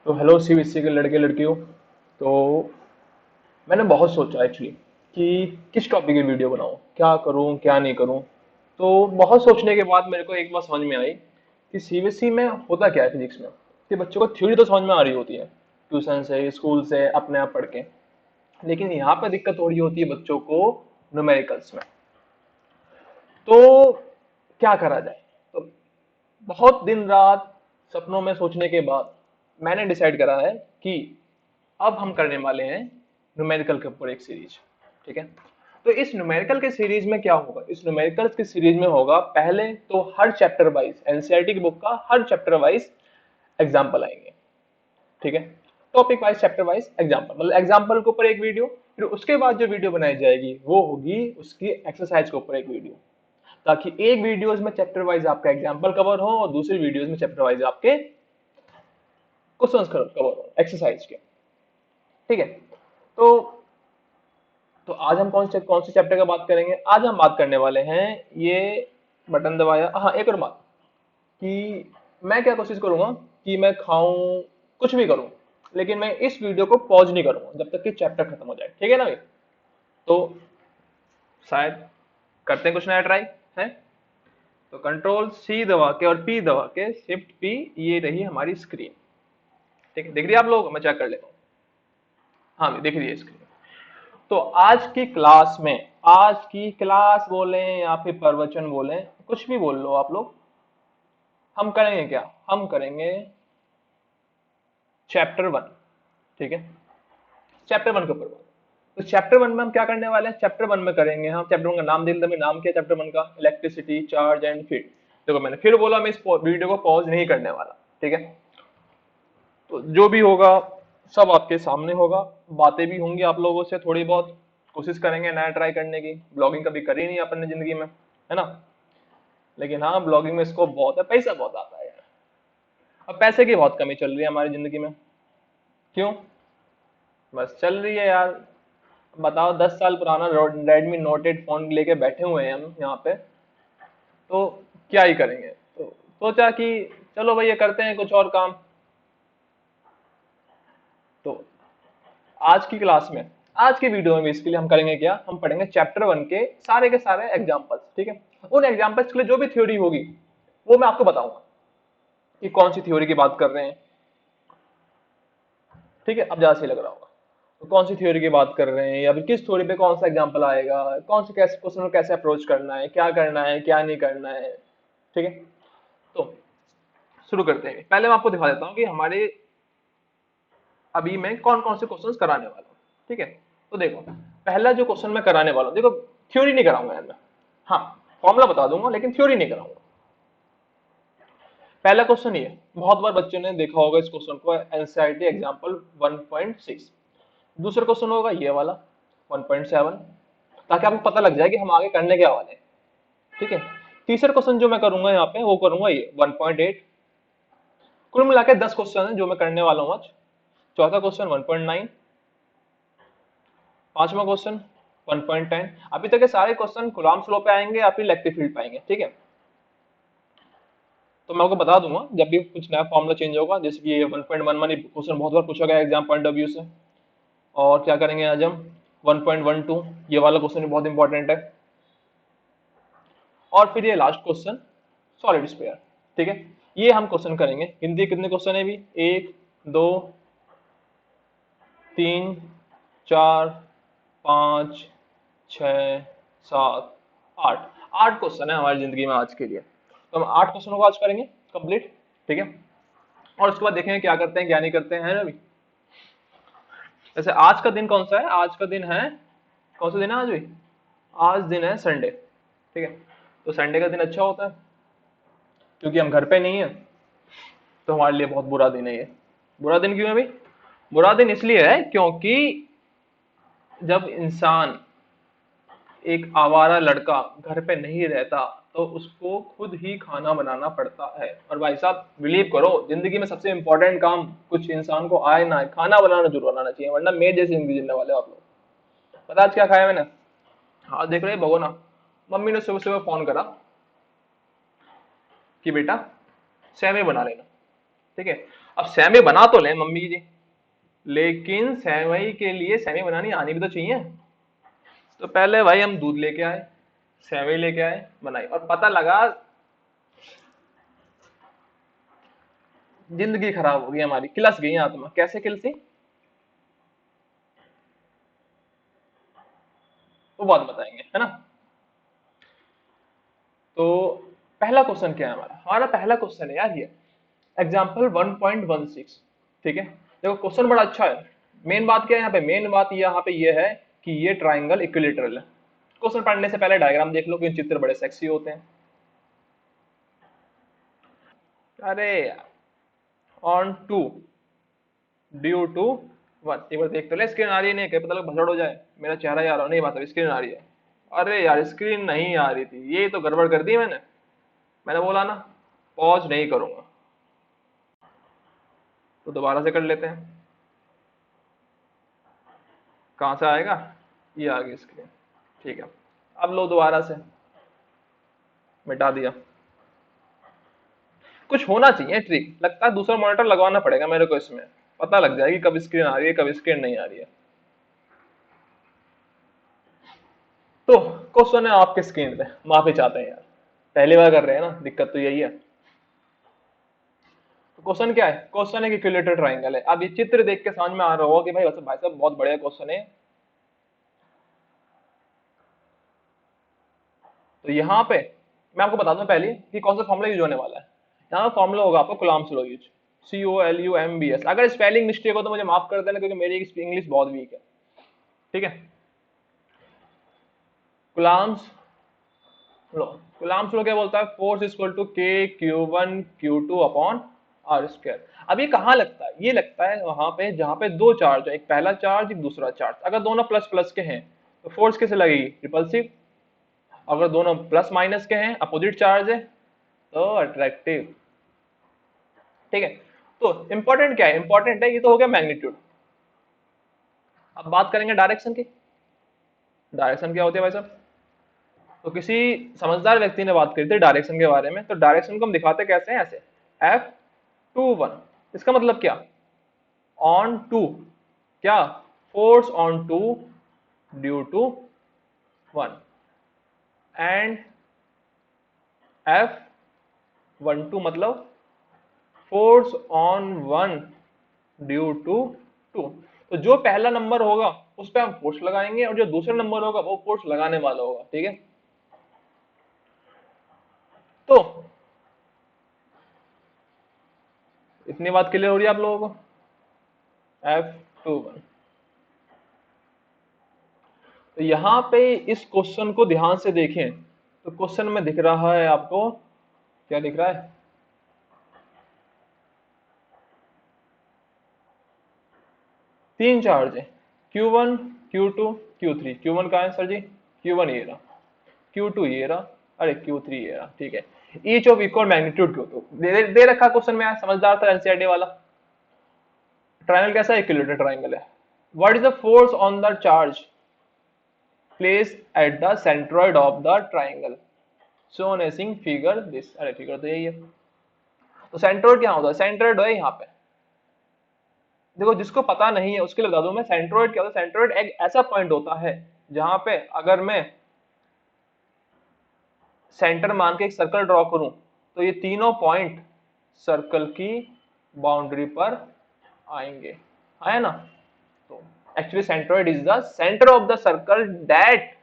तो hello CBSE के लड़के लड़कियों। तो मैंने बहुत सोचा एक्चुअली कि किस टॉपिक की वीडियो बनाऊं, क्या करूं क्या नहीं करूं। तो बहुत सोचने के बाद मेरे को एक बात समझ में आई कि सीबीएसई में होता क्या है फिजिक्स में, कि बच्चों को थ्योरी तो समझ में आ रही होती है ट्यूशन से स्कूल से अपने आप पढ़ के, लेकिन यहाँ पे दिक्कत हो रही होती है बच्चों को न्यूमेरिकल्स में। तो क्या करा जाए। तो बहुत दिन रात सपनों में सोचने के बाद मैंने डिसाइड करा है कि अब हम करने वाले हैं न्यूमेरिकल के ऊपर एक सीरीज। ठीक है। तो इस न्यूमेरिकल के सीरीज में क्या होगा, इस न्यूमेरिकल की सीरीज में होगा पहले तो हर चैप्टर वाइज एनसीईआरटी की बुक का हर चैप्टर वाइज एग्जाम्पल आएंगे। ठीक है। Topic wise chapter wise example, मतलब एग्जाम्पल के ऊपर एक वीडियो, फिर उसके बाद जो वीडियो बनाई जाएगी वो होगी उसकी एक्सरसाइज के ऊपर एक वीडियो, ताकि एक वीडियोस में चैप्टर वाइज आपका एग्जाम्पल कवर हो और दूसरी वीडियोस में चैप्टर वाइज आपके क्वेश्चंस कवर हो एक्सरसाइज के। ठीक है। तो तो आज हम कौन से चैप्टर का बात करेंगे, आज हम बात करने वाले हैं ये बटन दबाया, हाँ एक और बात कि मैं क्या कोशिश करूंगा कि मैं खाऊं कुछ भी करूं, लेकिन मैं इस वीडियो को पॉज नहीं करूंगा जब तक कि चैप्टर खत्म हो जाए। ठीक है ना भाई। तो शायद करते हैं कुछ नया ट्राई है। तो कंट्रोल सी दबा के और पी दबा के शिफ्ट पी, ये रही हमारी स्क्रीन। ठीक है, दिख रही है आप लोग, मैं चेक कर लेता हूँ। हाँ दिख रही है स्क्रीन। तो आज की क्लास में, आज की क्लास बोलें या फिर प्रवचन बोलें, कुछ भी बोल लो आप लोग, हम करेंगे क्या, हम करेंगे चैप्टर वन। ठीक है। चैप्टर वन के ऊपर बात। तो चैप्टर वन में हम क्या करने वाले हैं, चैप्टर वन में करेंगे हम, चैप्टर वन का नाम दे दिया, नाम क्या चैप्टर वन का, इलेक्ट्रिसिटी चार्ज एंड फील्ड। देखो मैंने फिर बोला मैं इस वीडियो को पॉज नहीं करने वाला। ठीक है। तो जो भी होगा सब आपके सामने होगा, बातें भी होंगी आप लोगों से थोड़ी बहुत, कोशिश करेंगे नया ट्राई करने की। ब्लॉगिंग कभी करी नहीं अपन ने जिंदगी में, है ना। लेकिन हाँ ब्लॉगिंग में स्कोप बहुत है, पैसा बहुत आता है यार। अब पैसे की बहुत कमी चल रही है हमारी जिंदगी में। क्यों, बस चल रही है यार। बताओ 10 साल पुराना रेडमी नोट 8 फोन लेके बैठे हुए हैं हम यहाँ पे, तो क्या ही करेंगे। तो सोचा कि चलो भाई ये करते हैं कुछ और काम। तो आज की क्लास में, आज की वीडियो में बेसिकली हम करेंगे क्या, हम पढ़ेंगे चैप्टर वन के सारे एग्जांपल्स। ठीक है। उन एग्जांपल्स के लिए जो भी थ्योरी होगी वो मैं आपको बताऊंगा कि कौन सी थ्योरी की बात कर रहे हैं। ठीक है, अब ज्यादा सही लग रहा होगा। तो कौन सी थ्योरी की बात कर रहे हैं या फिर किस थ्योरी पे कौन सा एग्जांपल आएगा, कौन से कैसे क्वेश्चन को कैसे अप्रोच करना है, क्या करना है क्या नहीं करना है। ठीक है। तो शुरू करते हैं। पहले मैं आपको दिखा देता हूँ कि हमारे अभी मैं कौन कौन से क्वेश्चंस कराने वाला हूँ। ठीक है। तो देखो पहला जो क्वेश्चन मैं कराने वाला हूँ, देखो थ्योरी नहीं कराऊंगा यार मैं, हाँ फॉर्मूला बता दूंगा लेकिन थ्योरी नहीं कराऊंगा। पहला क्वेश्चन ये, बहुत बार बच्चों ने देखा होगा इस क्वेश्चन को, एनसीईआरटी एग्जांपल 1.6। दूसरा क्वेश्चन होगा ये वाला 1.7, ताकि आपको पता लग जाए कि हम आगे करने क्या वाले हैं। ठीक है। तीसरा क्वेश्चन जो मैं करूंगा यहाँ पे वो करूंगा ये 1.8। कुल मिला के 10 क्वेश्चन है जो मैं करने वाला हूँ आज। चौथा क्वेश्चन 1.9, पांचवा क्वेश्चन 1.10। अभी तक के सारे क्वेश्चन कूलम्ब लॉ पे आएंगे या फिर इलेक्ट्रिक फील्ड पे आएंगे। ठीक है। तो मैं आपको बता दूंगा जब भी कुछ नया फॉर्मूला चेंज होगा, जैसे कि ये 1.11 क्वेश्चन बहुत बार पूछा गया एग्जाम पॉइंट ऑफ व्यू से। और क्या करेंगे आज हम 1.12, ये वाला क्वेश्चन भी बहुत इंपॉर्टेंट है। और फिर ये लास्ट क्वेश्चन सॉलिड स्फीयर। ठीक है। ये हम क्वेश्चन करेंगे। हिंदी कितने क्वेश्चन है अभी, एक, दो, तीन, चार, पाँच, छ, सात, आठ। आठ क्वेश्चन है हमारी जिंदगी में आज के लिए। तो हम 8 क्वेश्चनों को आज करेंगे कंप्लीट। ठीक है। और उसके बाद देखेंगे क्या करते हैं क्या नहीं करते हैं, है ना अभी। जैसे आज का दिन कौन सा है, आज का दिन है, कौन सा दिन है आज भी, आज दिन है संडे। ठीक है। तो संडे का दिन अच्छा होता है क्योंकि हम घर पे नहीं है, तो हमारे लिए बहुत बुरा दिन है ये। बुरा दिन क्यों है भाई, बुरा दिन इसलिए है क्योंकि जब इंसान, एक आवारा लड़का घर पे नहीं रहता तो उसको खुद ही खाना बनाना पड़ता है। और भाई साहब बिलीव करो, जिंदगी में सबसे इंपॉर्टेंट काम कुछ इंसान को आए ना आए, खाना बनाना जरूर आना चाहिए, वरना मेरे जैसी जिंदगी जीने वाले हो आप लोग। पता आज क्या खाया मैंने, हाँ देख रहे भगोना। मम्मी ने सुबह सुबह फोन करा कि बेटा सेवे बना लेना। ठीक है। अब सेमी बना तो ले मम्मी जी, लेकिन सेवई के लिए सेवई बनानी आनी भी तो चाहिए। तो पहले भाई हम दूध लेके आए, सेवई लेके आए, बनाई, और पता लगा जिंदगी खराब हो गई हमारी, किलस गई आत्मा। कैसे किलसी, वो बात बताएंगे, है ना। तो पहला क्वेश्चन क्या है हमारा, हमारा पहला क्वेश्चन है यार ये एग्जाम्पल 1.16। ठीक है, देखो क्वेश्चन बड़ा अच्छा है। मेन बात क्या है यहाँ पे, मेन बात यहाँ पे ये है कि ये ट्राइंगल इक्विलेटरल है। क्वेश्चन पढ़ने से पहले डायग्राम देख लो, क्योंकि चित्र बड़े सेक्सी होते हैं। अरे on two, due to one, एक बार देख तो ले स्क्रीन आ रही है नहीं, क्या पता लग भसड़ हो जाए, मेरा चेहरा ही आ रहा नहीं, बात स्क्रीन आ रही है। अरे यार स्क्रीन नहीं आ रही थी, ये तो गड़बड़ कर दी मैंने। मैंने बोला ना पॉज नहीं करूंगा, तो दोबारा से कर लेते हैं। कहाँ से आएगा, ये आ गई स्क्रीन। ठीक है, अब लो दोबारा से, मिटा दिया। कुछ होना चाहिए ट्रिक, लगता है दूसरा मॉनिटर लगवाना पड़ेगा मेरे को, इसमें पता लग जाएगी कब स्क्रीन आ रही है कब स्क्रीन नहीं आ रही है। तो क्वेश्चन है आपके स्क्रीन पे, माफी चाहते हैं यार, पहली बार कर रहे हैं ना, दिक्कत तो यही है। तो क्वेश्चन क्या है, क्वेश्चन है कि इक्विलेटरल ट्राइंगल है। अब ये चित्र देख के समझ में आ रहा होगा कि भाई वैसे भाई साहब बहुत बढ़िया क्वेश्चन है। तो यहाँ पे मैं आपको बता दूं पहले कि कौन सा फॉर्मुला यूज होने वाला है। यहाँ फॉर्मुला होगा आपको कूलम्ब्स लॉ यूज, COLUMBS। अगर स्पेलिंग मिस्टेक हो तो मुझे माफ कर देना, क्योंकि मेरी इंग्लिश बहुत वीक है। ठीक है, कूलम्ब्स लो, कूलम्ब्स लो क्या बोलता है, force equal to K Q1 Q2 upon are square. अब ये कहाँ लगता है, ये लगता है वहां पे जहां पे दो चार्ज है, एक पहला चार्ज एक दूसरा चार्ज। अगर दोनों प्लस प्लस के हैं तो फोर्स किसे लगेगी, रिपल्सिव। अगर दोनों प्लस माइनस के हैं, अपोजिट चार्ज है, तो अट्रैक्टिव। ठीक है, तो इंपॉर्टेंट क्या है, इंपॉर्टेंट है, ये तो हो गया मैग्नीट्यूड। अब बात करेंगे डायरेक्शन की। डायरेक्शन क्या होती है भाई साहब, तो किसी समझदार व्यक्ति ने बात करी थी डायरेक्शन के बारे में। तो डायरेक्शन को हम दिखाते कैसे हैं, ऐसे F2 1। इसका मतलब क्या, ऑन टू, क्या, force on two due to one, and F12 मतलब force on one due to two. तो जो पहला नंबर होगा उस पर हम फोर्स लगाएंगे, और जो दूसरा नंबर होगा वो फोर्स लगाने वाला होगा। ठीक है, तो इतनी बात क्लियर हो रही है आप लोगों को, F21। तो यहाँ पे इस क्वेश्चन को ध्यान से देखें, तो क्वेश्चन में दिख रहा है आपको, क्या दिख रहा है, तीन चार्ज है, Q1 Q2 Q3। Q1 कहाँ है सर जी, Q1 ये रहा, Q2 ये रहा, अरे Q3 ये रहा। ठीक है, each of equal magnitude Q2 दे रखा क्वेश्चन में, समझदार था एनसीईआरटी वाला। ट्रायंगल कैसा है, इक्विलेटरल ट्रायंगल है। What is the force on the charge place at the centroid of the triangle shown as in figure this. अरे फिगर तो यही है। तो सेंट्रॉइड क्या होता है, सेंट्रॉइड है यहाँ पे, देखो जिसको पता नहीं है उसके लिए बता दूं मैं, सेंट्रॉइड क्या होता है। सेंट्रॉइड एक ऐसा पॉइंट होता है जहां पे अगर मैं सेंटर मान के एक सर्कल ड्रॉ करूं, तो ये तीनों पॉइंट सर्कल की बाउंड्री पर आएंगे, है ना। तो actually centroid is the centre of the circle that,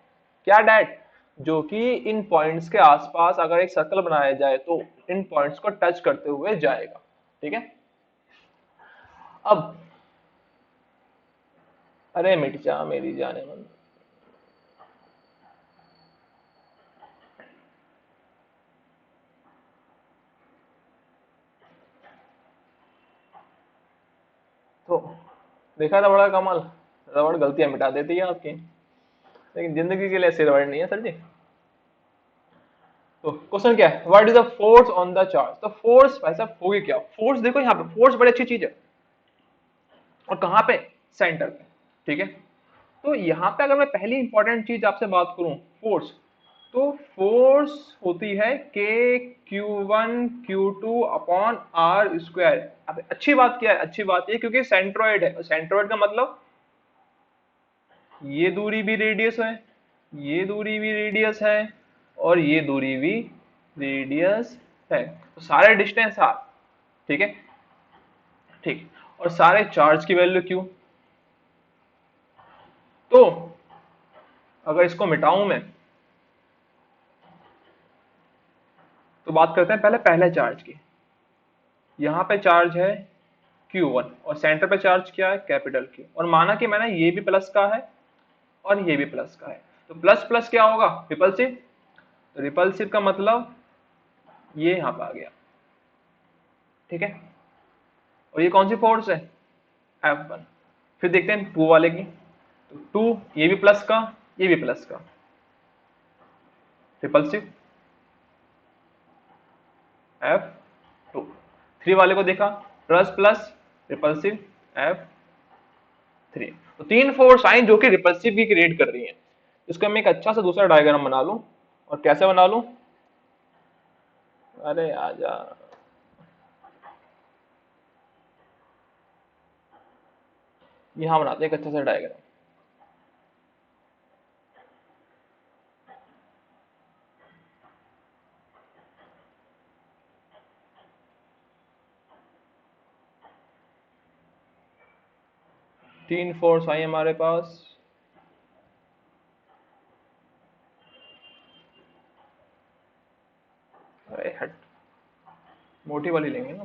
क्या डैट, जो कि इन पॉइंट्स के आसपास अगर एक सर्कल बनाया जाए तो इन पॉइंट्स को टच करते हुए जाएगा। ठीक है, अब अरे मिट जा मेरी जाने मन। तो देखा था बड़ा कमाल, रबड़ गलतियां मिटा देती है आपकी, लेकिन जिंदगी के लिए ऐसे रबड़ नहीं है सर जी। तो क्वेश्चन क्या है, what is the force on the charge. तो फोर्स भाई साहब होगी क्या, फोर्स देखो यहाँ पे, फोर्स बड़ी अच्छी चीज है, और कहाँ पे, सेंटर पे। ठीक है, तो यहाँ पे अगर मैं पहली इंपॉर्टेंट चीज आपसे बात करूं, फोर्स, तो फोर्स होती है के Q1 Q2 upon are square. अब अच्छी बात क्या है, अच्छी बात ये क्योंकि सेंट्रोइड है, सेंट्रोइड का मतलब ये दूरी भी रेडियस है, ये दूरी भी रेडियस है, और ये दूरी भी रेडियस है, तो सारे डिस्टेंस आर। ठीक है, ठीक। और सारे चार्ज की वैल्यू क्यू। तो अगर इसको मिटाऊं मैं, तो बात करते हैं पहले पहले चार्ज की। यहाँ पे चार्ज है Q1 और सेंटर पे चार्ज क्या है, कैपिटल Q, और माना कि मैंने ये भी प्लस का है और ये भी प्लस का है, तो प्लस प्लस क्या होगा, रिपल्सिव। तो रिपल्सिव का मतलब ये यहाँ पे आ गया। ठीक है, और ये कौन सी फोर्स है, F1। फिर देखते हैं टू वाले की। तो टू, ये भी प्लस का, ये भी प्लस का, रिपल्सिव F2। थ्री वाले को देखा, प्लस प्लस, रिपल्सिव F3। तो तीन फोर्स आई जो कि रिपल्सिव की क्रिएट कर रही है। इसका मैं एक अच्छा सा दूसरा डायग्राम बना लूं, और कैसे बना लूं, अरे आजा, यहां बनाते हैं एक अच्छा सा डायग्राम। तीन फोर्स आई हमारे पास, अरे हट, मोटी वाली लेंगे ना,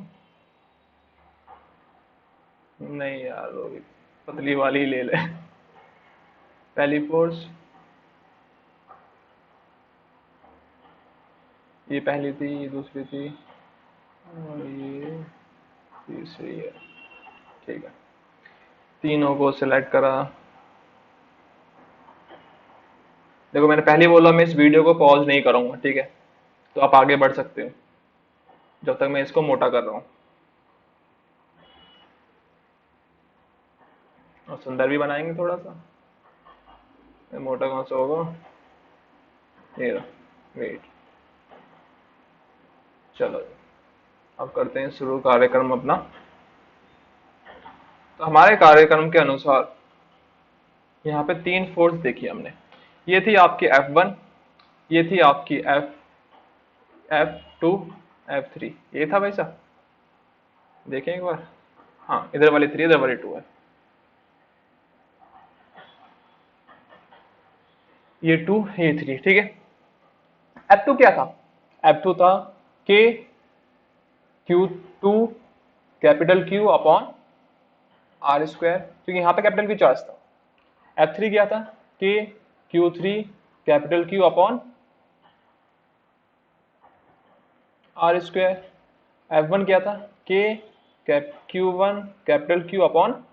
नहीं यार रोहित, पतली वाली ही ले ले। पहली फोर्स ये पहली थी, ये दूसरी थी, और ये तीसरी है। ठीक है, तीनों को सिलेक्ट करा। देखो मैंने पहले बोला मैं इस वीडियो को पॉज नहीं करूंगा, ठीक है, तो आप आगे बढ़ सकते हो जब तक मैं इसको मोटा कर रहा हूँ, और सुंदर भी बनाएंगे थोड़ा सा। ये मोटा कौन सा होगा, ये रहा, वेट। चलो अब करते हैं शुरू कार्यक्रम अपना। तो हमारे कार्यक्रम के अनुसार यहाँ पे तीन फोर्स देखी हमने। ये थी आपकी F1, ये थी आपकी F2, F3, ये था भाई साहब, देखें एक बार। हाँ, इधर वाली थ्री, इधर वाली टू है, ये टू, ये थ्री। ठीक है, F2 क्या था, F2 था K Q2 capital Q upon are square, क्योंकि यहाँ पे कैपिटल Q चार्ज था। F3 क्या था, K Q3 capital Q upon are square. F1 क्या था, K Q1 capital Q upon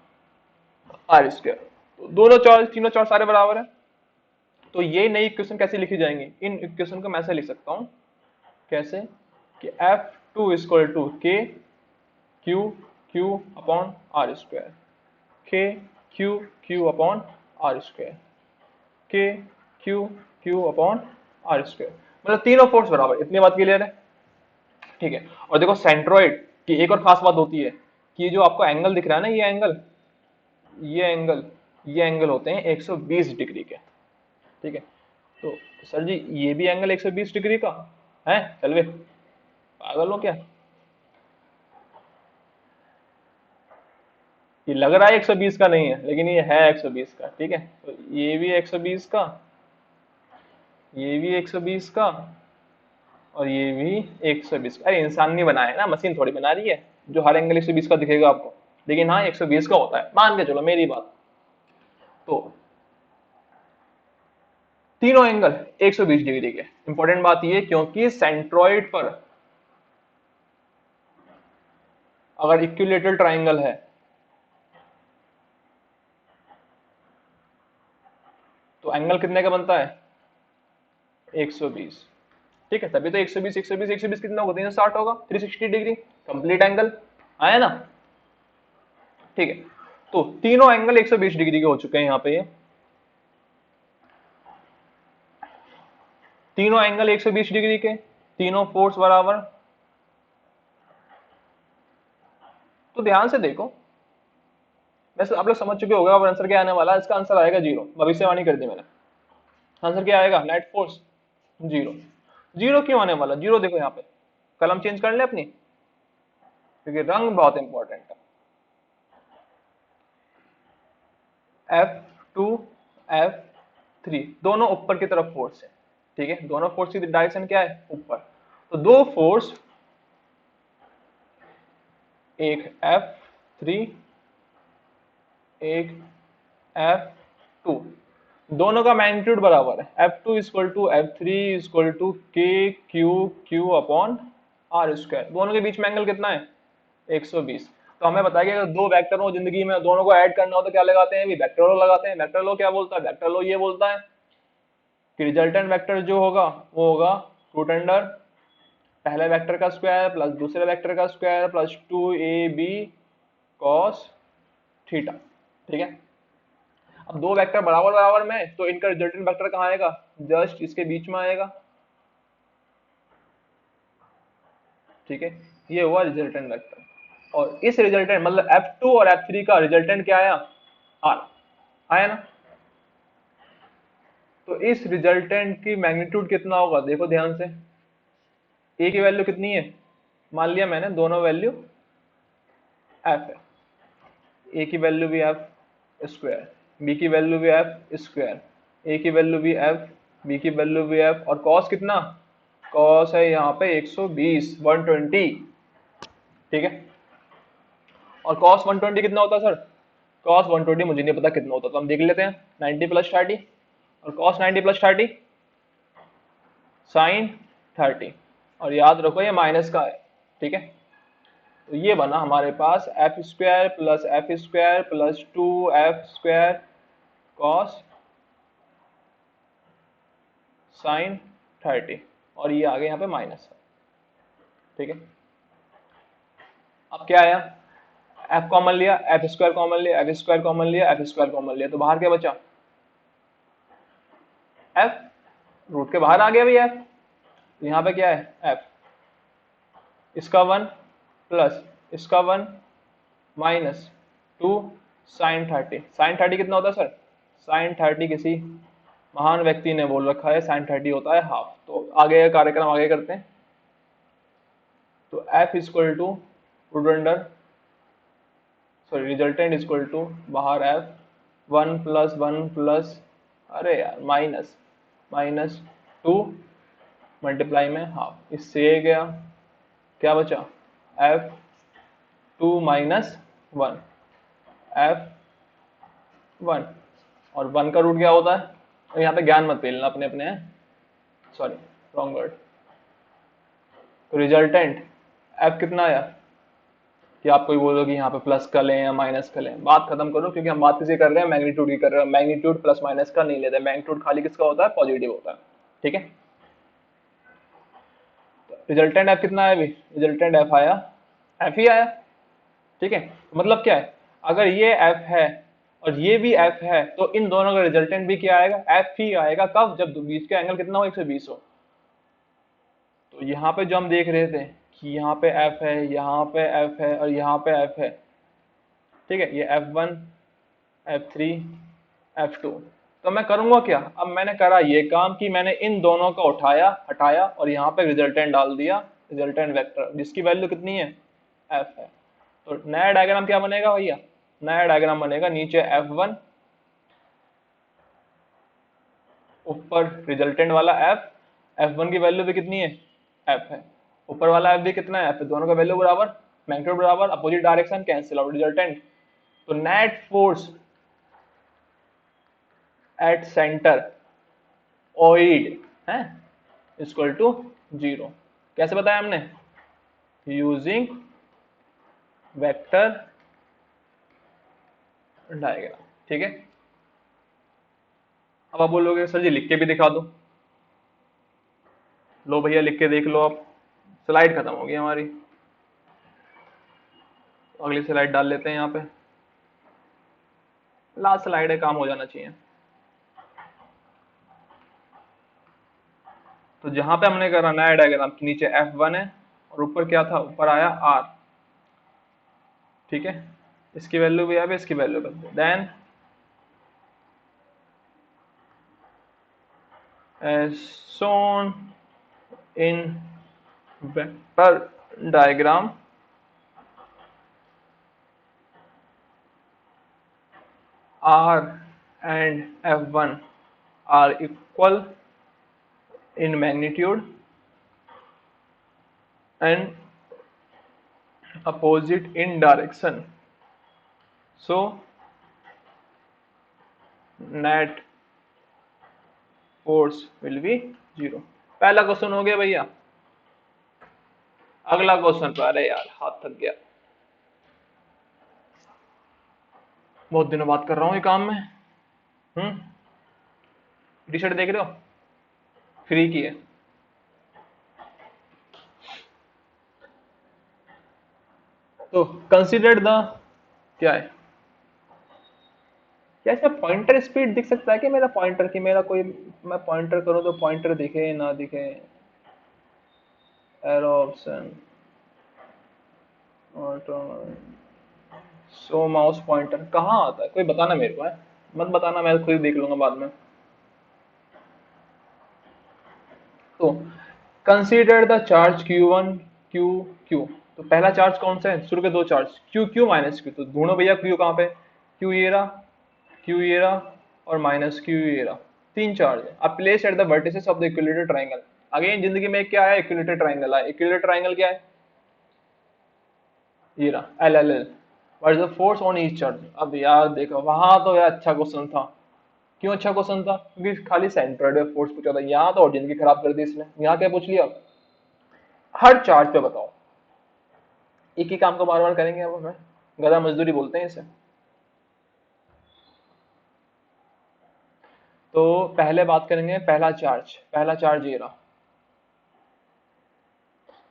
are square. तो दोनों चार्ज, तीनों चार्ज सारे बराबर है। तो ये नई इक्वेशन कैसे लिखी जाएंगी, इन इक्वेशन को मैं ऐसे लिख सकता हूँ, कैसे कि F2 equal to K Q Q upon are square, K Q Q upon are square, K Q Q upon are square. मतलब तीनों फोर्स बराबर, इतनी बात क्लियर है। ठीक है, और देखो सेंट्रोइड की एक और खास बात होती है कि जो आपको एंगल दिख रहा है ना, ये एंगल, ये एंगल, ये एंगल होते हैं 120 डिग्री के। ठीक है, तो सर जी ये भी एंगल 120 डिग्री का है, चल वे पागल हो क्या, ये लग रहा है 120 का नहीं है लेकिन ये है 120 का। ठीक है, तो ये भी 120 का, ये भी 120 का, और ये भी 120 का। अरे इंसान नहीं बनाया है ना, मशीन थोड़ी बना रही है जो हर एंगल 120 का दिखेगा आपको, लेकिन हाँ 120 का होता है, मान के चलो मेरी बात। तो तीनों एंगल 120 डिग्री के। इंपॉर्टेंट बात ये, क्योंकि सेंट्रॉइड पर अगर इक्विलेटरल ट्राइंगल है तो एंगल कितने का बनता है, 120। ठीक है, तभी तो 120 120 120 कितना होगा, 360 होगा, 360 डिग्री कंप्लीट एंगल आया ना। ठीक है, तो तीनों एंगल 120 डिग्री के हो चुके हैं यहाँ पे। ये तीनों एंगल 120 डिग्री के, तीनों फोर्स बराबर। तो ध्यान से देखो, वैसे आप लोग समझ चुके होगा अब आंसर क्या आने वाला है। इसका आंसर आएगा जीरो, भविष्यवाणी कर दी मैंने। आंसर क्या आएगा, नेट फोर्स जीरो। जीरो क्यों आने वाला, जीरो देखो यहाँ पे, कलम चेंज कर ले अपनी, क्योंकि रंग बहुत इंपॉर्टेंट है। F2 F3 दोनों ऊपर की तरफ फोर्स है, ठीक है, दोनों फोर्स की डायरेक्शन क्या है, ऊपर। तो दो फोर्स, एक F3 एक F2, दोनों का मैग्नीट्यूड बराबर है। F2 equal to F3 equal to K Q Q upon are square. दोनों के बीच में एंगल कितना है, 120। तो हमें बताया कि अगर दो वेक्टर हो जिंदगी में, दोनों को ऐड करना हो तो क्या लगाते हैं, वेक्टर लॉ लगाते हैं। वेक्टर लॉ क्या बोलता है, वेक्टर लॉ ये बोलता है कि रिजल्टेंट वेक्टर जो होगा वो होगा रूट अंडर पहले वेक्टर का स्क्वायर प्लस दूसरे वेक्टर का square plus 2ab cos theta, ठीक है। अब दो वेक्टर बराबर बराबर में, तो इनका रिजल्टेंट वेक्टर कहाँ आएगा, जस्ट इसके बीच में आएगा, ठीक है। ये हुआ रिजल्टेंट वेक्टर। और इस रिजल्टेंट मतलब F2 और F3 का रिजल्टेंट क्या आया, R आया ना। तो इस रिजल्टेंट की मैग्नीट्यूड कितना होगा, देखो ध्यान से। ए की वैल्यू कितनी है, मान लिया मैंने दोनों वैल्यू एफ है, ए की वैल्यू भी एफ स्क्वायर, बी की वैल्यू भी एफ स्क्वायर, ए की वैल्यू भी एफ, बी की वैल्यू भी एफ, और कॉस कितना, कॉस है यहाँ पे 120 120, ठीक है। और कॉस 120 कितना होता है सर, कॉस 120 मुझे नहीं पता कितना होता, तो हम देख लेते हैं 90 प्लस 30, और कॉस 90 प्लस 30 साइन 30, और याद रखो ये माइनस का है, ठीक है। तो ये बना हमारे पास F square plus 2f square cos sine 30, और ये आगे यहाँ पे माइनस है, ठीक है। अब क्या आया, f कॉमन लिया, एफ स्क्वायर कॉमन लिया, एफ स्क्वायर कॉमन लिया, एफ स्क्वायर कॉमन लिया, तो बाहर क्या बचा, f, रूट के बाहर आ गया भैया f। यहाँ पे क्या है f, इसका 1 प्लस इसका 1 माइनस 2 साइन 30। साइन 30 कितना होता है सर, साइन 30 किसी महान व्यक्ति ने बोल रखा है, साइन 30 होता है हाफ। तो आगे कार्यक्रम आगे करते हैं। तो f equal to root under, sorry resultant equal to बाहर f 1 प्लस अरे यार माइनस माइनस 2 मल्टीप्लाई में हाफ, इससे ये गया, क्या बचा F2 माइनस 1 F1, और 1 का रूट क्या होता है, और यहाँ पे ज्ञान मत पेलना अपने अपने, सॉरी रॉन्ग वर्ड। तो रिजल्टेंट F कितना आया, कि आप कोई बोलो कि यहाँ पे प्लस का लें या माइनस का लें, बात खत्म करो, क्योंकि हम बात किसी कर रहे हैं मैग्नीट्यूड की कर रहे हैं। मैग्नीट्यूड प्लस माइनस का नहीं लेते, मैग्नीट्यूड खाली किसका होता है, पॉजिटिव होता है, ठीक है। रिजल्टेंट F कितना आया, अभी रिजल्टेंट F आया, F ही आया, ठीक है। मतलब क्या है, अगर ये F है और ये भी F है, तो इन दोनों का रिजल्टेंट भी क्या आएगा, F ही आएगा। कब, जब बीच का एंगल कितना हो, 120 हो। तो यहाँ पे जो हम देख रहे थे कि यहाँ पे F है, यहाँ पे F है और यहाँ पे F है, ठीक है, ये F1 F3 F2। तो मैं करूंगा क्या, अब मैंने करा ये काम कि मैंने इन दोनों का उठाया हटाया और यहाँ पे रिजल्टेंट डाल दिया, रिजल्टेंट वेक्टर जिसकी वैल्यू कितनी है, F है। तो नया डायग्राम क्या बनेगा भैया, नया डायग्राम बनेगा, नीचे F1, ऊपर रिजल्टेंट वाला F, F1 की वैल्यू भी कितनी है, F है, ऊपर वाला F भी कितना है, F है, दोनों का वैल्यू बराबर, मैग्नीट्यूड बराबर, opposite direction cancel out, resultant. तो नेट फोर्स एट सेंटर ओइड है इक्वल टू 0। कैसे बताया हमने, यूजिंग वेक्टर डायग्राम, ठीक है। अब आप बोलोगे सर जी लिख के भी दिखा दो, लो भैया लिख के देख लो आप। स्लाइड खत्म हो गई हमारी, अगली स्लाइड डाल लेते हैं यहाँ पे, लास्ट स्लाइड है, काम हो जाना चाहिए। तो जहां पे हमने करा नया डायग्राम, नीचे F1 है और ऊपर क्या था, ऊपर आया R। ठीक है, इसकी वैल्यू भी है, इसकी वैल्यू भी। Then as shown in vector diagram, R and F1 are equal in magnitude and opposite in direction, so net force will be 0। पहला क्वेश्चन हो गया भैया। अगला क्वेश्चन पर, अरे यार हाथ थक गया, बहुत दिनों बात कर रहा हूँ ये काम में। टी शर्ट देख रहे हो, फ्री की है। तो कंसीडर द, क्या है, क्या ऐसा पॉइंटर स्पीड दिख सकता है कि मेरा पॉइंटर, की मेरा कोई, मैं पॉइंटर करूं तो पॉइंटर दिखे ना दिखे। Arrow option, auto, show mouse pointer कहाँ आता है, कोई बताना मेरे को है, मत बताना, मैं खुद ही देख लूंगा बाद में। तो consider the charge Q1 Q Q। तो पहला चार्ज कौन सा है, शुरू के दो charge Q Q minus Q। तो ढूंढो भैया Q कहाँ पे, Q ये रहा, Q ये रहा और माइनस Q ये रहा। तीन चार्ज है। अब place at the vertices of the equilateral triangle. Again जिंदगी में क्या है, इक्विलेटरल ट्रायंगल है। इक्विलेटरल ट्रायंगल क्या है, ये रहा L L L. What is the force on each charge. अब यार देखो, वहां तो यार अच्छा क्वेश्चन था। क्यों अच्छा क्वेश्चन था, क्योंकि खाली सेंट्रोइड फोर्स पूछा था। यहाँ तो और जिंदगी खराब कर दी इसने। यहाँ क्या पूछ लिया, हर चार्ज पे बताओ। एक ही काम को बार बार करेंगे अब हमें, गधा मजदूरी बोलते हैं इसे। तो पहले बात करेंगे पहला चार्ज। पहला चार्ज ये रहा,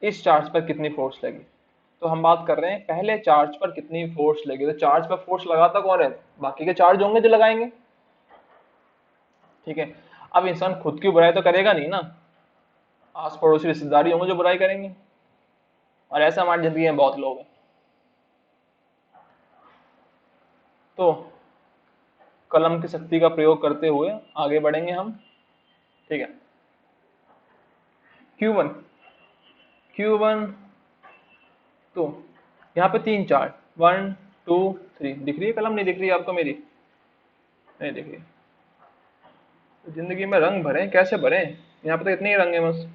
इस चार्ज पर कितनी फोर्स लगी। तो हम बात कर रहे हैं पहले चार्ज पर कितनी फोर्स लगी। तो चार्ज पर फोर्स लगाता कौन है, बाकी के चार्ज होंगे जो लगाएंगे। ठीक है, अब इंसान खुद की बुराई तो करेगा नहीं ना, आस पड़ोसी रिश्तेदारी होंगे जो बुराई करेंगे। और ऐसा हमारी जिंदगी में बहुत लोग हैं। तो कलम की शक्ति का प्रयोग करते हुए आगे बढ़ेंगे हम। ठीक है, Q1 Q1। तो यहाँ पे तीन चार्ज, 1 2 3। दिख रही है कलम, नहीं दिख रही है आपको मेरी, नहीं दिख रही। तो जिंदगी में रंग भरे, कैसे भरे, यहाँ पे तो इतने ही रंग है बस।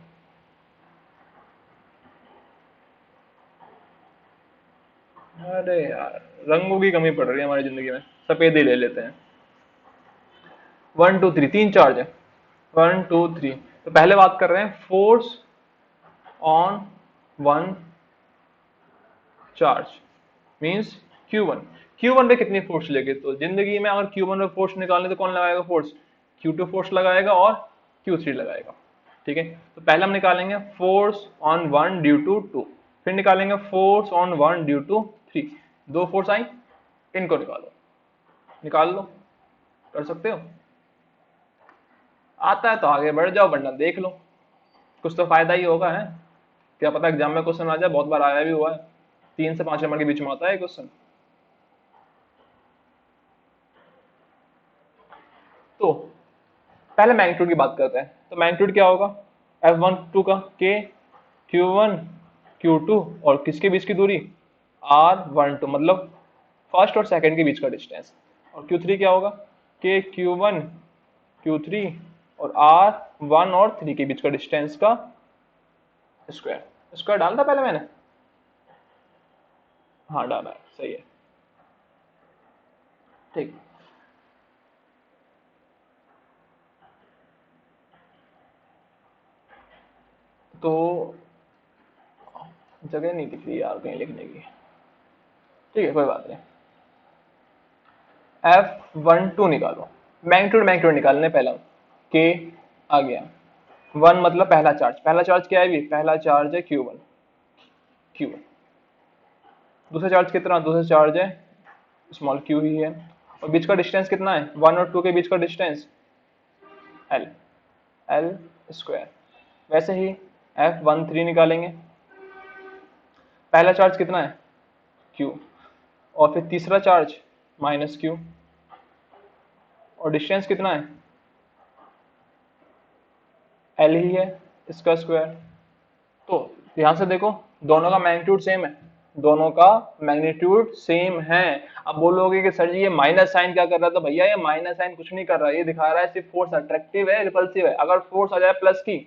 अरे यार, रंगों की कमी पड़ रही है हमारी जिंदगी में, सफेद ही ले लेते हैं। 1 2 3, तीन चार्ज है, 1 2 3। तो पहले बात कर रहे हैं force on one charge, means Q1। Q1 पे कितनी फोर्स लेगी। तो जिंदगी में अगर Q1 पे फोर्स निकालने तो कौन लगाएगा फोर्स, Q2 फोर्स लगाएगा और Q3 लगाएगा। ठीक है, तो पहले हम निकालेंगे force on one due to two, फिर निकालेंगे force on one due to three. दो फोर्स आई, इनको निकालो, निकाल लो, कर सकते हो। आता है तो आगे बढ़ जाओ, वरना देख लो, कुछ तो फायदा ही होगा है। क्या पता एग्जाम में क्वेश्चन आ जाए, बहुत बार आया भी हुआ है। 3 से 5 नंबर के बीच में आता है क्वेश्चन। तो पहले मैग्नीट्यूड की बात करते हैं। तो मैग्नीट्यूड क्या होगा, F1 2 का K Q1 Q2 और किसके बीच की दूरी, R12, मतलब फर्स्ट और सेकंड के बीच का डिस्टेंस। और Q3 क्या होगा, K Q1 Q3 और R1 और 3 के बीच का डिस्टेंस का स्क्वायर। स्क्वायर डालता पहले मैंने, हाँ डाला है, सही है। ठीक, तो जगह नहीं दिख रही यार कहीं लिखने की। ठीक है, कोई बात नहीं। F12 निकालो, मैग्नीट्यूड मैग्नीट्यूड निकालने पहला। K आ गया, 1 मतलब पहला चार्ज। पहला चार्ज क्या है, भी पहला चार्ज है Q1। Q1 दूसरा चार्ज कितना, दूसरा चार्ज है स्मॉल q ही है। और बीच का डिस्टेंस कितना है, 1 और 2 के बीच का डिस्टेंस L, L स्क्वायर। वैसे ही F13 निकालेंगे। पहला चार्ज कितना है, Q, और फिर तीसरा चार्ज -Q, और डिस्टेंस कितना है, L ही है, इसका स्क्वायर। तो ध्यान से देखो, दोनों का मैग्नीट्यूड सेम है, दोनों का मैग्नीट्यूड सेम है। अब बोलोगे कि सर जी ये माइनस साइन क्या कर रहा है, तो भैया ये माइनस साइन कुछ नहीं कर रहा है, ये दिखा रहा है सिर्फ फोर्स अट्रैक्टिव है रिपल्सिव है। अगर फोर्स आ जाए प्लस की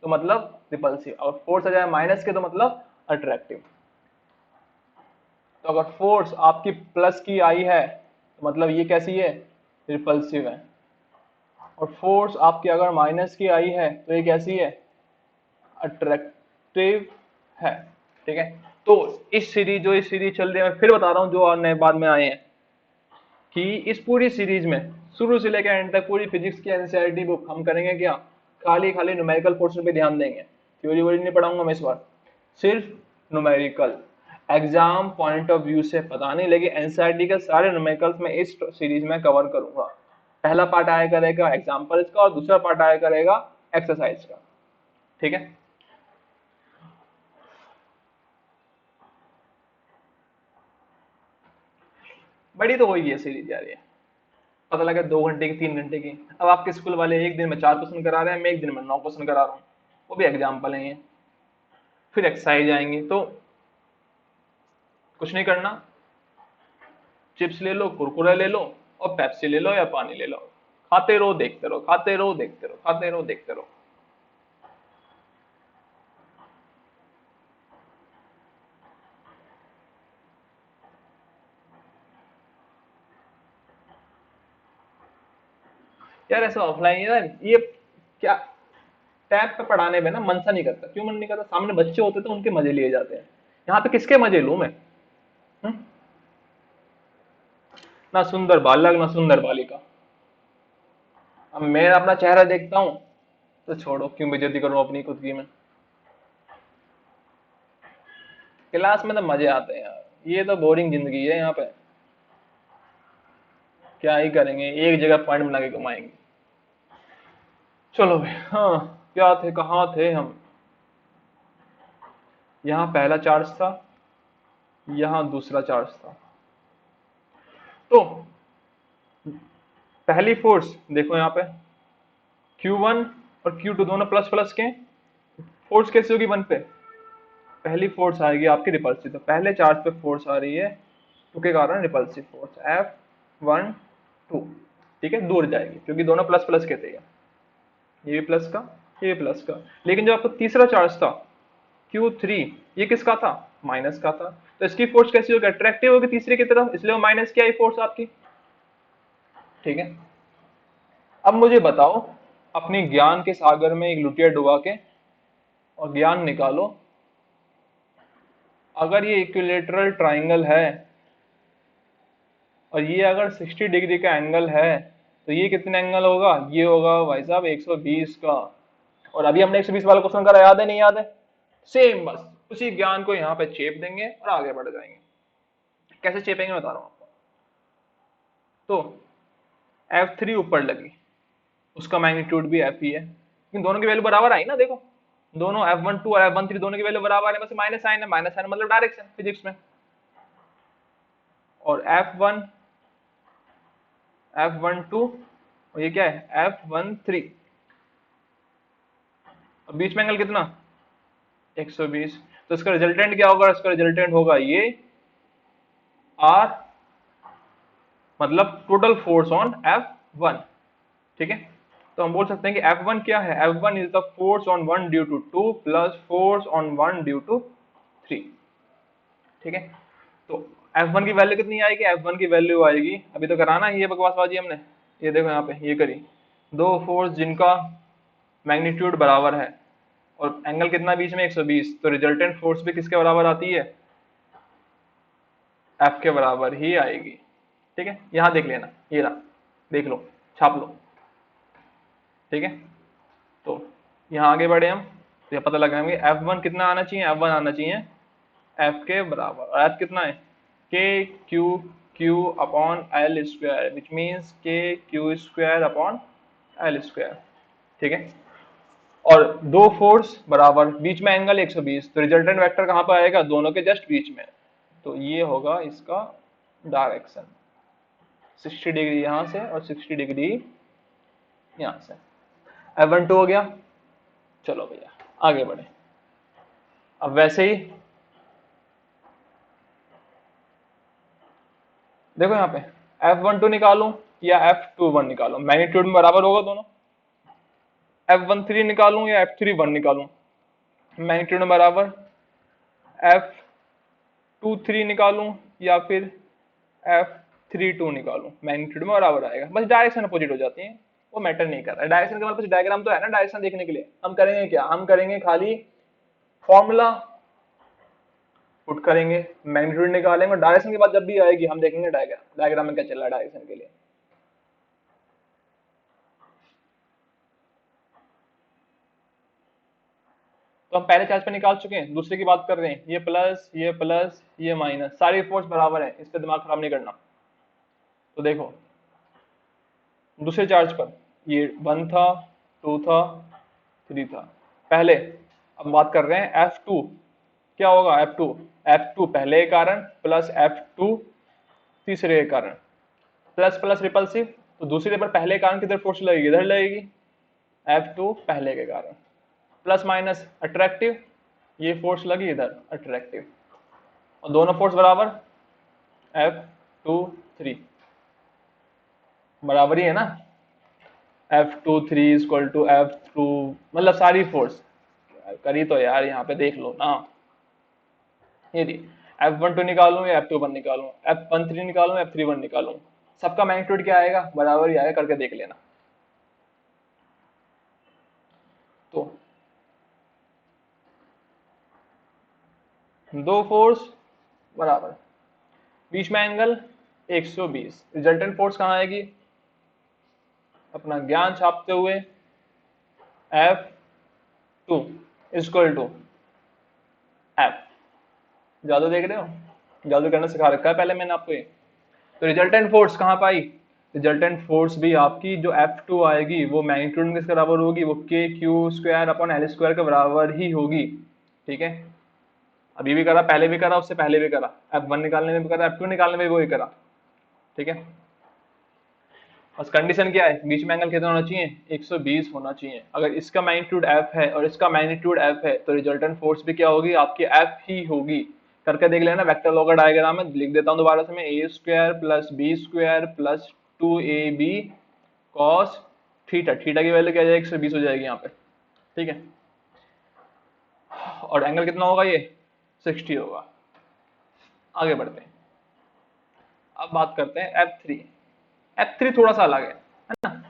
तो मतलब रिपल्सिव, और फोर्स आ जाए माइनस के तो मतलब अट्रैक्टिव। तो अगर फोर्स आपकी प्लस की आई है तो मतलब ये कैसी है, रिपल्सिव है। और फोर्स आपकी अगर माइनस की आई है तो ये कैसी है, अट्रैक्टिव है। ठीक है, तो इस सीरीज, जो इस सीरीज चल रही है, मैं फिर बता रहा हूँ जो और नए बाद में आए हैं, कि इस पूरी सीरीज में शुरू से लेकर एंड तक पूरी फिजिक्स की एनसीईआरटी बुक हम करेंगे क्या, खाली खाली न्यूमेरिकल पोर्शन पे ध्यान देंगे। थ्योरी वोरी नहीं पढ़ाऊंगा मैं इस बार, सिर्फ numerical. Exam point of view से पता नहीं, लेकिन एनसीईआरटी के सारे न्यूमेरिकल्स में इस सीरीज में कवर करूंगा। पहला पार्ट आया करेगा एग्जाम्पल्स का, और दूसरा पार्ट आया करेगा एक्सरसाइज का। ठीक है, बड़ी तो वही है सीरीज यार ये। पता लगा 2 घंटे की, 3 घंटे की। अब आपके स्कूल वाले एक दिन में 4 क्वेश्चन करा रहे हैं, मैं एक दिन में 9 क्वेश्चन करा रहा हूँ, वो भी एग्जाम्पल है ये। फिर एक्सरसाइज आएंगी, तो कुछ नहीं करना, चिप्स ले लो, कुरकुरे ले लो, और पेप्सी ले लो या पानी ले लो, खाते रहो देखते रहो, खाते रहो देखते रहो, खाते रहो देखते रहो। यार ऐसा ऑफलाइन यार ये क्या, टैब पे पढ़ाने में ना मन सा नहीं करता। क्यों मन नहीं करता, सामने बच्चे होते तो उनके मजे लिए जाते हैं, यहाँ पे किसके मजे लूं मैं। हम्म? ना सुंदर बालक ना सुंदर बालिका। अब मैं अपना चेहरा देखता हूँ तो छोड़ो, क्यों बेइज्जती करूं अपनी खुद की मैं। क्लास में तो मजे आते हैं यार, ये तो बोरिंग जिंदगी है यहाँ पे। क्या ही करेंगे, एक जगह पॉइंट बना के घुमाएंगे। चलो भाई, हाँ, क्या थे, कहाँ थे हम। यहाँ पहला चार्ज था, यहाँ दूसरा चार्ज था। तो पहली फोर्स देखो यहाँ पे, Q1 और Q2 दोनों प्लस प्लस के, फोर्स कैसे होगी 1 पे, पहली फोर्स आएगी आपकी रिपल्सिव। तो पहले चार्ज पे फोर्स आ रही है, टू के कारण रिपल्सिव फोर्स F12। ठीक है, दूर जाएगी क्योंकि दोनों प्लस प्लस के थे, ये भी प्लस का, ये भी प्लस का। लेकिन जो आपका तीसरा चार्ज था Q3, ये किसका था, माइनस का था। तो इसकी फोर्स कैसी होगी, अट्रैक्टिव होगी तीसरे की तरफ, इसलिए वो माइनस की आई फोर्स आपकी। ठीक है, अब मुझे बताओ, अपने ज्ञान के सागर में एक लुटिया डुबा के और ज्ञान निकालो। अगर ये इक्विलेटरल ट्राइंगल है और ये अगर 60 डिग्री का एंगल है, तो ये कितने एंगल होगा, ये होगा भाई साहब 120 का। और अभी हमने 120 वाला क्वेश्चन करा, याद है नहीं याद है, सेम बस उसी ज्ञान को यहाँ पे चेप देंगे और आगे बढ़ जाएंगे। कैसे चेपेंगे बता रहा हूँ आपको। तो F3 ऊपर लगी, उसका मैग्नीट्यूड भी F ही है, लेकिन दोनों की वैल्यू बराबर आई ना, देखो दोनों F12 और F13 दोनों की वैल्यू बराबर है, बस माइनस साइन है, माइनस साइन मतलब डायरेक्शन फिजिक्स में। और F12 और ये क्या है F13, और बीच में एंगल कितना 120। तो इसका रिजल्टेंट क्या होगा, इसका रिजल्टेंट होगा ये R, मतलब टोटल फोर्स ऑन F1। ठीक है, तो हम बोल सकते हैं कि F1 क्या है, F1 is the force on 1 due to 2 plus force on 1 due to 3। ठीक है, तो F1 की वैल्यू कितनी आएगी, F1 की वैल्यू आएगी, अभी तो कराना है ये बकवासबाजी हमने, ये देखो यहाँ पे ये करी, दो फोर्स जिनका मैग्नीट्यूड बराबर है और एंगल कितना बीच में 120, तो रिजल्टेंट फोर्स भी किसके बराबर आती है, F के बराबर ही आएगी। ठीक है, यहाँ देख लेना, ये रहा, देख लो, छाप लो। ठीक है, तो यहाँ आगे बढ़े हम, तो ये पता लगाएंगे F1 कितना आना चाहिए, F1 आना चाहिए F के बराबर, और F कितना है K Q upon L square, which means K Q square upon L square. ठीक है, और दो फोर्स बराबर, बीच में एंगल 120, तो रिजल्टेंट वेक्टर कहाँ पर आएगा, दोनों के जस्ट बीच में। तो ये होगा इसका डायरेक्शन, 60 डिग्री यहाँ से और 60 डिग्री यहाँ से। F12 हो गया। चलो भैया आगे बढ़े। अब वैसे ही देखो यहाँ पे F12 निकालूं या F21 निकालूं, मैग्नीट्यूड में बराबर होगा दोनों। F13 निकालूं या F31 निकालूं, मैग्नीट्यूड में बराबर। F23 निकालूं या फिर F32 निकालूं, मैग्नीट्यूड में बराबर आएगा। बस डायरेक्शन अपोजिट हो जाती है, वो मैटर नहीं कर रहा है। डायरेक्शन का मतलब डायग्राम तो है ना, डायरेक्शन देखने के लिए हम करेंगे क्या, हम करेंगे खाली फॉर्मूला पुट करेंगे, मैग्नीट्यूड निकालेंगे, और डायरेक्शन की बात जब भी आएगी हम देखेंगे डायग्राम, डायग्राम में क्या चल रहा है डायरेक्शन के लिए। तो हम पहले चार्ज पे निकाल चुके हैं, दूसरे की बात कर रहे हैं। ये प्लस ये माइनस, सारी फोर्स बराबर है, इस पे दिमाग खराब नहीं करना। तो देखो दूसरे चार्ज पर ये 1 था, 2 था, 3 था पहले। अब बात कर रहे हैं F2, क्या होगा F2, F2 पहले के कारण प्लस F2 तीसरे के कारण, प्लस प्लस रिपल्सिव, तो दूसरे पर पहले के कारण किधर फोर्स लगेगी, इधर लगेगी, F2 पहले के कारण, प्लस माइनस अट्रैक्टिव, ये फोर्स लगी इधर अट्रैक्टिव, और दोनों फोर्स बराबर F23 बराबर ही है ना। F23 इक्वल टू F2, मतलब सारी फोर्स करी तो यार, यहाँ पे देख लो ना। ये F12 निकालूं या F21 निकालूं, F13 निकालूं या F31 निकालूं, सबका मैग्नीट्यूड क्या आएगा, बराबर ही आएगा, करके देख लेना। तो दो फोर्स बराबर, बीच में एंगल 120, रिजल्टेंट फोर्स कहाँ आएगी, अपना ज्ञान छापते हुए F2 इक्वल टू F, जादू देख रहे हो, जादू करना सिखा रखा है पहले मैंने आपको ये। तो रिजल्टेंट फोर्स कहाँ पाई, रिजल्टेंट फोर्स भी आपकी जो F2 आएगी वो मैग्नीट्यूड में किसके बराबर होगी, वो के Q square upon L square के बराबर ही होगी। ठीक है, अभी भी करा, पहले भी करा, उससे पहले भी करा, F1 निकालने में भी करा, F2 निकालने में भी वही करा। ठीक है, बस कंडीशन क्या है, बीच में एंगल कितना होना चाहिए, 120 होना चाहिए। अगर इसका मैग्नीट्यूड F है और इसका मैग्नीट्यूड F है तो रिजल्टेंट फोर्स भी क्या होगी, आपकी F ही होगी। करके देख लेना, वेक्टर लॉ का डायग्राम है, लिख देता हूँ दोबारा से मैं, A square plus B square plus 2ab cos theta, theta की वैल्यू क्या आ जाएगी, 120 हो जाएगी यहाँ पे। ठीक है, और एंगल कितना होगा, ये 60 होगा। आगे बढ़ते हैं, अब बात करते हैं F3। F3 थोड़ा सा अलग है ना।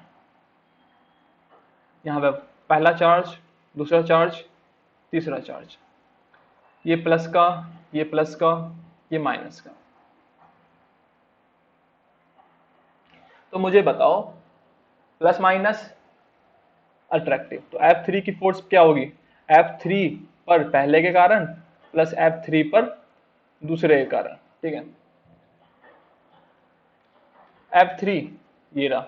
यहाँ पे पहला चार्ज, दूसरा चार्ज, तीसरा चार्ज, ये प्लस का, ये प्लस का, ये माइनस का। तो मुझे बताओ प्लस माइनस अट्रैक्टिव, तो F3 की फोर्स क्या होगी, F3 पर पहले के कारण प्लस F3 पर दूसरे के कारण। ठीक है, F3 ये रहा,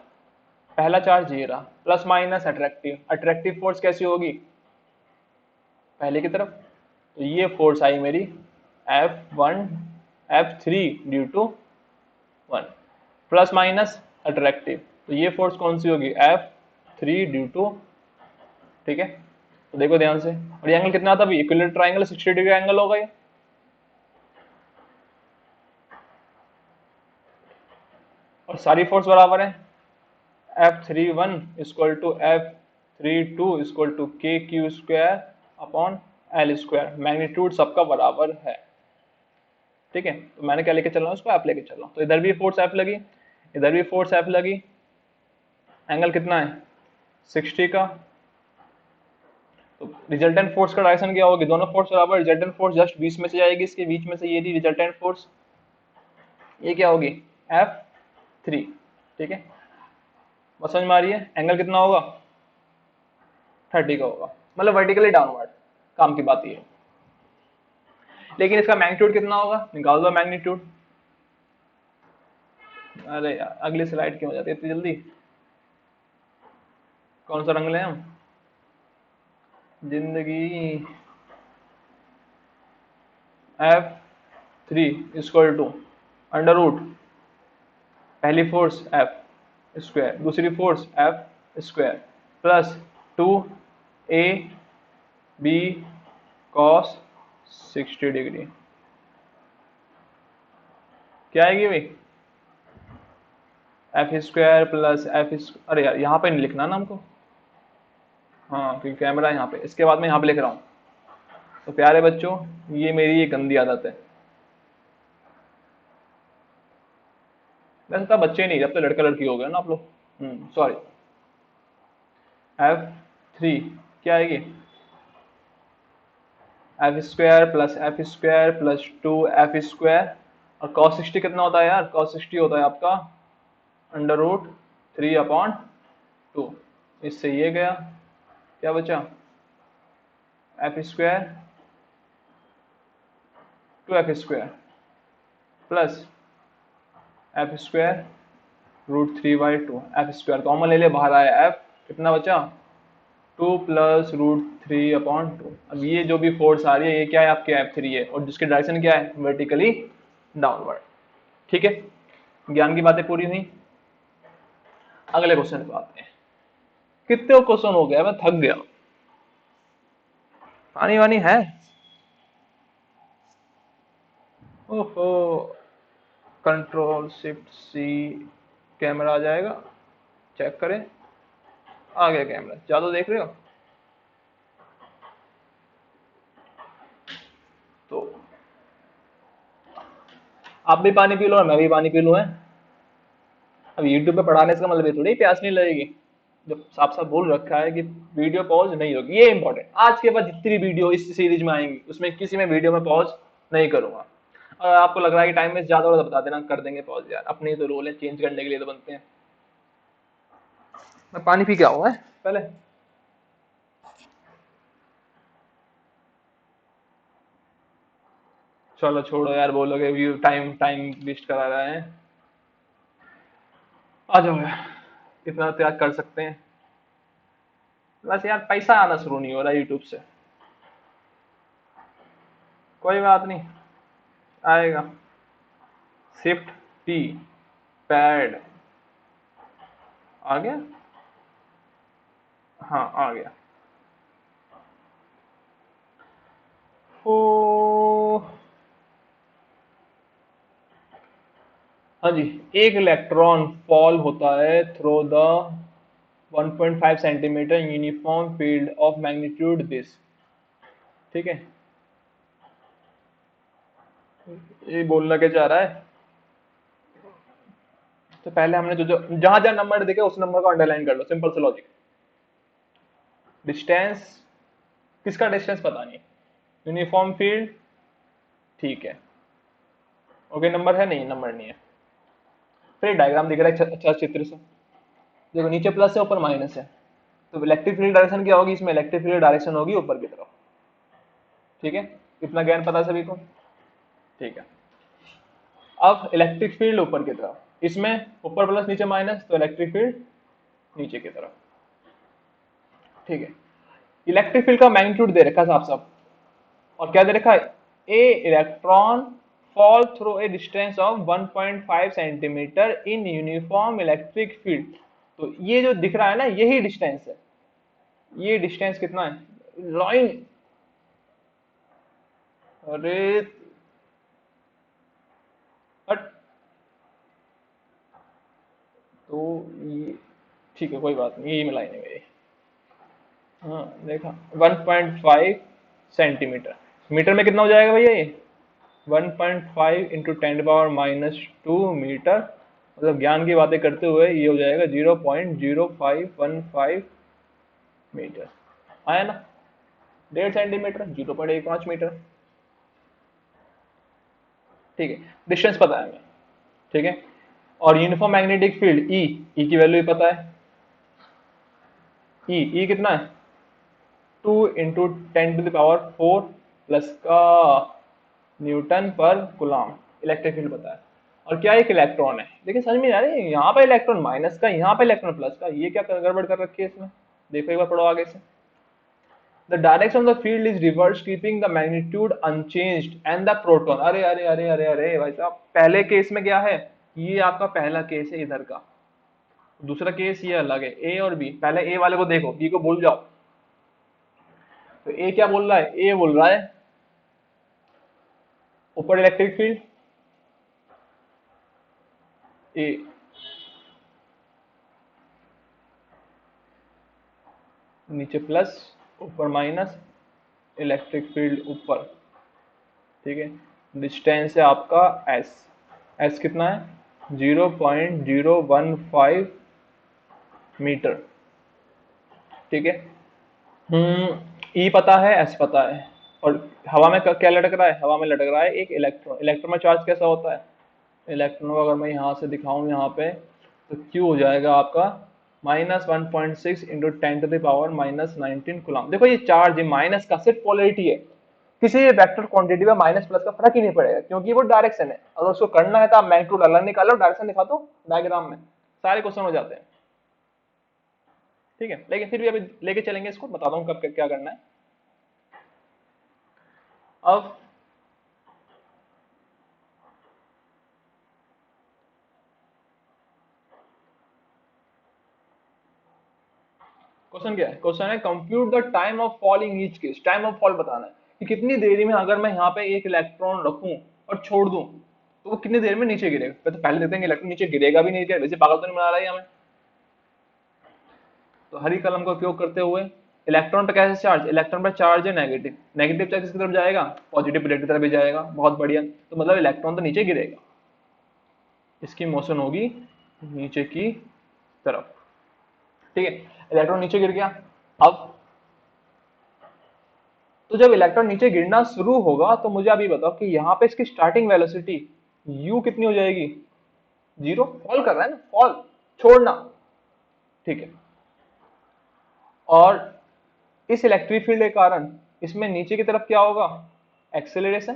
पहला चार्ज ये रहा, plus minus attractive, attractive force कैसी होगी, पहले की तरफ, तो ये फोर्स आई मेरी F1 F3 due to 1, plus minus attractive, तो ये फोर्स कौन सी होगी, F3 ड्यू टू। ठीक है, तो देखो ध्यान से, और ये एंगल कितना था अभी, इक्विलेटरल ट्रायंगल 60 डिग्री एंगल होगा ये, और सारी फोर्स बराबर है। F31 equal to F32 equal to K Q square upon L square, magnitude सबका बराबर है। ठीक है, तो मैंने क्या लेके चल रहा हूँ, उसको एफ लेके चल रहा हूँ, तो इधर भी फोर्स एफ लगी, इधर भी फोर्स एफ लगी, एंगल कितना है 60 का। तो रिजल्टेंट फोर्स का डायरेक्शन क्या होगी, दोनों फोर्स बराबर, रिजल्टेंट फोर्स जस्ट बीच में से जाएगी, इसके बीच में से ये थी रिजल्टेंट फोर्स, ये क्या होगी F3। ठीक है, बस समझ में आ रही है, एंगल कितना होगा 30 का होगा, मतलब वर्टिकली डाउनवर्ड, काम की बात ये है। लेकिन इसका मैग्नीट्यूड कितना होगा, निकाल दो मैग्नीट्यूड। अरे यार अगली स्लाइड क्यों हो जाती है इतनी जल्दी, कौन सा रंग लें हम, जिंदगी F3 equal to under root पहली फोर्स एफ स्क्वायर, दूसरी force F square plus 2 AB cos 60 degree. क्या आएगी भाई? एफ स्क्वायर प्लस अरे यार यहाँ पे नहीं लिखना ना हमको, हाँ क्योंकि कैमरा यहाँ पे, इसके बाद मैं यहाँ पे लिख रहा हूँ। तो प्यारे बच्चों, ये मेरी एक गंदी आदत है। वैसे तो बच्चे नहीं, जब तो लड़का लड़की हो गए ना आप लोग। सॉरी। F3 क्या आएगी? F square plus 2 F square, और cos 60 कितना होता है यार? cos 60 होता है आपका अंडर रूट 3/2। इससे ये गया, क्या बचा? F square 2 F square plus F square √3/2। F square common ले ले, बाहर आया एफ, कितना बचा? 2 प्लस √3/2। अब ये जो भी फोर्स आ रही है ये क्या है? आपके F3 है, और जिसकी डायरेक्शन क्या है? Vertically downward. ठीक है, ज्ञान की बातें पूरी हुई। अगले क्वेश्चन पे आते हैं। कितने क्वेश्चन हो गया, मैं थक गया। पानी वानी है? ओहो, कंट्रोल-Shift-C, कैमरा आ जाएगा, चेक करें। आ गया कैमरा, जादू देख रहे हो? तो आप भी पानी पी लो और मैं भी पानी पी लूँ, है? अब यूट्यूब पे पढ़ाने से मतलब ये थोड़ी प्यास नहीं लगेगी। जब साफ साफ बोल रखा है कि वीडियो पॉज नहीं होगी, ये इंपॉर्टेंट। आज के बाद जितनी वीडियो इस सीरीज में आएंगी उसमें किसी में वीडियो में पॉज नहीं करूंगा। अगर आपको लग रहा है कि टाइम वेस्ट ज्यादा हो तो बता देना, कर देंगे पॉज यार, अपने ही तो रोल है, चेंज करने के लिए तो बनते हैं। मैं पानी पी के आऊँ है पहले। चलो छोड़ो यार, बोलोगे व्यू टाइम टाइम वेस्ट करा रहे हैं। आ जाओ यार, कितना त्याग कर सकते हैं। बस यार पैसा आना शुरू नहीं हो रहा यूट्यूब से। कोई बात नहीं, आएगा। Shift-T, पैड आ गया। हाँ आ गया। ओ, हाँ जी। एक इलेक्ट्रॉन फॉल होता है through the 1.5 centimetre uniform field of magnitude this. ठीक है, ये बोलना क्या चाह रहा है? तो पहले हमने जो जो जहां जहां नंबर दिखे उस नंबर को अंडरलाइन कर लो, सिंपल से लॉजिक। डिस्टेंस, किसका डिस्टेंस पता नहीं, यूनिफॉर्म फील्ड, ठीक है। ओके, नंबर है? नहीं, नंबर नहीं है। फिर डायग्राम दिख रहा है अच्छा चित्र से। देखो, नीचे प्लस है, ऊपर माइनस है। तो इलेक्ट्रिक फील्ड डायरेक्शन क्या होगी इसमें? इलेक्ट्रिक फील्ड डायरेक्शन होगी ऊपर की तरफ। ठीक है, इतना ज्ञान पता है सभी को? ठीक है। अब इलेक्ट्रिक फील्ड ऊपर की तरफ, इसमें ऊपर प्लस नीचे माइनस, तो इलेक्ट्रिक फील्ड नीचे की तरफ। ठीक है, इलेक्ट्रिक फील्ड का मैग्नीट्यूड दे रखा है साफ साफ, और क्या दे रखा है? A electron fall through a distance of 1.5 centimetre in uniform electric field. तो ये जो दिख रहा है ना, यही डिस्टेंस है। ये डिस्टेंस कितना है लाइन? अरे हट। तो ये ठीक है, कोई बात नहीं, यही मिलाई है मेरी। हाँ देखा, 1.5 सेंटीमीटर। मीटर में कितना हो जाएगा भैया ये? 1.5 इंटू 10⁻²मीटर। मतलब ज्ञान की बातें करते हुए ये हो जाएगा 0.0515 मीटर। आया ना? 1.5 सेंटीमीटर, 0.15 मीटर। ठीक है, डिस्टेंस पता है हमें। ठीक है, और यूनिफॉर्म मैग्नेटिक फील्ड ई की वैल्यू भी पता है। ई कितना है? 2 × 10⁴ प्लस का न्यूटन पर कूलम इलेक्ट्रिक फील्ड पता है। और क्या एक इलेक्ट्रॉन है, लेकिन समझ में आ रही है, यहाँ पे इलेक्ट्रॉन माइनस का, यहाँ पे इलेक्ट्रॉन प्लस का, ये क्या गड़बड़ कर रखी है इसमें? देखो एक बार पढ़ो आगे से। The direction of the field is reverse keeping the magnitude unchanged and the proton. अरे अरे अरे अरे अरे भाई साहब, पहले केस में क्या है, ये आपका पहला केस है इधर का, दूसरा केस ये अलग है, ए और बी। पहले ए वाले को देखो, बी को भूल जाओ। तो ए क्या बोल रहा है, ए बोल रहा है ऊपर इलेक्ट्रिक फील्ड ए, नीचे प्लस, ऊपर माइनस, इलेक्ट्रिक फील्ड ऊपर, ठीक है। डिस्टेंस है आपका एस, एस कितना है 0.015 मीटर, ठीक है। ई पता है, एस पता है, और हवा में क्या लटक रहा है, हवा में लटक रहा है एक इलेक्ट्रॉन। इलेक्ट्रॉन में चार्ज कैसा होता है, इलेक्ट्रॉन को अगर मैं यहाँ से दिखाऊं यहाँ पे, तो क्यू हो जाएगा आपका -1.6 इंटू 10⁻⁻19 कूलम। देखो ये चार्ज है, माइनस का सिर्फ पोलरिटी है, किसी वेक्टर क्वांटिटी में माइनस प्लस का फर्क ही नहीं पड़ेगा, क्योंकि वो डायरेक्शन है। अगर उसको करना है तो आप मैग्नीट्यूड अलग निकालो, डायरेक्शन दिखा दो डायग्राम में, सारे क्वेश्चन हो जाते हैं, ठीक है। लेकिन फिर भी अभी लेके चलेंगे इसको, बता दूं कब क्या करना है। अब क्वेश्चन क्या है, क्वेश्चन है compute the time of fall in each case. Time of fall बताना है कि कितनी देरी में अगर मैं यहाँ पे एक इलेक्ट्रॉन रखूं और छोड़ दूं तो वो कितनी देर में नीचे गिरेगा। तो पहले देखते हैं इलेक्ट्रॉन नीचे गिरेगा भी नहीं गिरेगा, वैसे पागल तो नहीं बना रहा है हमें। तो हरी कलम का उपयोग करते हुए, इलेक्ट्रॉन पे कैसे चार्ज, इलेक्ट्रॉन पे चार्ज है नेगेटिव, नेगेटिव चार्ज किसकी तरफ जाएगा, पॉजिटिव प्लेट की तरफ भी जाएगा, बहुत बढ़िया। तो मतलब इलेक्ट्रॉन तो नीचे गिरेगा, इसकी मोशन होगी नीचे की तरफ, ठीक है। इलेक्ट्रॉन नीचे गिर गया। अब तो जब इलेक्ट्रॉन नीचे गिरना शुरू होगा तो मुझे अभी बताओ कि यहाँ पे इसकी स्टार्टिंग वेलोसिटी u कितनी हो जाएगी, जीरो। फॉल कर रहा है ना, फॉल, छोड़ना, ठीक है। और इस इलेक्ट्रिक फील्ड के कारण इसमें नीचे की तरफ क्या होगा, एक्सेलरेशन,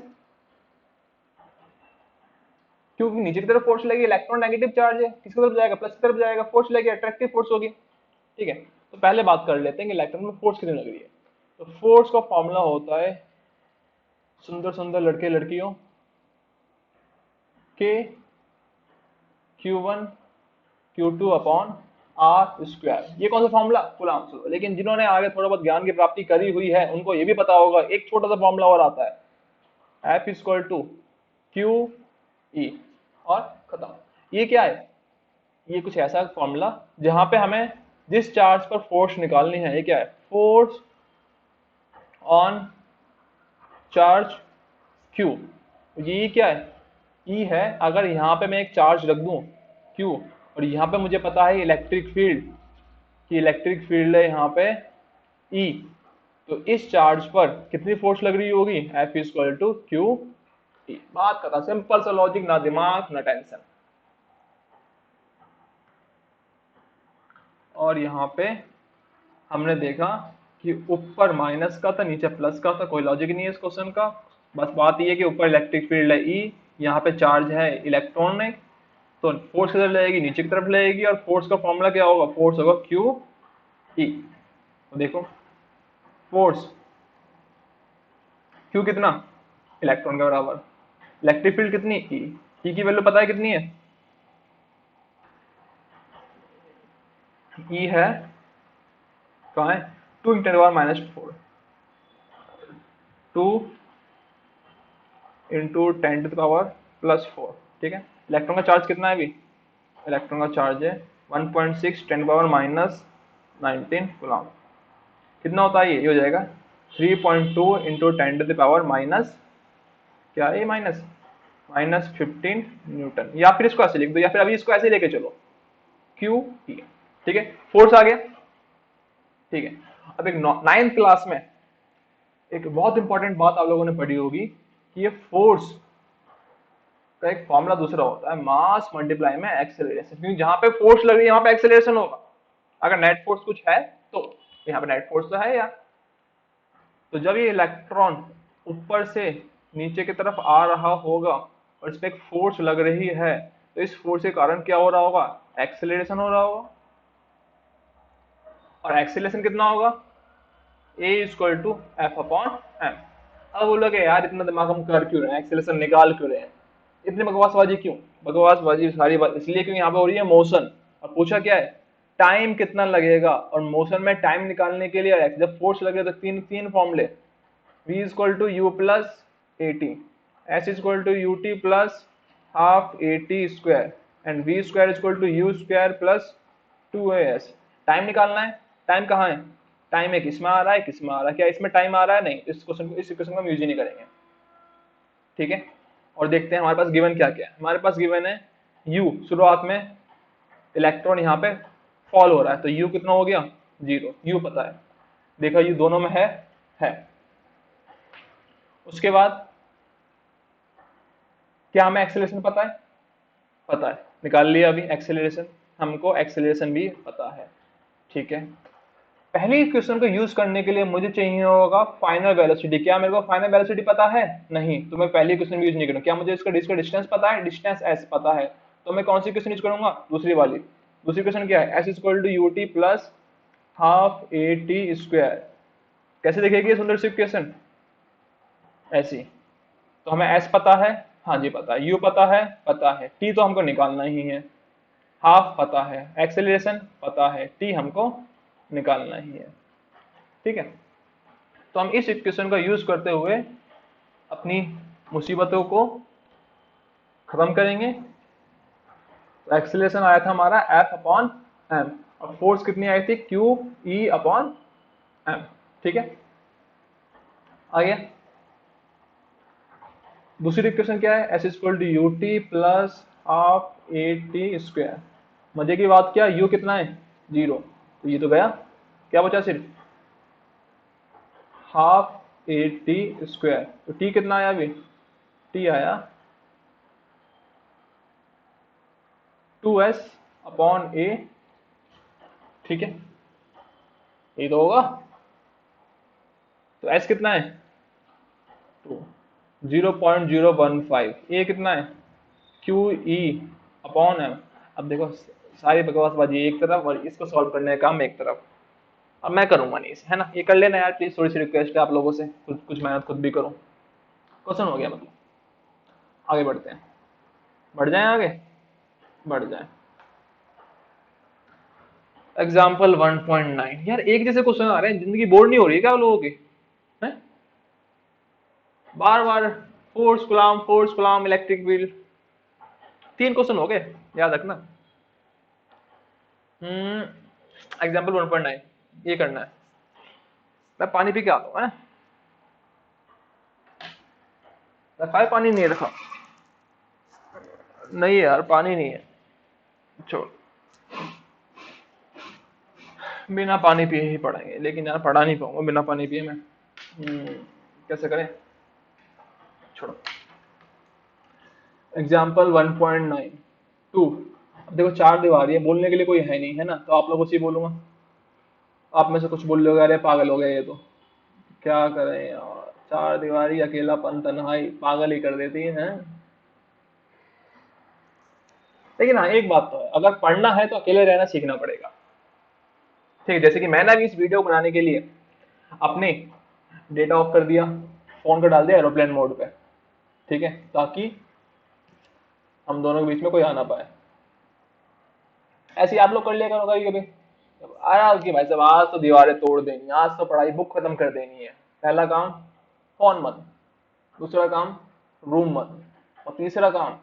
क्योंकि नीचे की तरफ फोर्स लगी, इलेक्ट्रॉन नेगेटिव चार्ज है, किसकी तरफ जाएगा, प्लस की तरफ जाएगा, फोर्स लगी, अट्रैक्टिव फोर्स होगी, ठीक है। तो पहले बात कर लेते हैं कि इलेक्ट्रॉन में फोर्स कितनी लग रही है। तो फोर्स का फॉर्मूला होता है, सुंदर सुंदर लड़के लड़कियों, के Q1 Q2 upon are square. ये कौन सा फॉर्मूला, कूलम्ब लॉ। लेकिन जिन्होंने आगे थोड़ा बहुत ज्ञान की प्राप्ति करी हुई है उनको ये भी पता होगा, एक छोटा सा फॉर्मूला और आता है, F equal to q E, और खत्म। ये क्या है, ये कुछ ऐसा फॉर्मूला जहां पे हमें जिस चार्ज पर फोर्स निकालनी है, ये क्या है, फोर्स ऑन चार्ज Q। ये क्या है, E है। अगर यहाँ पे मैं एक चार्ज रख दूं Q, और यहाँ पे मुझे पता है इलेक्ट्रिक फील्ड, कि इलेक्ट्रिक फील्ड है यहाँ पे E, तो इस चार्ज पर कितनी फोर्स लग रही होगी, F equal to q E. बात करता, सिंपल सा लॉजिक, ना दिमाग ना टेंशन। और यहाँ पे हमने देखा कि ऊपर माइनस का था, नीचे प्लस का था, कोई लॉजिक नहीं है इस क्वेश्चन का। बस बात ये है कि ऊपर इलेक्ट्रिक फील्ड है ई, यहाँ पे चार्ज है इलेक्ट्रॉन ने, तो फोर्स किधर लगेगी, नीचे की तरफ लगेगी, और फोर्स का फॉर्मूला क्या होगा, फोर्स होगा क्यू ई। तो देखो फोर्स क्यू कितना, इलेक्ट्रॉन के बराबर, इलेक्ट्रिक फील्ड कितनी, ई की वैल्यू पता है कितनी है, ई है कहाँ है, 2 × 10⁻⁴, 2 × 10⁻+4, ठीक है। इलेक्ट्रॉन का चार्ज कितना है अभी, इलेक्ट्रॉन का चार्ज है 1.6 10⁻⁻19 कूलम्ब। कितना होता है, ये हो जाएगा 3.2 × 10⁻⁻, क्या है माइनस, -15 न्यूटन। या फिर इसको ऐसे लिख दो, या फिर अभी इसको ऐसे लेके चलो, क्यू ई, ठीक है। फोर्स आ गया, ठीक है। अब एक 9th क्लास में एक बहुत इंपॉर्टेंट बात आप लोगों ने पढ़ी होगी कि ये फोर्स का एक फॉर्मूला दूसरा होता है, मास मल्टीप्लाई में एक्सेलरेशन। क्योंकि जहां पे फोर्स लग रही है वहां पे एक्सेलरेशन होगा। अगर नेट फोर्स कुछ है तो यहाँ पे नेट फोर्स तो है यार। तो जब ये इलेक्ट्रॉन ऊपर से नीचे की तरफ आ रहा होगा और इस पे एक फोर्स लग रही है, तो इस फोर्स के कारण क्या हो रहा होगा, एक्सेलरेशन हो रहा होगा। और एक्सेलरेशन कितना होगा, A equal to F upon M. अब बोलोगे यार इतना दिमाग हम कर क्यों रहे हैं, एक्सेलरेशन निकाल क्यों रहे हैं, इतनी बकवासबाजी क्यों? बकवासबाजी सारी बात इसलिए क्योंकि यहाँ पे हो रही है मोशन, और पूछा क्या है, टाइम कितना लगेगा, और मोशन में टाइम निकालने के लिए जब फोर्स लगे तो तीन तीन फॉर्मूले, v equal to u plus a t, s equal to u t plus half a t square, and v square equal to u square plus two a s. Time निकालना है, टाइम कहाँ है, time है किस में आ रहा है, किस में आ रहा है, क्या इसमें टाइम आ रहा है, नहीं, इस क्वेश्चन को, इस क्वेश्चन को हम यूज ही नहीं करेंगे। ठीक है, और देखते हैं हमारे पास गिवन क्या क्या है। हमारे पास गिवन है u, शुरुआत में इलेक्ट्रॉन यहाँ पे फॉल हो रहा है, तो u कितना हो गया, 0, u पता है, देखा u दोनों में है। उसके बाद क्या हमें एक्सेलरेशन पता है, निकाल लिया अभी एक्सेलरेशन, हमको एक्सेलरेशन भी पता है। ठीक है, पहले क्वेश्चन को यूज करने के लिए मुझे चाहिए होगा फाइनल वेलोसिटी। क्या मेरे को फाइनल वेलोसिटी पता है, नहीं, तो मैं पहले क्वेश्चन यूज नहीं करूँ। क्या मुझे इसका डिस्टेंस पता है, डिस्टेंस एस पता है, तो मैं कौन सी क्वेश्चन यूज करूंगा, दूसरी वाली। दूसरी क्वेश्चन क्या है, s equal to u t plus half a t square. कैसे देखेगी सुंदर सी क्वेश्चन, ऐसी। तो हमें एस पता है, हाँ जी पता है, यू पता है, टी तो हमको निकालना ही है, हाफ पता है, एक्सेलरेशन पता है, टी हमको निकालना ही है। ठीक है, तो हम इस इक्वेशन का यूज करते हुए अपनी मुसीबतों को खत्म करेंगे। तो एक्सेलरेशन आया था हमारा एफ अपॉन एम, और फोर्स कितनी आई थी, क्यू ई अपॉन एम। ठीक है, आगे दूसरी इक्वेशन क्या है, s equal to u t plus half a t square. मजे की बात क्या, यू कितना है, 0, तो ये तो गया, क्या बचा सिर्फ हाफ ए टी स्क्वायर। तो टी कितना आया अभी, टी आया 2s अपॉन ए। ठीक है, ये तो होगा, तो s कितना है, 2, 0.015, ए कितना है, क्यू ई अपॉन एम। अब देखो सारी बकवासबाजी एक तरफ और इसको सॉल्व करने का काम एक तरफ, अब मैं करूंगा नहीं इसे, है ना, ये कर लेना यार प्लीज, थोड़ी सी रिक्वेस्ट है आप लोगों से, कुछ मेहनत खुद भी करो। क्वेश्चन हो गया मतलब, आगे बढ़ते हैं, बढ़ जाए आगे, बढ़ जाए। एग्जाम्पल 1.9, यार एक जैसे क्वेश्चन आ रहे हैं, जिंदगी बोर नहीं हो रही है क्या लोगों की, है बार बार, फोर्स गुलाम इलेक्ट्रिक व्हील, 3 क्वेश्चन हो गए, याद रखना। एग्जाम्पल 1.9, ये करना है। मैं पानी पी के आता हूँ, है रखा है पानी, नहीं रखा, नहीं है यार पानी नहीं है, छोड़, बिना पानी पिए ही पढ़ेंगे, लेकिन यार पढ़ा नहीं पाऊंगा बिना पानी पिए मैं। कैसे करें, छोड़ो। एग्जाम्पल 1.92, अब देखो चार दीवारी है, बोलने के लिए कोई है नहीं, है ना, तो आप लोगों से ही बोलूंगा। आप में से कुछ बोल रहे हो अरे पागल हो गए ये तो, क्या करें यार, चार दीवारी अकेलापन तन्हाई पागल ही कर देती है। लेकिन हाँ एक बात तो है, अगर पढ़ना है तो अकेले रहना सीखना पड़ेगा। ठीक है, जैसे कि मैंने अभी इस वीडियो बनाने के लिए अपने डेटा ऑफ कर दिया, फोन को डाल दिया एरोप्लेन मोड पे, ठीक है, ताकि हम दोनों के बीच में कोई आ ना पाए। ऐसे ही आप लोग कर लिया करो कभी कभी, आया कि भाई साहब आज तो दीवारें तोड़ देनी, आज तो पढ़ाई बुक खत्म कर देनी है। पहला काम फोन मत, दूसरा काम रूम मत, और तीसरा काम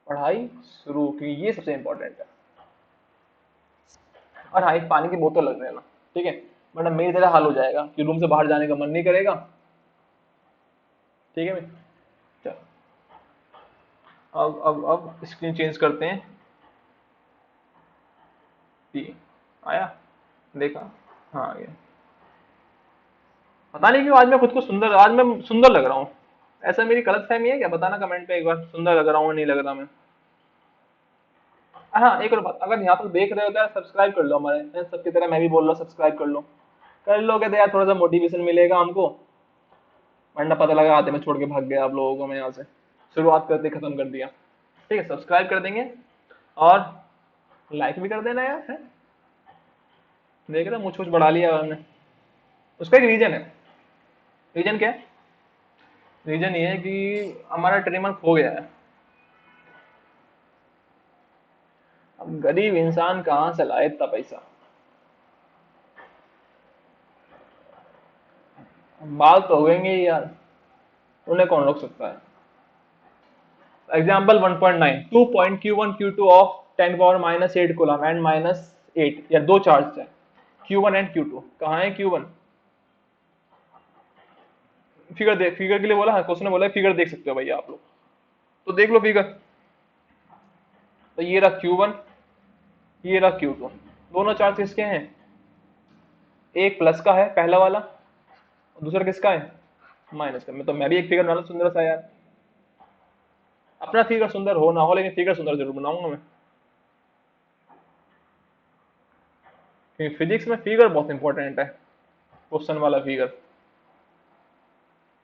पढ़ाई शुरू की, ये सबसे इंपॉर्टेंट है। और हाँ एक पानी की बोतल रख लेना, ठीक है, वरना मेरी तरह हाल हो जाएगा कि रूम से बाहर जाने का मन नहीं करेगा। ठीक है भाई, चलो अब स्क्रीन चेंज करते हैं। ये आया, देखा, हाँ आ गया। पता नहीं क्यों आज मैं खुद को सुंदर, आज मैं सुंदर लग रहा हूँ, ऐसा मेरी गलतफहमी है क्या, बताना कमेंट पे एक बार, सुंदर लग रहा हूँ नहीं लग रहा मैं। हाँ एक और बात, अगर यहाँ पर देख रहे हो तो यार सब्सक्राइब कर लो हमारे, सबकी तरह मैं भी बोल रहा हूँ सब्सक्राइब कर लो, कर लोगे तो यार थोड़ा सा मोटिवेशन मिलेगा हमको, वरना पता लगा आते में छोड़ के भाग गया आप लोगों को मैं यहाँ से, शुरुआत करते खत्म कर दिया। ठीक है, सब्सक्राइब कर देंगे और लाइक भी कर देना यार, है, देख रहे हो मुझ कुछ बढ़ा लिया हमने, उसका एक रीजन है। रीजन क्या है? रीजन ये है कि हमारा ट्रिमर खो गया है। अब गरीब इंसान कहाँ से लाए इतना पैसा? बाल तो होंगे ही यार, उन्हें कौन रोक सकता है? Example 1.9, 2.Q1 Q2 of 10 power -8 coulomb and -8, या दो चार्ज है Q1 एंड Q2। कहाँ है Q1? फिगर देख, फिगर के लिए बोला है क्वेश्चन ने, बोला फिगर देख सकते हो भैया आप लोग, तो देख लो फिगर। तो ये रहा Q1, ये रहा Q2। दोनों चार्ज किसके हैं? एक प्लस का है पहला वाला, और दूसरा किसका है? माइनस का। मैं भी एक फिगर बना लूं सुंदर सा यार। अपना फिगर सुंदर हो ना हो, लेकिन फिगर सुंदर जरूर बनाऊंगा मैं, क्योंकि फिजिक्स में फिगर बहुत इंपॉर्टेंट है। क्वेश्चन वाला फिगर,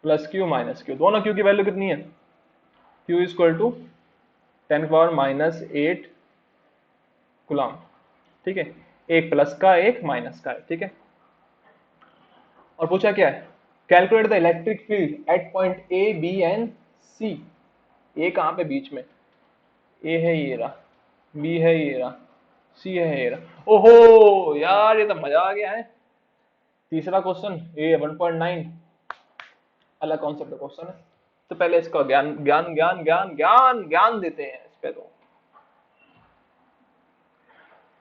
+Q - Q, दोनों Q की वैल्यू कितनी है? Q इक्वल टू 10 पावर -8 गुलाम। ठीक है, एक प्लस का एक माइनस का है। ठीक है, और पूछा क्या है? Calculate the electric field at point A B and C. A कहाँ पे? बीच में। ए है ये रहा, बी है ये रहा, सी है ये रहा। ओहो यार, ये तो मजा आ गया है। तीसरा क्वेश्चन, ए 1.9, अलग कॉन्सेप्ट का क्वेश्चन है। तो पहले इसका ज्ञान ज्ञान ज्ञान ज्ञान ज्ञान ज्ञान देते हैं इस पे।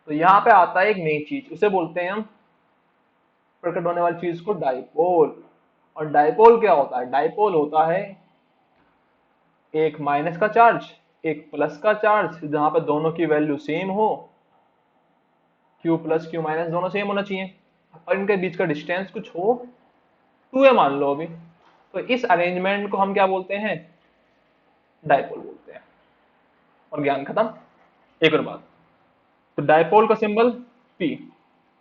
तो यहाँ पे आता है एक नई चीज, उसे बोलते हैं हम, प्रकट होने वाली चीज को डाइपोल। और डाइपोल क्या होता है? डाइपोल होता है एक माइनस का चार्ज, एक प्लस का चार्ज, जहां पे दोनों की वैल्यू सेम हो। Q+Q- दोनों सेम होना चाहिए, और इनके बीच का डिस्टेंस कुछ हो, 2a मान लो अभी। तो इस अरेंजमेंट को हम क्या बोलते हैं? डाइपोल बोलते हैं। और ज्ञान खत्म। एक और बात, तो डाइपोल का सिंबल P।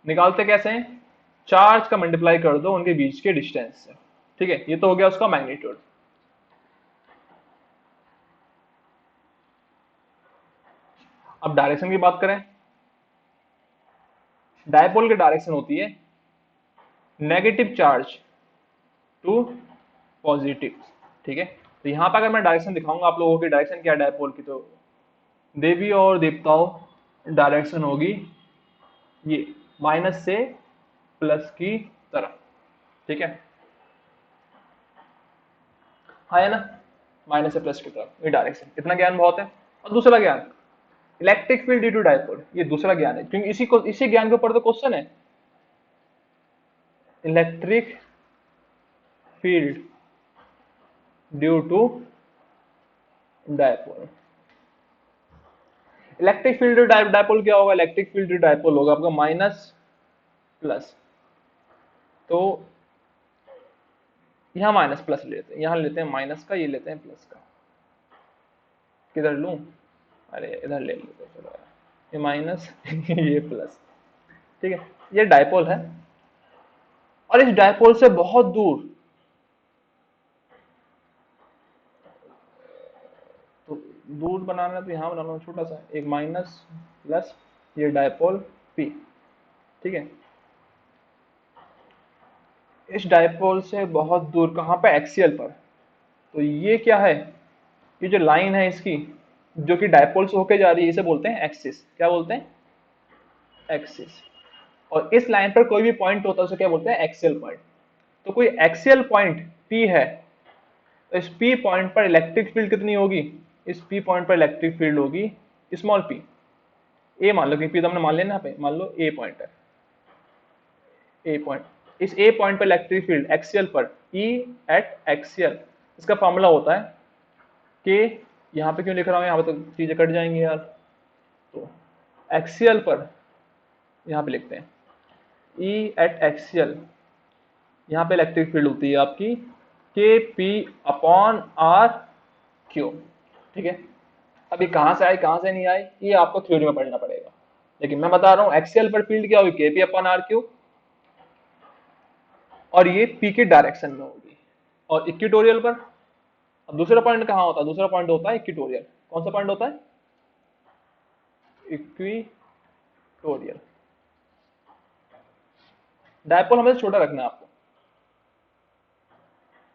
निकालते कैसे हैं? चार्ज का मल्टीप्लाई कर दो उनके बीच के डिस्टेंस से। ठीक है, ये तो हो गया उसका मैग्नीट्यूड। अब डायरेक्शन की बात करें। डायपोल की डायरेक्शन होती है नेगेटिव चार्ज टू पॉजिटिव। ठीक है, तो यहां पर अगर मैं डायरेक्शन दिखाऊंगा आप लोगों की, डायरेक्शन क्या है डायपोल की, तो देवी और देवताओं डायरेक्शन होगी ये, माइनस से प्लस की तरफ। ठीक है, हाँ है ना, माइनस से प्लस की तरफ ये डायरेक्शन। इतना ज्ञान बहुत है। और दूसरा ज्ञान, electric field due to dipole, ये दूसरा ज्ञान है, क्योंकि इसी ज्ञान के ऊपर तो क्वेश्चन है। Electric field due to dipole. Electric field dipole क्या होगा? इलेक्ट्रिक फील्ड डायपोल होगा आपका माइनस प्लस। तो यहाँ माइनस प्लस लेते हैं, यहाँ लेते हैं माइनस का, ये लेते हैं प्लस का। किधर लूं? अरे इधर ले लेते हैं, चलो यार, ये माइनस ये प्लस। ठीक है, ये डायपोल है। और इस डायपोल से बहुत दूर, तो दूर बनाना है तो यहाँ बना लो छोटा सा, एक माइनस प्लस, ये डायपोल P। ठीक है, इस डायपोल से बहुत दूर कहाँ पे? एक्सियल पर। तो ये क्या है? ये जो लाइन है इसकी, जो कि डायपोल से होके जा रही है, इसे बोलते हैं एक्सिस। क्या बोलते हैं? एक्सिस। और इस लाइन पर कोई भी पॉइंट होता है उसे क्या बोलते हैं? Axial point. तो कोई एक्सियल पॉइंट P है, तो इस P पॉइंट पर इलेक्ट्रिक फील्ड कितनी होगी? इस P पॉइंट पर इलेक्ट्रिक फील्ड होगी स्मॉल p। ए मान लो, क्योंकि P तो हमने मान लेना, पे मान लो ए पॉइंट है, ए पॉइंट। इस ए पॉइंट पर इलेक्ट्रिक फील्ड एक्सियल पर, E एट एक्सियल, इसका फॉर्मूला होता है कि, यहाँ पे क्यों लिख रहा हूँ, यहाँ पे तो चीजें कट जाएंगी यार। तो एक्सियल पर यहाँ पे लिखते हैं E एट एक्सियल, यहाँ पे इलेक्ट्रिक फील्ड होती है आपकी KP/R⁻Q। ठीक है, अभी कहाँ से आए कहाँ से नहीं आए ये आपको थ्योरी में पढ़ना पड़ेगा, लेकिन मैं बता रहा हूँ एक्सियल पर फील्ड क्या होगी? KP/R⁻Q। और ये P की डायरेक्शन में होगी। और इक्वेटोरियल पर, अब दूसरा पॉइंट कहाँ होता है? दूसरा पॉइंट होता है इक्वेटोरियल। कौन सा पॉइंट होता है? इक्वेटोरियल। डायपोल हमें छोटा रखना है आपको,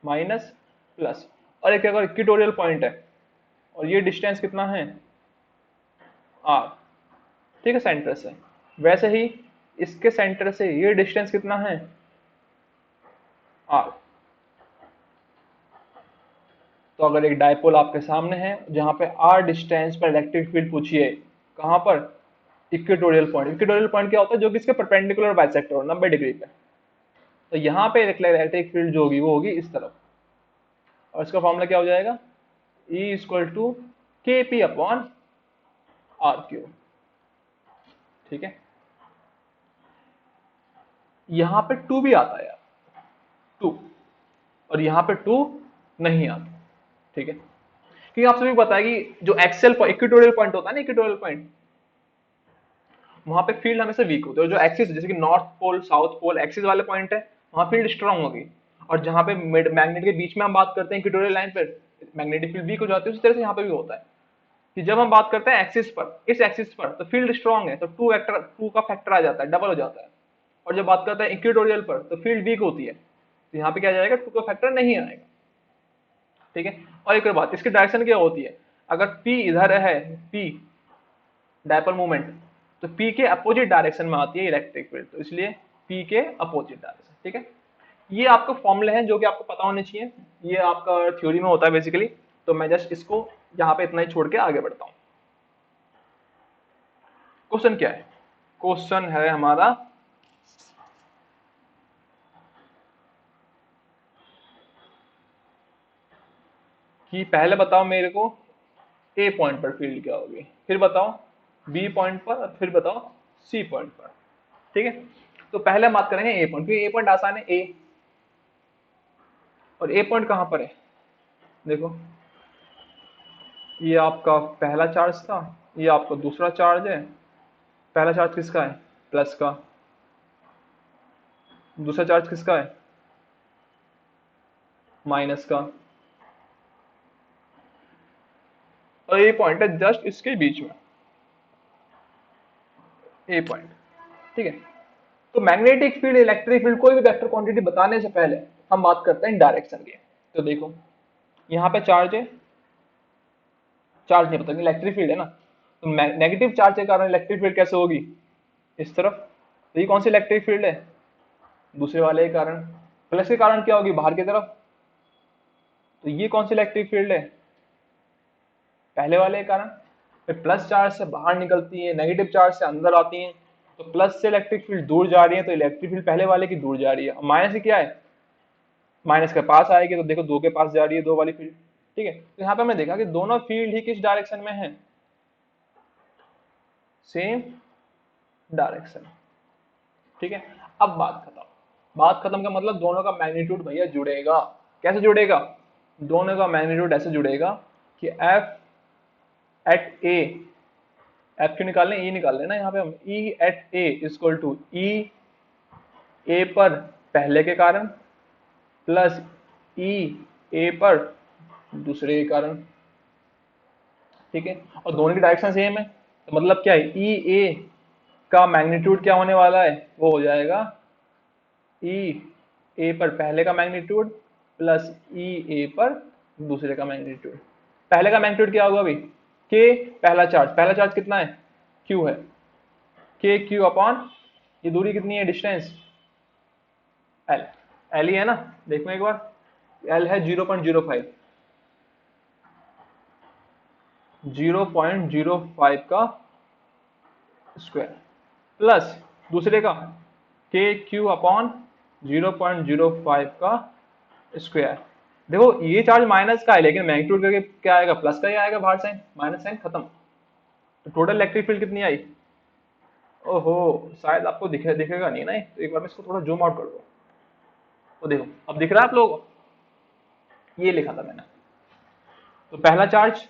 माइनस प्लस, और एक अगर इक्वेटोरियल पॉइंट है और ये डिस्टेंस कितना है आर, ठीक है, सेंटर से, वैसे ही इसके सेंटर से ये डिस्टेंस कितना है आर। तो अगर एक डायपोल आपके सामने है जहां पे आर डिस्टेंस पर इलेक्ट्रिक फील्ड पूछिए, कहां पर, इक्वेटोरियल पॉइंट। इक्वेटोरियल पॉइंट क्या होता है, जो कि इसके परपेंडिकुलर बाइसेक्टर हो 90 डिग्री पे। तो यहाँ पे इलेक्ट्रिक फील्ड जो होगी वो होगी इस तरफ, और इसका फॉर्मूला क्या हो जाएगा, E equal to K P upon are cube, ठीक है। यहाँ पे 2 भी आता है यार, 2, और यहाँ पे 2 नहीं आता, ठीक है, क्योंकि आप सभी को पता है कि जो एक्सेल इक्वेटोरियल पॉइंट होता है ना, इक्वेटोरियल पॉइंट, वहां पे फील्ड हमेशा वीक होती है, और जो एक्सिस जैसे कि north pole south pole axis वाले पॉइंट है वहां फील्ड स्ट्रांग होगी, और जहां पे मैग्नेट के बीच में हम बात करते हैं इक्वेटोरियल लाइन पर, मैग्नेटिक फील्ड वीक हो जाती है। उसी तरह से यहाँ पे भी होता है कि जब हम बात करते हैं एक्सिस पर, इस एक्सिस पर तो फील्ड स्ट्रांग है, तो टू का फैक्टर आ जाता है, डबल हो जाता है, और जब बात करते हैं इक्वेटोरियल पर तो फील्ड वीक होती है, तो यहाँ पे क्या जाएगा, 2 का फैक्टर नहीं आएगा, ठीक है। और एक और बात, इसकी डायरेक्शन क्या होती है, अगर P इधर है, P डायपोल मूवमेंट, तो P के अपोजिट डायरेक्शन में आती है इलेक्ट्रिक फील्ड, तो इसलिए P के अपोजिट डायरेक्शन, ठीक है। ये आपका फॉर्मूले हैं जो कि आपको पता होने चाहिए, ये आपका थ्योरी में होता है बेसिकली। तो मैं जस्ट इसको यहाँ पे इतना ही छोड़ के आगे बढ़ता हूँ। क्वेश्चन क्या है, क्वेश्चन है हमारा कि पहले बताओ मेरे को ए पॉइंट पर फील्ड क्या होगी, फिर बताओ बी पॉइंट पर, और फिर बताओ सी पॉइंट पर, ठीक है। तो पहले हम बात करेंगे ए पॉइंट, क्योंकि ए पॉइंट आसान है, ए, और ए पॉइंट कहां पर है, देखो ये आपका पहला चार्ज था, ये आपका दूसरा चार्ज है। पहला चार्ज किसका है, प्लस का, दूसरा चार्ज किसका है, माइनस का, और ए पॉइंट है जस्ट इसके बीच में, ए पॉइंट, ठीक है। तो मैग्नेटिक फील्ड इलेक्ट्रिक फील्ड कोई भी वेक्टर क्वांटिटी बताने से पहले हम बात करते हैं डायरेक्शन की। तो देखो यहाँ पे चार्ज है, चार्ज नहीं पता, इलेक्ट्रिक फील्ड है ना, तो नेगेटिव चार्ज के कारण इलेक्ट्रिक फील्ड कैसे होगी, इस तरफ, तो ये कौन सी इलेक्ट्रिक फील्ड है, दूसरे वाले के कारण। प्लस के कारण क्या होगी, बाहर की तरफ, तो ये कौन सी इलेक्ट्रिक फील्ड है, पहले वाले के कारण। फिर प्लस चार्ज से बाहर निकलती है, नेगेटिव चार्ज से अंदर आती है, तो प्लस से इलेक्ट्रिक फील्ड दूर जा रही है, तो इलेक्ट्रिक फील्ड पहले वाले की दूर जा रही है। माइनस से क्या है, माइनस के पास आएगी, तो देखो 2 के पास जा रही है, 2 वाली फील्ड, ठीक है। तो यहाँ पे हमने देखा कि दोनों फील्ड ही किस डायरेक्शन में है, सेम डायरेक्शन, ठीक है। अब बात खत्म, बात खत्म का मतलब दोनों का मैग्नीट्यूड भैया जुड़ेगा। कैसे जुड़ेगा, दोनों का मैग्नीट्यूड ऐसे जुड़ेगा कि एफ एट ए, एफ क्यों निकालने, ई निकाल लेना यहाँ पे हम, ई एट ए इक्वल टू ई ए पर पहले के कारण प्लस ई ए पर दूसरे के कारण, ठीक है। और दोनों की डायरेक्शन सेम है, तो मतलब क्या है, ई ए का मैग्नीट्यूड क्या होने वाला है, वो हो जाएगा ई ए पर पहले का मैग्नीट्यूड प्लस ई ए पर दूसरे का मैग्नीट्यूड। पहले का मैग्नीट्यूड क्या होगा अभी, के, पहला चार्ज कितना है, क्यू है, के क्यू अपॉन, ये दूरी कितनी है, डिस्टेंस एल, एल ही है ना, देखो एक बार, एल है 0.05, 0.05 का स्क्वायर, प्लस दूसरे का के क्यू अपॉन 0.05 का स्क्वायर। देखो ये चार्ज माइनस का है, लेकिन मैग्नीट्यूड करके क्या आएगा, प्लस का ही आएगा, बाहर साइन, माइनस साइन खत्म। तो टोटल इलेक्ट्रिक फील्ड कितनी आई, ओहो शायद आपको दिखेगा नहीं ना, तो एक बार मैं इसको थोड़ा जूम आउट कर दो, तो देखो अब दिख रहा है आप लोगों को, ये लिखा था मैंने। तो पहला चार्ज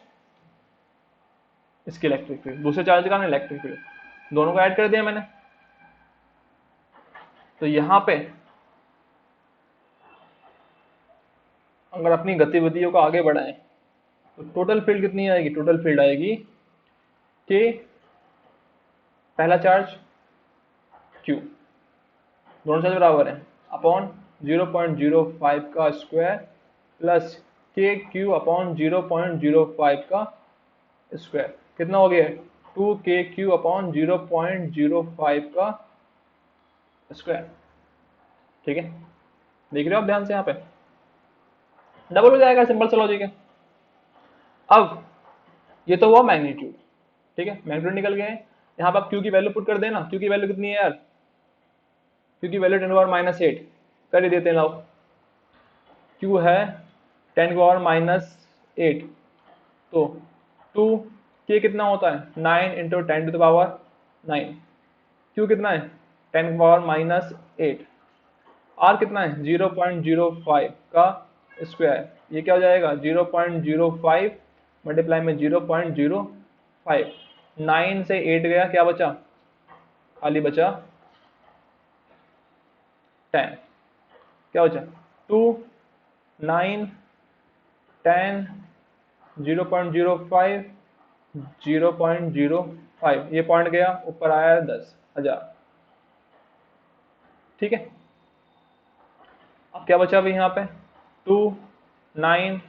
इसकी इलेक्ट्रिक फील्ड, दूसरे चार्ज का इलेक्ट्रिक फील्ड, दोनों को ऐड कर दिया मैंने। तो यहां पे अगर अपनी गतिविधियों को आगे बढ़ाएं तो टोटल फील्ड कितनी आएगी, टोटल फील्ड आएगी के पहला चार्ज क्यू, दोनों चार्ज बराबर है, अपॉन 0.05 का स्क्वायर प्लस के क्यू अपॉन 0.05 का स्क्वायर कितना हो गया? 2k³ अपॉन 0.05 का स्क्वायर। ठीक है, देख रहे हो आप ध्यान से, यहाँ पे डबल हो जाएगा, सिंपल सा लॉजिक है। अब ये तो हुआ मैग्नीट्यूड, ठीक है, मैग्नीट्यूड निकल गए। यहाँ पर आप क्यू की वैल्यू पुट कर देना। क्यू की वैल्यू कितनी है यार? क्यू की वैल्यू 10⁻⁻8 कर ही देते हैं, लाओ। क्यू है 10⁻⁻8, तो 2 के कितना होता है? 9 इंटू 10⁻⁹। क्यू कितना है? 10⁻⁻8। आर कितना है? 0.05 का स्क्वायर। ये क्या हो जाएगा? 0.05 मल्टीप्लाई में 0.05। 9 से 8 गया, क्या बचा? खाली बचा 10। क्या बचा? 2, 9, 10, 0.05, 0.05। ये पॉइंट गया, ऊपर आया 10,000। ठीक है, अब क्या बचा अभी यहाँ पे? 2, 9,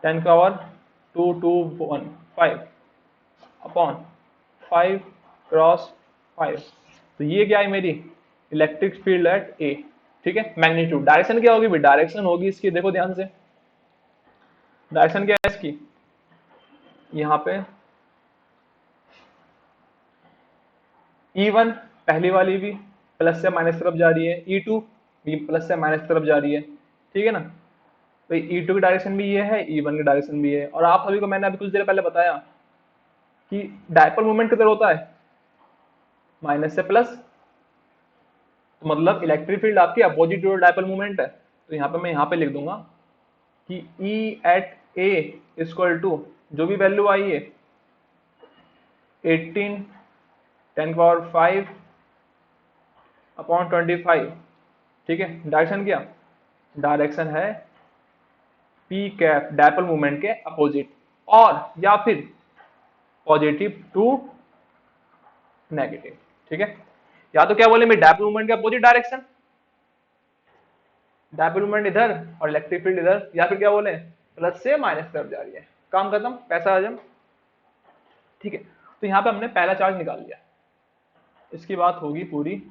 10 का पावर 2, 2, 1, 5 अपॉन 5 क्रॉस 5। तो ये क्या है मेरी? इलेक्ट्रिक फील्ड एट ए। ठीक है, मैग्नीट्यूड। डायरेक्शन क्या होगी? डायरेक्शन होगी इसकी, देखो ध्यान से, डायरेक्शन क्या है इसकी? यहाँ पे E1 पहली वाली भी प्लस से माइनस तरफ जा रही है, E2 भी प्लस से माइनस तरफ जा रही है। ठीक है ना? तो E2 की डायरेक्शन भी ये है, E1 की डायरेक्शन भी है। और आप सभी को मैंने अभी कुछ देर पहले बताया कि डायपोल मूवमेंट किधर होता है? माइनस से प्लस। तो मतलब इलेक्ट्रिक फील्ड आपकी अपोजिट डायपोल मूवमेंट है। तो यहाँ पे मैं यहाँ पे लिख दूंगा कि E at A equal to जो भी वैल्यू आई है 18 10⁻⁵ अपॉन 25। ठीक है, डायरेक्शन क्या? डायरेक्शन है पी कैप डायपोल मूवमेंट के अपोजिट, और या फिर पॉजिटिव टू नेगेटिव। ठीक है, या तो क्या बोले मैं, डायपोल मूवमेंट के अपोजिट डायरेक्शन, डायपोल मूवमेंट इधर और इलेक्ट्रिक फील्ड इधर, या फिर क्या बोले प्लस से माइनस तरफ जा रही है। काम खत्म, पैसा हजम। ठीक है, तो यहाँ पे हमने पहला चार्ज निकाल लिया। इसकी बात होगी पूरी।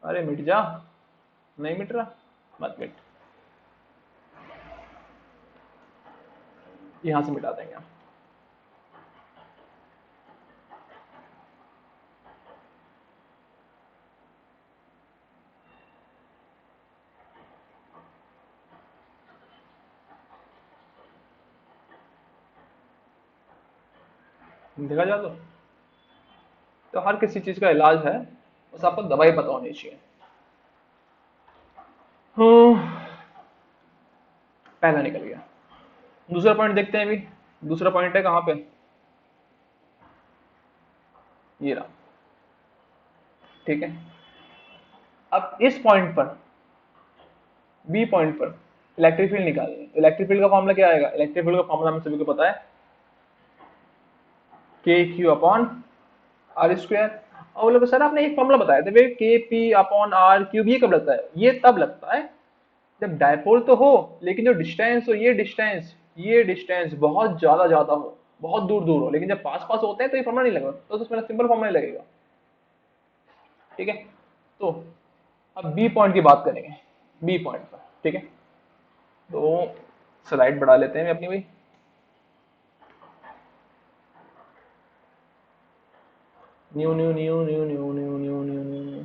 अरे मिट जा, नहीं मिट रहा, मत मिट, यहां से मिटा देंगे हम। देखा जा तो हर किसी चीज का इलाज है, बस आपको दवाई पता होनी चाहिए। पहला निकल गया। दूसरा पॉइंट देखते हैं अभी। दूसरा पॉइंट है कहाँ पे? ये रहा। ठीक है, अब इस पॉइंट पर, बी पॉइंट पर इलेक्ट्रिक फील्ड निकालनी है। इलेक्ट्रिक फील्ड का फॉर्मूला क्या आएगा? इलेक्ट्रिक फील्ड का फॉर्मूला हम सभी को पता है, K Q upon are square. और बोले सर आपने एक फॉर्मूला बताया था, के पी अपॉन आर क्यूब, ये कब लगता है? ये तब लगता है जब डायपोल तो हो, लेकिन जो डिस्टेंस हो, ये डिस्टेंस बहुत ज्यादा हो, बहुत दूर दूर हो। लेकिन जब पास पास होते हैं तो ये फॉर्मूला नहीं लगेगा, तो उसमें सिंपल फॉर्मूला लगेगा। ठीक है, तो अब बी पॉइंट की बात करेंगे। बी पॉइंट पर, ठीक है, तो स्लाइड बढ़ा लेते हैं अपनी भाई। New new new new new new new new new,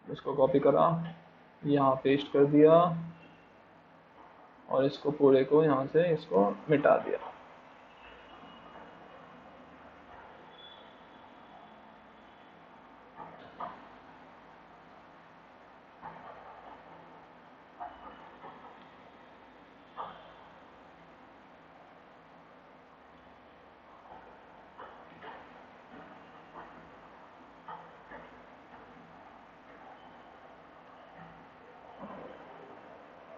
इसको कॉपी करा, यहाँ पेस्ट कर दिया, और इसको पूरे को यहाँ से इसको मिटा दिया।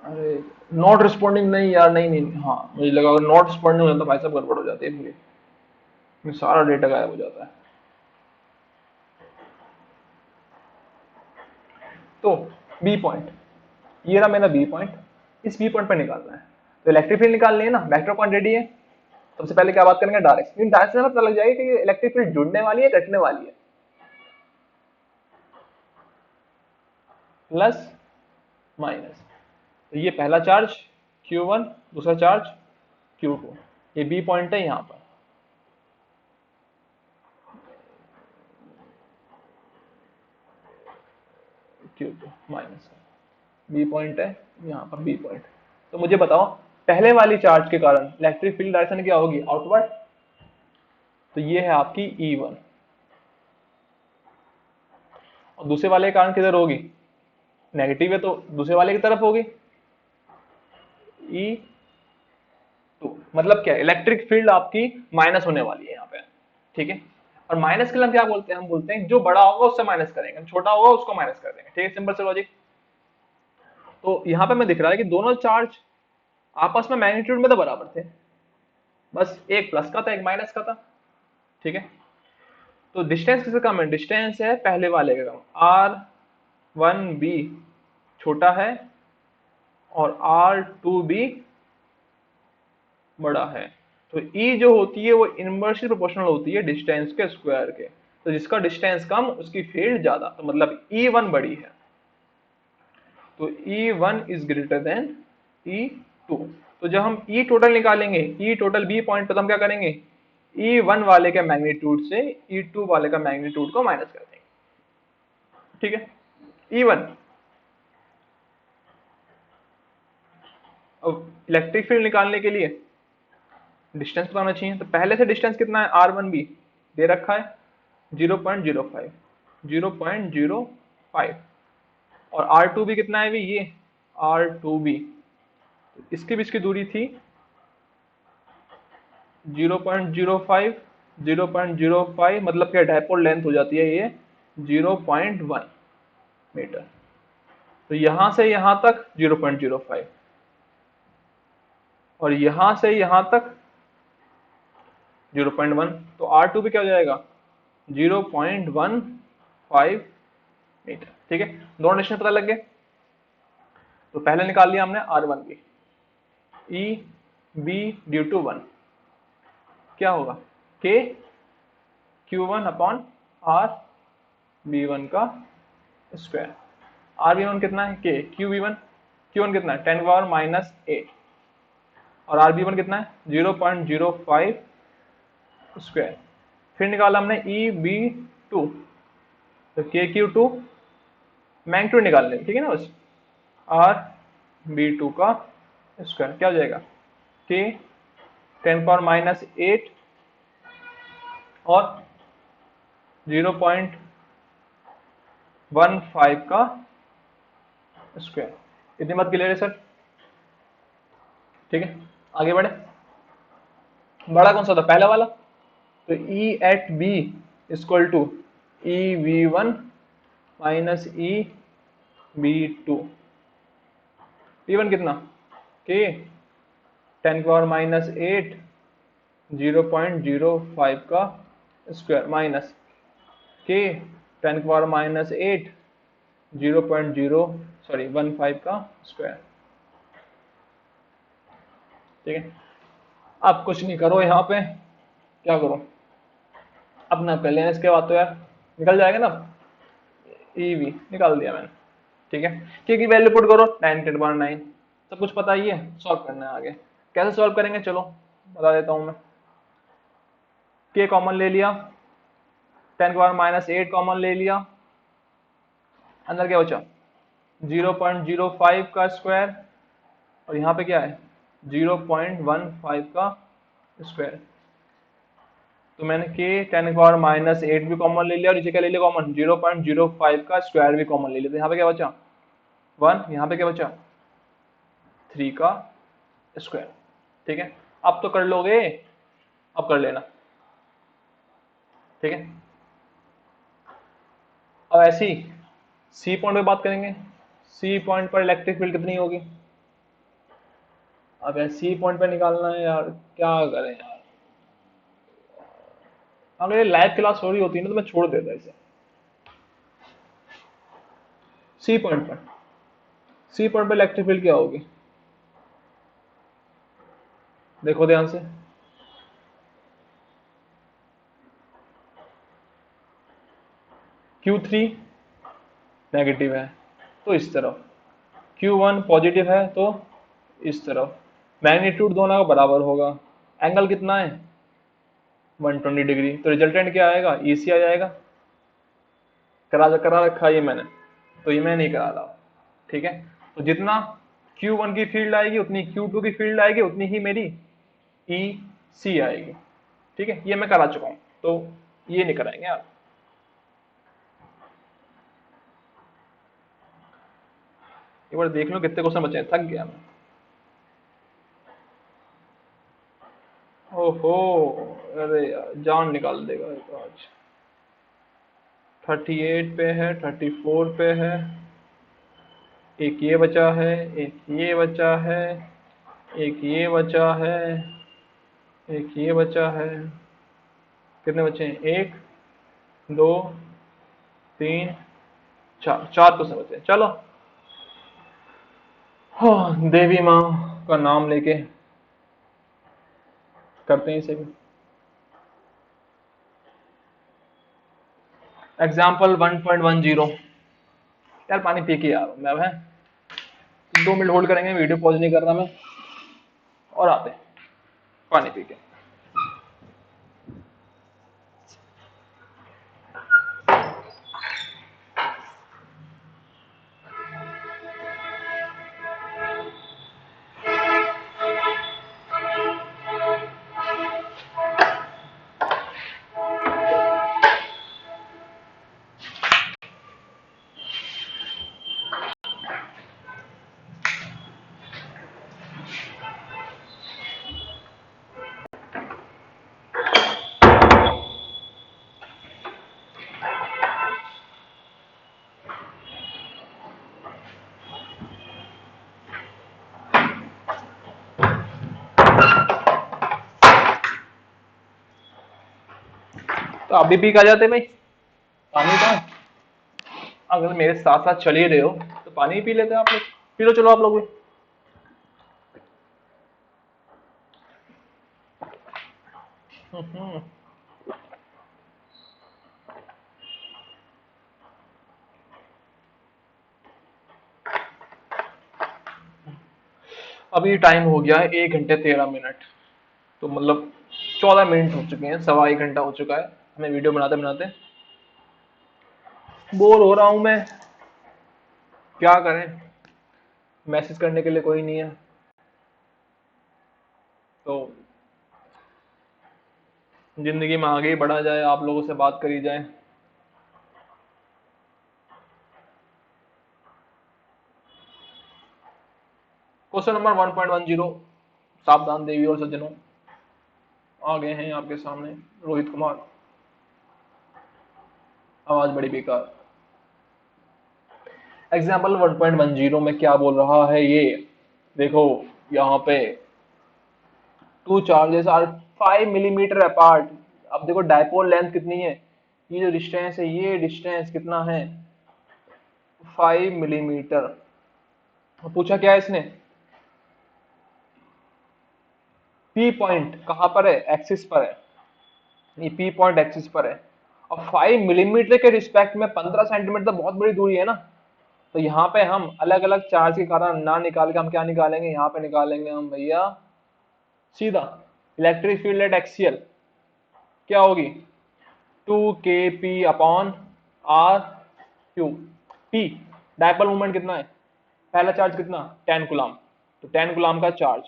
अरे नॉट रिस्पॉन्डिंग, नहीं यार, नहीं नहीं, हाँ मुझे लगा अगर नॉट रिस्पॉन्डिंग हो जाता भाई साहब गड़बड़ हो जाती है, फिर सारा डेटा गायब हो जाता है। तो बी पॉइंट, ये रहा मेरा बी पॉइंट, इस बी पॉइंट पर निकालना है। तो इलेक्ट्रिक फील्ड निकालनी है ना, वेक्टर क्वांटिटी है। सबसे पहले क्या बात करेंगे, डायरेक्शन। डायरेक्शन में पता लग जाएगा कि ये इलेक्ट्रिक फील्ड जुड़ने वाली है घटने वाली है, प्लस माइनस। तो ये पहला चार्ज Q1, दूसरा चार्ज Q2, ये बी पॉइंट है यहाँ पर। Q2 माइनस बी पॉइंट है यहाँ पर, बी पॉइंट। तो मुझे बताओ पहले वाली चार्ज के कारण इलेक्ट्रिक फील्ड डायरेक्शन क्या होगी, आउटवर्ड। तो ये है आपकी E1। और दूसरे वाले के कारण किधर होगी, नेगेटिव है तो दूसरे वाले की तरफ होगी, E2। मतलब क्या, इलेक्ट्रिक फील्ड आपकी माइनस होने वाली है यहाँ पे, ठीक है। और माइनस के लिए हम क्या बोलते हैं, हम बोलते हैं जो बड़ा होगा उससे माइनस करेंगे, छोटा होगा उसको माइनस कर देंगे, ठीक है, सिंपल से लॉजिक। तो यहाँ पे मैं दिख रहा है कि दोनों चार्ज आपस में मैग्नीट्यूड में तो बराबर थे, बस एक प्लस का था एक माइनस का था, ठीक है। तो डिस्टेंस किसका कम है, डिस्टेंस है पहले वाले का कम, R1B छोटा है और R2B बड़ा है। तो E जो होती है वो इनवर्सली प्रोपोर्शनल होती है डिस्टेंस के स्क्वायर के। तो जिसका डिस्टेंस कम उसकी फील्ड ज्यादा, तो मतलब E1 बड़ी है। तो E1 is greater than E2। तो जब हम E टोटल निकालेंगे, E टोटल B पॉइंट पर, तो हम क्या करेंगे, E1 वाले के मैग्नीट्यूड से E2 वाले का मैग्नीट्यूड को माइनस कर देंगे, ठीक है। E1। अब इलेक्ट्रिक फील्ड निकालने के लिए डिस्टेंस पता होना चाहिए। तो पहले से डिस्टेंस कितना है, R1B दे रखा है 0.05, 0.05। और R2B कितना है भी, ये R2B, इसकी भी इसकी दूरी थी 0.05, 0.05, मतलब क्या डायपोल लेंथ हो जाती है ये 0.1 मीटर। तो यहां से यहां तक 0.05 और यहां से यहां तक 0.1। तो R2B क्या हो जाएगा, 0.15 मीटर, ठीक है। दोनों डिस्टेंस पता लग गए। तो पहले निकाल लिया हमने R1B, E be due to 1 क्या होगा, K Q1 upon R B1 का स्क्वायर। RB1 कितना है, K QB1, Q1 कितना है 10⁻⁻8 और RB1 कितना है 0.05 स्क्वायर। फिर निकाला हमने EB2, तो KQ2 मैग्नीट्यूड निकालने, ठीक है ना, बस RB2 का स्क्वायर क्या हो जाएगा, K 10⁻⁸ और 0.15 का स्क्वायर। इतनी बात क्लियर है सर, ठीक है। आगे बढ़े, बड़ा कौन सा था, पहला वाला। तो E at B equal to EV1 minus EB2। V1 कितना, K 10⁻⁸ 0.05 का स्क्वायर माइनस K 10⁻⁸ 0.0 का स्क्वायर, ठीक है। अब कुछ नहीं करो यहाँ पे, क्या करो, अपना कर लेना, इसके बाद तो यार निकल जाएगा ना, EV निकाल दिया मैंने, ठीक है। क्योंकि वैल्यू पुट करो 9 सब कुछ पता ही है, सॉल्व करना है आगे। कैसे सॉल्व करेंगे, चलो बता देता हूँ मैं। K कॉमन ले लिया, 10⁻⁸ कॉमन ले लिया, अंदर क्या बचा 0.05 का स्क्वायर और यहाँ पे क्या है 0.15 का स्क्वायर। तो मैंने K 10⁻⁸ भी कॉमन ले लिया और नीचे क्या ले लिया कॉमन, 0.05 का स्क्वायर भी कॉमन ले लिया। तो यहाँ पे क्या बचा 1, यहाँ पे क्या बचा 3 का स्क्वायर, ठीक है। अब तो कर लोगे, अब कर लेना, ठीक है। अब ऐसी सी पॉइंट पे बात करेंगे, सी पॉइंट पर इलेक्ट्रिक फील्ड कितनी होगी। अब यार सी पॉइंट पे निकालना है यार, क्या करें यार। अगर ये लाइव क्लास हो रही होती है ना तो मैं छोड़ देता इसे। सी पॉइंट पर, सी पॉइंट पे इलेक्ट्रिक फील्ड क्या होगी, देखो ध्यान से। Q3 नेगेटिव है तो इस तरफ, Q1 पॉजिटिव है तो इस तरफ। मैग्नीट्यूड दोनों का बराबर होगा। एंगल कितना है 120 डिग्री, तो रिजल्टेंट क्या आएगा, EC आ जाएगा। करा रखा है ये मैंने, तो ये मैं नहीं करा रहा। ठीक है, तो जितना Q1 की फील्ड आएगी उतनी Q2 की फील्ड आएगी, उतनी ही मेरी EC आएगी। ठीक है, ये मैं करा चुका हूं, तो ये नहीं कराएंगे आप। एक बार देख लो कितने क्वेश्चन बचे हैं, थक गया मैं। ओहो, अरे यार जान निकाल देगा ये तो आज। 38 पे है, 34 पे है, एक ये बचा है, एक ये बचा है, एक ये बचा है, एक ये बचा है। कितने बचे हैं, एक, दो, तीन, चार, चार क्वेश्चन बचे हैं। चलो, हाँ, देवी माँ का नाम लेके करते हैं इसे भी। एग्जाम्पल 1.10। यार पानी पी के आ रहा हूँ मैं अब, है 2 मिनट होल्ड करेंगे, वीडियो पॉज नहीं कर रहा मैं, और आते हैं पानी पी के। तो अभी पी के आ जाते भाई, पानी तो है। अगर मेरे साथ साथ चल ही रहे हो तो पानी ही पी लेते हैं आप लोग। पी लो, चलो आप लोग भी। अभी टाइम हो गया है 1 घंटे 13 मिनट, तो मतलब 14 मिनट हो चुके हैं, सवा 1 घंटा हो चुका है हमें वीडियो बनाते बनाते। बोर हो रहा हूं मैं, क्या करें, मैसेज करने के लिए कोई नहीं है, तो जिंदगी में आगे ही बढ़ा जाए, आप लोगों से बात करी जाए। क्वेश्चन नंबर 1.10, सावधान देवी और सज्जनों, आ गए हैं आपके सामने। रोहित कुमार, आवाज बड़ी बेकार। एग्जाम्पल 1.10 में क्या बोल रहा है ये, देखो यहाँ पे two charges are 5 millimetre apart. अब देखो डायपोल लेंथ कितनी है, ये जो डिस्टेंस है, ये डिस्टेंस कितना है 5 मिलीमीटर। पूछा क्या है इसने, पी पॉइंट कहां पर है, एक्सिस पर है, ये पी पॉइंट एक्सिस पर है। और 5 मिलीमीटर के रिस्पेक्ट में 15 सेंटीमीटर तो बहुत बड़ी दूरी है ना। तो यहाँ पे हम अलग अलग चार्ज के कारण ना निकाल के हम क्या निकालेंगे, यहाँ पे निकालेंगे हम भैया सीधा इलेक्ट्रिक फील्ड एट एक्सियल क्या होगी, 2 kp/r Q. P dipole moment कितना है, पहला चार्ज कितना 10 कूलम, तो 10 कूलम का चार्ज,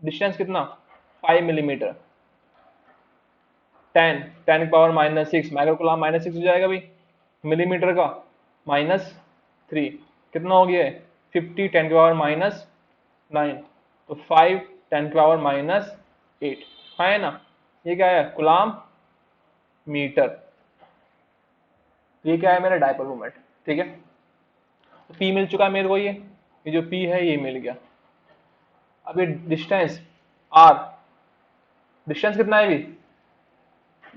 डिस्टेंस कितना 5 मिलीमीटर, 10 10 की पावर -6 माइक्रोकूलम, -6 हो जाएगा भाई, मिलीमीटर का -3, कितना हो गया है 50 10 की पावर -9, तो 5 10 की पावर-8, हाँ है ना। ये क्या है, गुलाम मीटर। ये क्या है मेरा डायपोल मोमेंट। ठीक है, तो पी मिल चुका है मेरे को, ये जो पी है ये मिल गया। अब ये डिस्टेंस आर, डिस्टेंस कितना है अभी,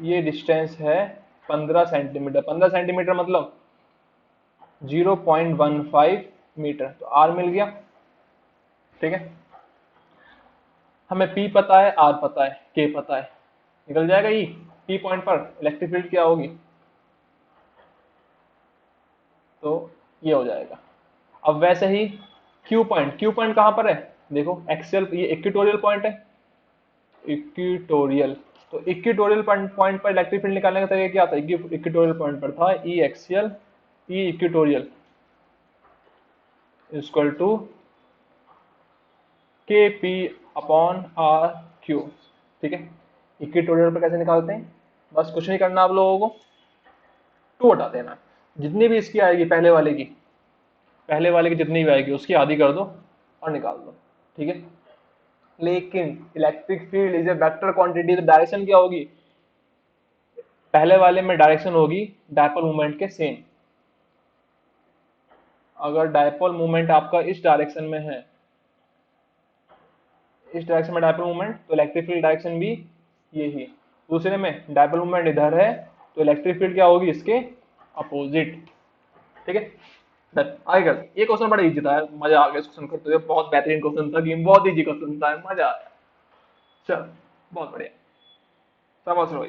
ये डिस्टेंस है 15 सेंटीमीटर। 15 सेंटीमीटर मतलब 0.15 मीटर, तो आर मिल गया। ठीक है, हमें पी पता है, आर पता है, के पता है, निकल जाएगा ई। पी पॉइंट पर इलेक्ट्रिक फील्ड क्या होगी, तो ये हो जाएगा। अब वैसे ही क्यू पॉइंट, क्यू पॉइंट कहां पर है, देखो एक्सियल, ये इक्वेटोरियल पॉइंट है, इक्वेटोरियल। तो इक्वेटोरियल पॉइंट पर इलेक्ट्रिक फील्ड निकालने का तरीका क्या था, इक्वेटोरियल पॉइंट पर था E axial, E equatorial equal to K P upon are cube. ठीक है, इक्वेटोरियल पर कैसे निकालते हैं, बस कुछ नहीं करना आप लोगों को, टू हटा देना, जितनी भी इसकी आएगी पहले वाले की, पहले वाले की जितनी भी आएगी उसकी आधी कर दो और निकाल दो। ठीक है, लेकिन electric field is a vector quantity, तो डायरेक्शन क्या होगी, पहले वाले में डायरेक्शन होगी डायपोल मूवमेंट के सेम। अगर डायपोल मूवमेंट आपका इस डायरेक्शन में है, इस डायरेक्शन में डायपोल मूवमेंट, तो इलेक्ट्रिक फील्ड डायरेक्शन भी यही। दूसरे में डायपोल मूवमेंट इधर है, तो इलेक्ट्रिक फील्ड क्या होगी इसके अपोजिट। ठीक है, डन। आगे कर, ये क्वेश्चन बड़ा इजी था यार, मजा आ गया इस क्वेश्चन करते हुए, बहुत बेहतरीन क्वेश्चन था, गेम बहुत इजी क्वेश्चन था, मजा आया। चल, बहुत बढ़िया, समझ लो।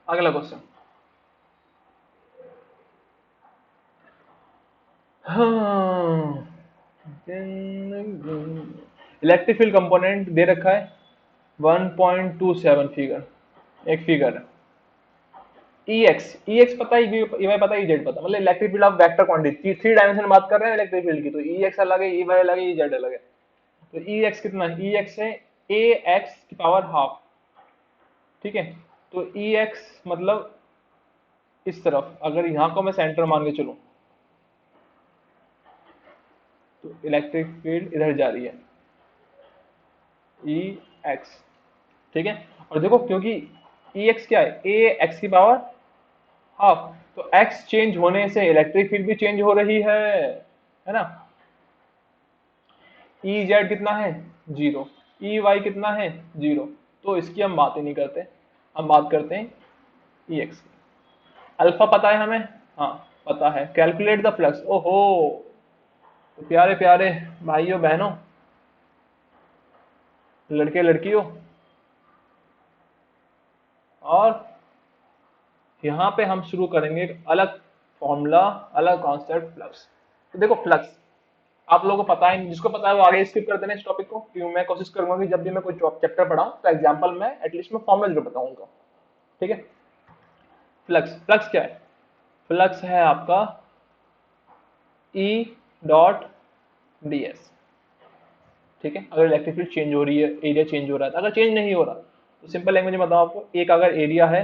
अगला क्वेश्चन, हाँ, इलेक्ट्रिक फील्ड कंपोनेंट दे रखा है 1.27 फिगर, एक फिगर है। ई एक्स, ई एक्स पता है, ई वाई पता है, ई जेड पता है, मतलब electric field of vector quantity, three dimension में बात कर रहे हैं इलेक्ट्रिक फील्ड की, तो ई एक्स अलग है, ई वाई अलग है, ई जेड अलग है। तो ई एक्स कितना है, ई एक्स है ए एक्स की पावर हाफ। ठीक है, तो ई एक्स मतलब इस तरफ, अगर यहाँ को मैं सेंटर मान के चलूं, तो इलेक्ट्रिक फील्ड इधर जा रही है, ई एक्स। ठीक है, और देखो क्योंकि ई एक्स क्या है, ए एक्स की पावर हाफ, तो एक्स चेंज होने से इलेक्ट्रिक फील्ड भी चेंज हो रही है ना। ई जेड कितना है, जीरो, ई वाई कितना है, जीरो, तो इसकी हम बात ही नहीं करते, हम बात करते हैं ई एक्स। अल्फा पता है हमें, हाँ पता है, कैलकुलेट द फ्लक्स, ओहो, तो प्यारे प्यारे भाइयों बहनों, लड़के लड़कियों, और यहाँ पे हम शुरू करेंगे एक अलग फॉर्मूला, अलग कॉन्सेप्ट, फ्लक्स। तो देखो फ्लक्स आप लोगों को पता है, जिसको पता है वो आगे स्किप कर देना इस टॉपिक को, क्योंकि मैं कोशिश करूंगा कि जब भी मैं कोई चैप्टर पढ़ाऊं तो एग्जांपल में एटलीस्ट मैं फॉर्मूला जरूर बताऊंगा। ठीक है, फ्लक्स, फ्लक्स क्या है, फ्लक्स है आपका ई डॉट डी एस। ठीक है, अगर इलेक्ट्रिक फील्ड चेंज हो रही है, एरिया चेंज हो रहा है, अगर चेंज नहीं हो रहा तो सिंपल लैंग्वेज में बताऊं आपको, एक अगर एरिया है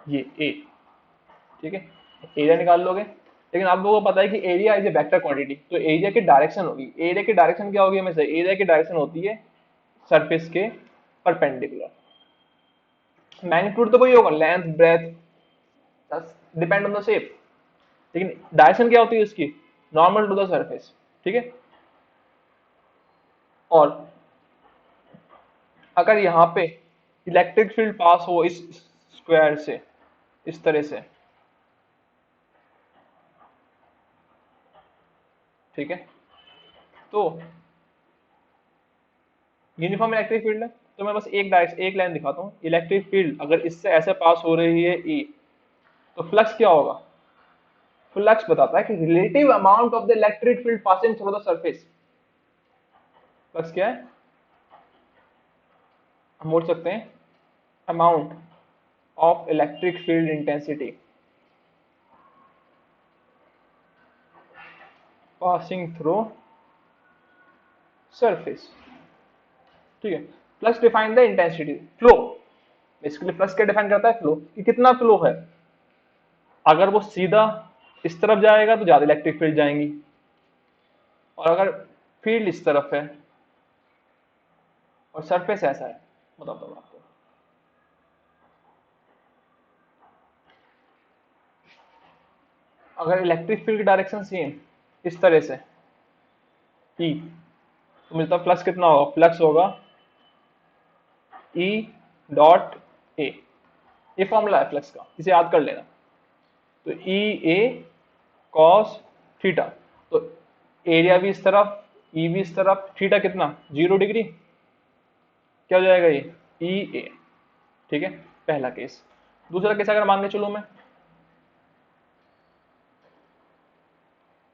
ये ए, ठीक है, एरिया निकाल लोगे, लेकिन आप लोगों को पता है कि area is a vector quantity, तो एरिया की डायरेक्शन होगी, एरिया की डायरेक्शन क्या होगी हमेशा, एरिया की डायरेक्शन होती है सरफेस के परपेंडिकुलर। मैग्नीट्यूड तो वही होगा, length breadth, depend on the shape, लेकिन डायरेक्शन क्या होती है उसकी, नॉर्मल टू द सरफेस। ठीक है, और अगर यहाँ पे इलेक्ट्रिक फील्ड पास हो इस स्क्वायर से, इस तरह से, ठीक है, तो यूनिफॉर्म इलेक्ट्रिक फील्ड है, तो मैं बस एक डायरेक्शन, एक लाइन दिखाता हूँ, इलेक्ट्रिक फील्ड अगर इससे ऐसे पास हो रही है ई, तो फ्लक्स क्या होगा, फ्लक्स बताता है कि relative amount of the electric field passing through the surface. Flux क्या है, हम बोल सकते हैं amount of electric field intensity passing through surface. ठीक है, flux define the intensity, flow, basically flux क्या डिफाइन करता है, फ्लो, कि कितना फ्लो है। अगर वो सीधा इस तरफ जाएगा तो ज्यादा इलेक्ट्रिक फील्ड जाएंगी, और अगर फील्ड इस तरफ है और सरफेस ऐसा है, बताता हूँ आपको, अगर इलेक्ट्रिक फील्ड की डायरेक्शन सेम इस तरह से ई, तो मिलता फ्लक्स कितना होगा, फ्लक्स होगा ई डॉट ए, ये फॉर्मूला है फ्लक्स का, इसे याद कर लेना। तो ई ए कॉस थीटा। तो एरिया भी इस तरफ, ई भी इस तरफ, थीटा कितना 0 डिग्री, क्या हो जाएगा ये ई ए। ठीक है, पहला केस। दूसरा केस अगर मान के चलो मैं,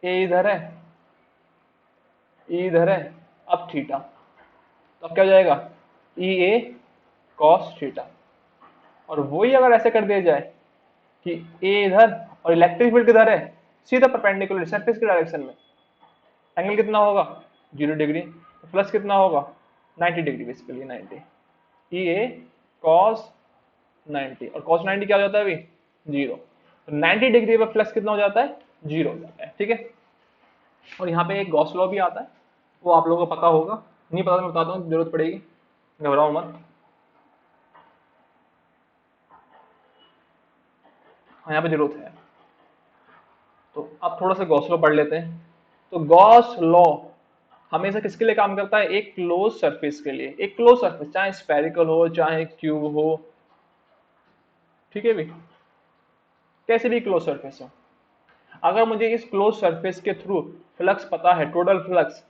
ए इधर है, ई इधर है, अब थीटा, तो अब क्या हो जाएगा ई ए कॉस थीटा। और वही अगर ऐसे कर दिया जाए कि ए इधर और इलेक्ट्रिक फील्ड किधर है, सीधा परपेंडिकुलर सरफेस के डायरेक्शन में, एंगल कितना होगा 0 डिग्री, प्लस कितना होगा 90 डिग्री, बेसिकली 90, ई ए कॉस 90, और कॉस 90 क्या हो जाता है अभी 0, तो 90 डिग्री पर प्लस कितना हो जाता है 0 हो जाता है। ठीक है, और यहाँ पे एक गॉस लॉ भी आता है, वो आप लोगों को पता होगा, नहीं पता तो मैं बताता हूँ, जरूरत पड़ेगी, घबराओ मत। हाँ यहाँ पे जरूरत है, तो अब थोड़ा सा गॉस लॉ पढ़ लेते हैं। तो गॉस लॉ हमेशा किसके लिए काम करता है, एक क्लोज सरफेस के लिए, एक क्लोज सरफेस चाहे स्फेरिकल हो चाहे क्यूब हो, ठीक है भी, कैसे भी क्लोज सरफेस हो। अगर मुझे इस क्लोज सरफेस के थ्रू फ्लक्स पता है, टोटल फ्लक्स,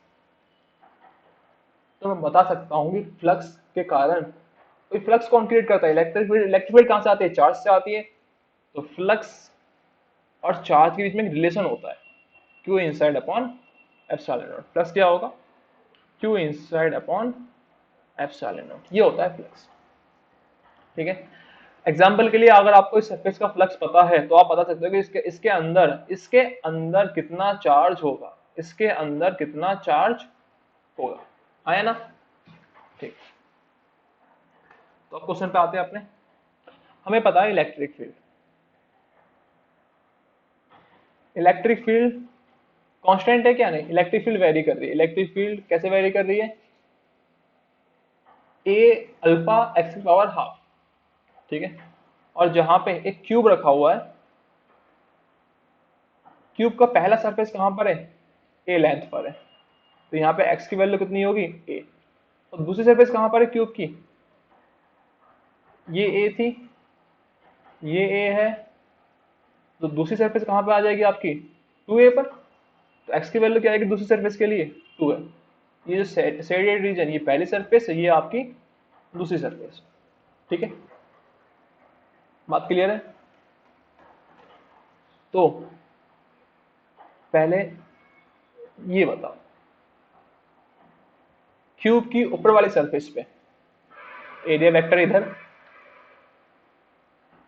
तो मैं बता सकता हूँ कि फ्लक्स के कारण, तो फ्लक्स कौन क्रिएट करता है, इलेक्ट्रिक फील्ड। इलेक्ट्रिक फील्ड कहाँ से आती है, चार्ज से आती है। तो फ्लक्स और चार्ज के बीच में एक रिलेशन होता है, Q inside upon epsilon naught. Flux क्या होगा, Q inside upon epsilon not, ये होता है फ्लक्स। ठीक है, एग्जाम्पल के लिए अगर आपको इस सरफेस का फ्लक्स पता है, तो आप बता सकते हो कि इसके अंदर कितना चार्ज होगा, इसके अंदर कितना चार्ज होगा, आया ना। ठीक, तो अब क्वेश्चन पे आते हैं अपने। हमें पता है electric field, electric field constant है क्या, नहीं, इलेक्ट्रिक फील्ड वेरी कर रही है। इलेक्ट्रिक फील्ड कैसे वेरी कर रही है, ए अल्फा एक्स की पावर हाफ। ठीक है, और जहां पे एक क्यूब रखा हुआ है, क्यूब का पहला सरफेस कहां पर है, ए लेंथ पर है, तो यहाँ पे एक्स की वैल्यू कितनी होगी ए, और दूसरी सरफेस कहां पर है क्यूब की, ये ए थी, ये ए है, तो दूसरी सरफेस कहां पे आ जाएगी आपकी 2a पर, तो एक्स की वैल्यू क्या आएगी दूसरी सरफेस के लिए 2 है। ये जो शेडेड रीजन, ये पहली सरफेस है, ये आपकी दूसरी सरफेस। ठीक है, बात क्लियर है। तो पहले ये बताओ, क्यूब की ऊपर वाली सरफेस पे एरिया वेक्टर इधर,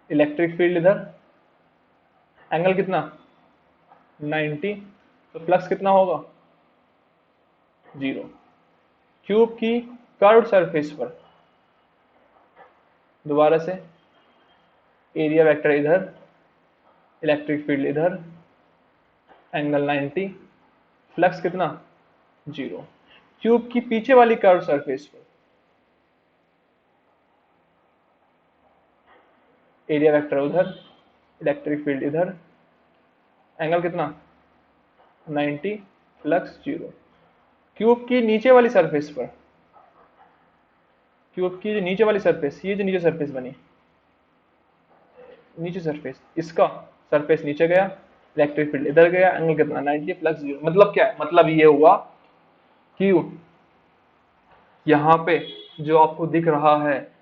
इलेक्ट्रिक फील्ड इधर, एंगल कितना 90, तो फ्लक्स कितना होगा 0। क्यूब की कर्व सरफेस पर दोबारा से एरिया वेक्टर इधर, इलेक्ट्रिक फील्ड इधर, एंगल 90, फ्लक्स कितना 0। क्यूब की पीछे वाली कर्व सरफेस पर एरिया वेक्टर उधर, इलेक्ट्रिक फील्ड इधर, एंगल कितना 90, फ्लक्स 0। क्यूब की नीचे वाली सरफेस पर, क्यूब की जो नीचे वाली सरफेस, ये जो नीचे सरफेस बनी, नीचे सरफेस, इसका सरफेस नीचे गया, इलेक्ट्रिक फील्ड इधर गया, एंगल कितना 90, फ्लक्स 0। मतलब क्या है, मतलब ये हुआ कि यहाँ पे जो आपको दिख रहा है,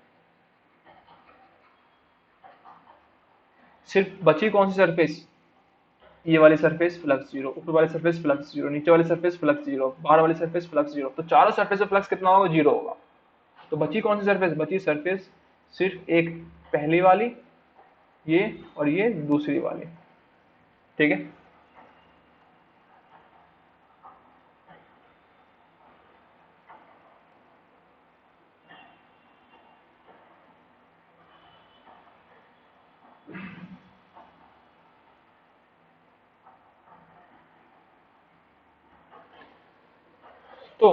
सिर्फ बची कौन सी सरफेस, ये वाली सरफेस फ्लक्स 0, ऊपर वाली सरफेस फ्लक्स 0, नीचे वाली सरफेस फ्लक्स 0, बाहर वाली सरफेस फ्लक्स 0, तो चारों सरफेस पे फ्लक्स कितना होगा 0 होगा। तो बची कौन सी सरफेस, बची सरफेस सिर्फ एक, पहली वाली ये, और ये दूसरी वाली। ठीक है, तो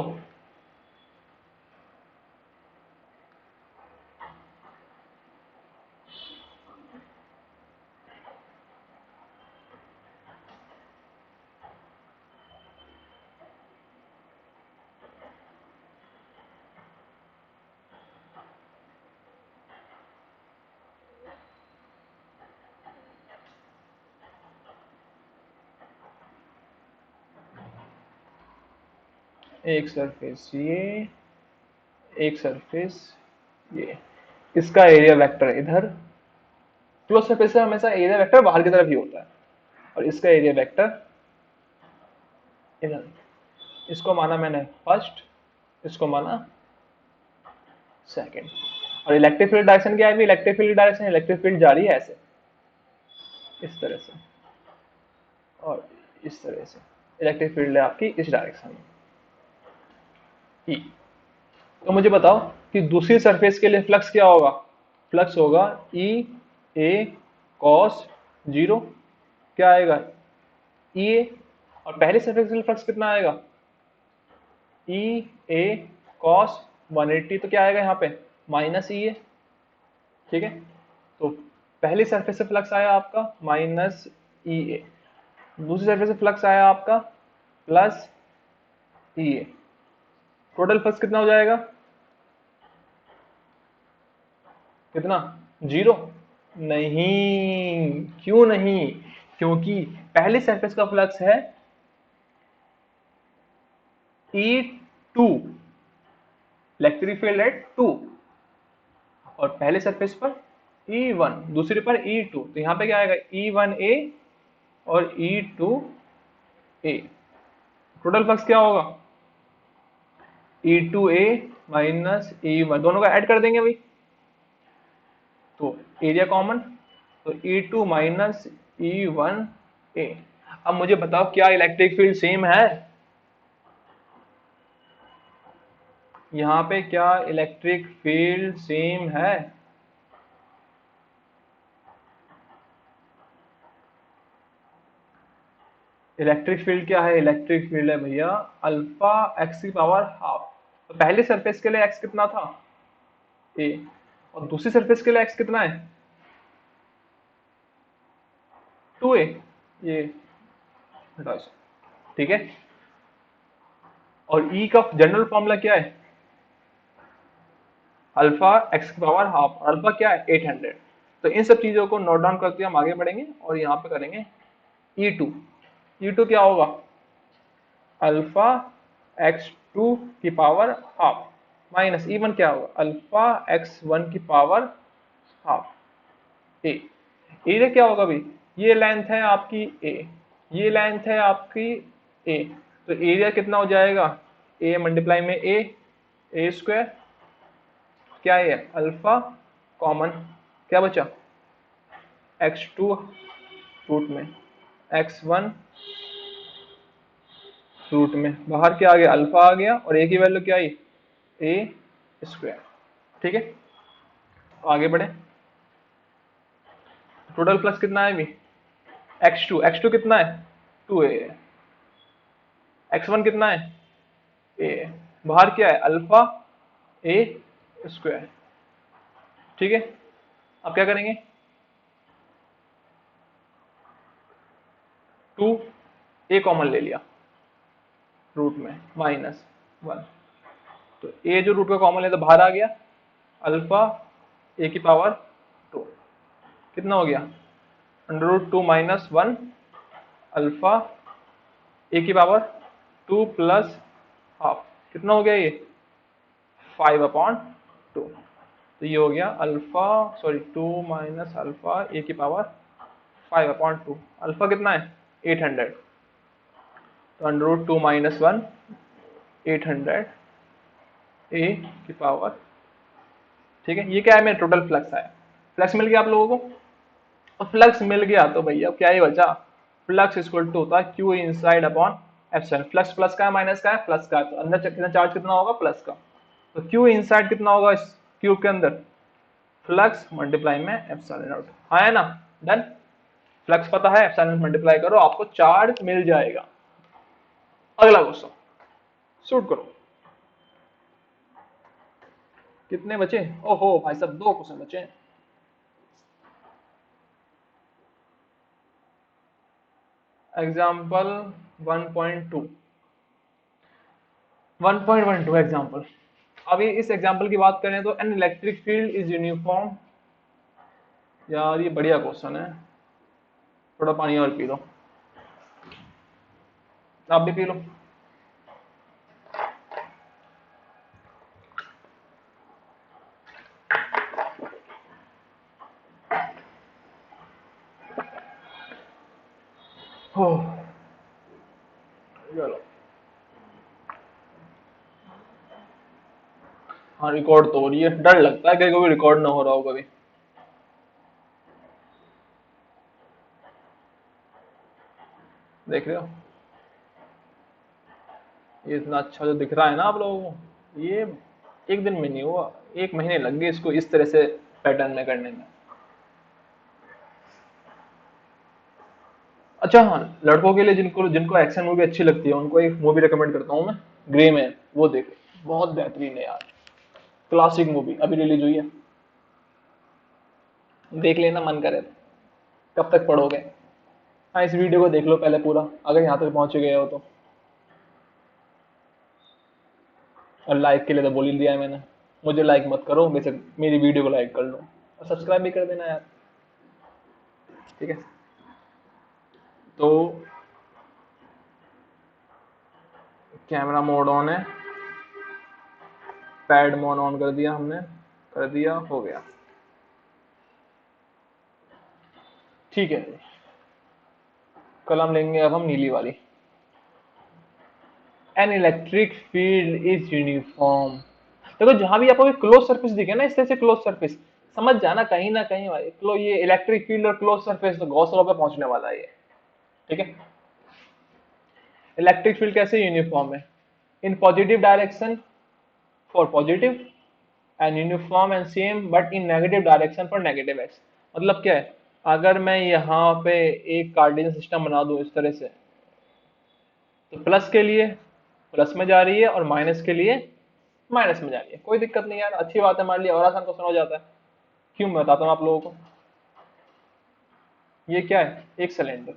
एक सरफेस ये, एक सरफेस ये, इसका एरिया वेक्टर इधर, क्लोज सरफेस का हमेशा एरिया वेक्टर बाहर की तरफ ही होता है, और इसका एरिया वेक्टर इधर। इसको माना मैंने फर्स्ट, इसको माना सेकंड। और इलेक्ट्रिक फील्ड डायरेक्शन क्या है अभी? Electric field direction, electric field जा रही है ऐसे, इस तरह से, और इस तरह से इलेक्ट्रिक फील्ड है आपकी इस डायरेक्शन में, ई। तो मुझे बताओ कि दूसरी सरफेस के लिए फ्लक्स क्या होगा? फ्लक्स होगा ई ए कॉस जीरो, क्या आएगा? ई ए। और पहली सरफेस के लिए फ्लक्स कितना आएगा? ई ए कॉस 180, तो क्या आएगा यहाँ पे? माइनस ई ए। ठीक है, तो पहली सरफेस से फ्लक्स आया आपका माइनस ई ए, दूसरी सरफेस से फ्लक्स आया आपका प्लस ई ए। टोटल फ्लक्स कितना हो जाएगा? कितना? जीरो? नहीं, क्यों नहीं? क्योंकि पहली सरफेस का फ्लक्स है ई टू, इलेक्ट्रिक फील्ड है टू, और पहले सरफेस पर ई वन, दूसरे पर ई टू, तो यहाँ पे क्या आएगा? ई वन ए और E two A. Total flux क्या होगा? E two A minus E one, दोनों का ऐड कर देंगे भाई, तो एरिया कॉमन, तो ई टू माइनस ई वन ए। अब मुझे बताओ क्या इलेक्ट्रिक फील्ड सेम है? यहाँ पे क्या इलेक्ट्रिक फील्ड सेम है? इलेक्ट्रिक फील्ड क्या है? इलेक्ट्रिक फील्ड है भैया अल्फा एक्स की पावर हाफ। तो पहले सरफेस के लिए एक्स कितना था? ए, और दूसरी सरफेस के लिए एक्स कितना है? टू ए। ये हटाओ इसे। ठीक है, और ई का जनरल फॉर्मूला क्या है? अल्फा एक्स की पावर हाफ, और अल्फा क्या है? 800। तो इन सब चीजों को नोट डाउन करते हम आगे बढ़ेंगे, और यहाँ पे करेंगे ई टू। ई टू क्या होगा? अल्फा एक्स टू की power half minus E one क्या होगा? अल्फा एक्स वन की पावर हाफ ए। एरिया क्या होगा भाई? ये लेंथ है आपकी ए, ये लेंथ है आपकी ए, तो एरिया कितना हो जाएगा? ए मल्टीप्लाई में ए स्क्वायर, क्या है? अल्फा कॉमन, क्या बचा? एक्स टू रूट में, एक्स वन रूट में, बाहर क्या आ गया? अल्फा आ गया, और ए की वैल्यू क्या आई? ए स्क्वायर। ठीक है, आगे बढ़े। टोटल फ्लक्स कितना है अभी? एक्स टू कितना है? To A. एक्स वन कितना है? ए। बाहर क्या है? अल्फा ए स्क्वायर। ठीक है, अब क्या करेंगे? टू ए कॉमन ले लिया रूट में, माइनस वन, तो ए जो रूट का कॉमन है तो बाहर आ गया, अल्फा ए की पावर टू, कितना हो गया? Under root two minus one, alpha A की पावर टू प्लस हाफ, कितना हो गया ये? 5/2। तो ये हो गया alpha, sorry, two minus alpha A की पावर 5/2। अल्फा कितना है? 800, तो under root two minus one, 800 A की पावर। ठीक है, ये क्या है? मेरा टोटल फ्लक्स आया। फ्लक्स मिल गया आप लोगों को? और फ्लक्स मिल गया तो भैया अब क्या ही बचा? फ्लक्स इक्वल टू होता है Q inside upon epsilon. Flux plus का है माइनस का है? प्लस का है, तो अंदर कितना चार्ज कितना होगा? प्लस का। तो क्यू इनसाइड कितना होगा इस क्यूब के अंदर? फ्लक्स मल्टीप्लाई में एप्सिलॉन नॉट। हाँ है ना? डन। फ्लक्स पता है, एप्सिलॉन मल्टीप्लाई करो, आपको चार्ज मिल जाएगा। अगला क्वेश्चन शूट करो। कितने बचे? ओहो भाई साहब, दो क्वेश्चन बचे। Example 1.2, 1.12 example. अभी इस एग्जाम्पल की बात करें तो an electric field is uniform. यार ये बढ़िया क्वेश्चन है, थोड़ा पानी और पी लो, आप भी पी लो। ओह, चलो। हाँ, रिकॉर्ड तो हो रही है, डर लगता है कहीं कोई रिकॉर्ड ना हो रहा हो कभी। देख रहे हो, ये इतना अच्छा जो दिख रहा है ना आप लोगों को, ये एक दिन में नहीं हुआ, 1 महीने लग गए इसको इस तरह से पैटर्न में करने में। अच्छा हाँ, लड़कों के लिए जिनको जिनको एक्शन मूवी अच्छी लगती है उनको एक मूवी रिकमेंड करता हूँ मैं, ग्रे मैन, वो देखो, बहुत बेहतरीन है यार। क्लासिक मूवी अभी रिलीज हुई है, देख लेना मन करे तो। कब तक पढ़ोगे? हाँ, इस वीडियो को देख लो पहले पूरा, अगर यहाँ तक पहुंच गए हो तो। और लाइक के लिए तो बोल ही दिया है मैंने, मुझे लाइक मत करो, वैसे मेरी वीडियो को लाइक कर लो और सब्सक्राइब भी कर देना यार। ठीक है, तो कैमरा मोड ऑन है, पैड मोड ऑन कर दिया हमने, कर दिया, हो गया। ठीक है, कलम लेंगे अब हम नीली वाली। An electric field is uniform. देखो जहां भी आपको क्लोज सरफेस दिखे ना, इस तरह से क्लोज सरफेस, समझ जाना कहीं ना कहीं भाई ये इलेक्ट्रिक फील्ड और क्लोज सरफेस तो गॉस लॉ पे पहुंचने वाला है ये। ठीक है, इलेक्ट्रिक फील्ड कैसे यूनिफॉर्म है? In positive direction for positive, and uniform and same but in negative direction for negative x. मतलब क्या है, अगर मैं यहाँ पे एक कार्डिनल सिस्टम बना दूं इस तरह से, तो प्लस के लिए प्लस में जा रही है और माइनस के लिए माइनस में जा रही है, कोई दिक्कत नहीं यार, अच्छी बात है, हमारे लिए और आसान क्वेश्चन हो जाता है। क्यों, मैं बताता हूँ आप लोगों को। ये क्या है, एक सिलेंडर,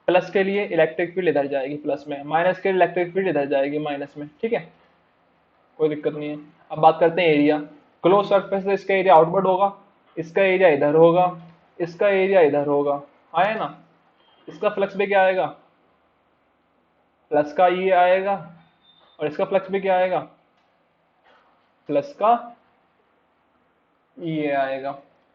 प्लस के लिए इलेक्ट्रिक फील्ड इधर जाएगी प्लस में, माइनस के लिए इलेक्ट्रिक फील्ड इधर जाएगी माइनस में। ठीक है, कोई दिक्कत नहीं है। अब बात करते हैं एरिया। क्लोज सरफेस से इसका एरिया आउटवर्ड होगा, इसका एरिया इधर होगा, इसका एरिया इधर होगा, आया ना। इसका फ्लक्स भी क्या आएगा, प्लस का ये आएगा, और इसका फ्लक्स भी क्या आएगा, प्लस का ये आएगा।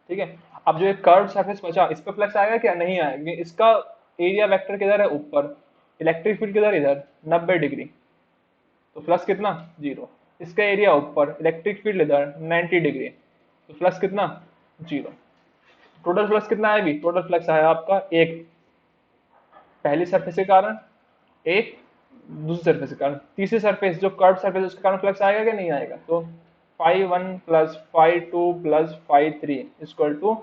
ठीक है, अब जो एक कर्व सरफेस बचा, इस पे फ्लक्स आएगा क्या, नहीं आएगा, क्योंकि इसका एरिया वेक्टर किधर है, ऊपर, इलेक्ट्रिक फील्ड किधर, इधर 90 डिग्री, तो फ्लक्स कितना, जीरो। इसका एरिया ऊपर, इलेक्ट्रिक फील्ड इधर 90 डिग्री, तो फ्लक्स कितना, जीरो। टोटल फ्लक्स कितना है, अभी टोटल फ्लक्स आया आपका एक, पहली सरफेस के कारण, एक दूसरी सरफेस के कारण, तीसरी सरफेस जो कर्व सरफेस उसके कारण फ्लक्स आएगा कि नहीं आएगा। तो five one plus five two plus five three equal to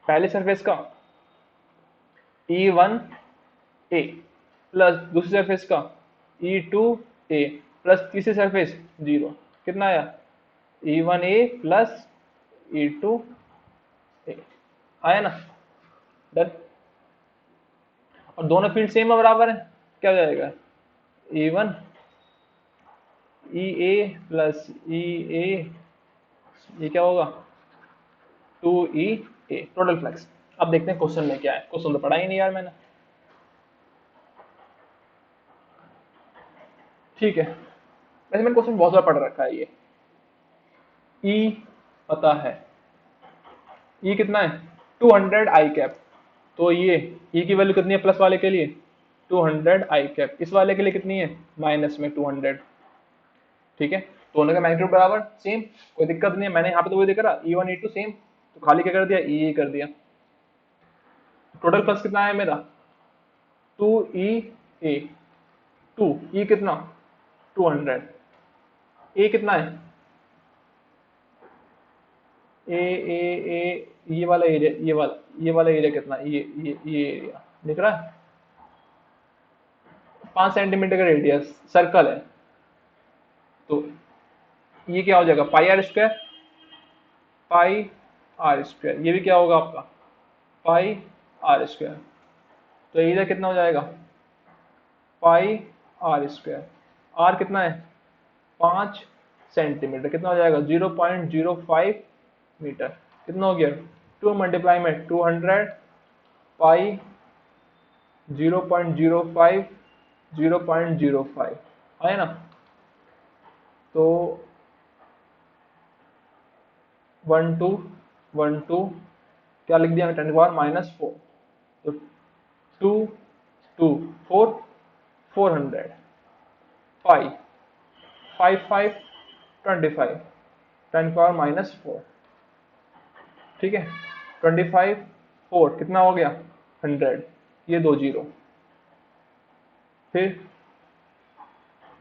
पहली सरफेस का E1 A प्लस दूसरी सरफेस का E2 A प्लस तीसरी सरफेस जीरो। कितना आया, E1 A plus E2 A, आया ना, डन। और दोनों फील्ड सेम है, बराबर है, क्या हो जाएगा, E1 EA प्लस EA, ये क्या होगा, 2EA टोटल फ्लक्स। अब देखते हैं क्वेश्चन में क्या है, क्वेश्चन तो पढ़ा ही नहीं यार मैंने। ठीक है, वैसे मैंने क्वेश्चन बहुत बार पढ़ रखा है ये। ई पता है, ई कितना है, 200 आई कैप, तो ये ई की वैल्यू कितनी है प्लस वाले के लिए, 200 आई कैप, इस वाले के लिए कितनी है, माइनस में 200। ठीक है, दोनों का मैग्नीट्यूड बराबर सेम, कोई दिक्कत नहीं है। मैंने यहाँ पे तो वही देखा, E1 E2 सेम, तो खाली क्या कर दिया, ई कर दिया। टोटल फ्लक्स कितना है मेरा, 2EA, 2E कितना, 200, ए कितना है, ए ये वाला एरिया, ये वाला एरिया कितना, ये एरिया दिख रहा है, 5 सेंटीमीटर का रेडियस सर्कल है, तो ये क्या हो जाएगा, पाई आर स्क्वायर, ये भी क्या होगा आपका, पाई r स्क्वायर। तो एरिया कितना हो जाएगा, पाई r स्क्वायर, आर कितना है, 5 सेंटीमीटर, कितना हो जाएगा, 0.05 मीटर। कितना हो गया, 2 मल्टीप्लाई में 200, पाई 0.05, 0.05, है ना। तो 1212 क्या लिख दिया 10⁻⁻⁴। तो 2 2 4 400, 5 5 5 25, 10⁻⁻⁴। ठीक है, 25 4 कितना हो गया 100, ये दो जीरो, फिर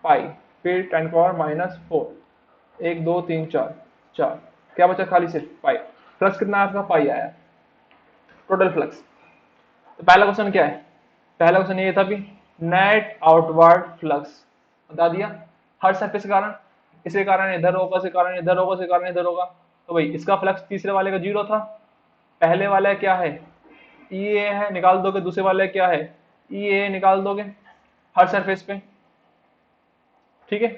पाई, फिर 10⁻⁻⁴, एक दो तीन चार, चार, क्या बचा खाली सिर्फ पाई। फ्लक्स कितना आया आपका, पाई आया, टोटल फ्लक्स। तो पहला क्वेश्चन क्या है, पहला क्वेश्चन ये था भी नेट आउटवर्ड फ्लक्स बता दिया, हर सरफेस के कारण, इसके कारण इधर होगा, इसके कारण इधर होगा, इसके कारण इधर होगा। तो भाई इसका फ्लक्स तीसरे वाले का जीरो था, पहले वाला क्या है ई ए है, निकाल दोगे, दूसरे वाले क्या है ई ए निकाल दोगे, हर सरफेस पे। ठीक है,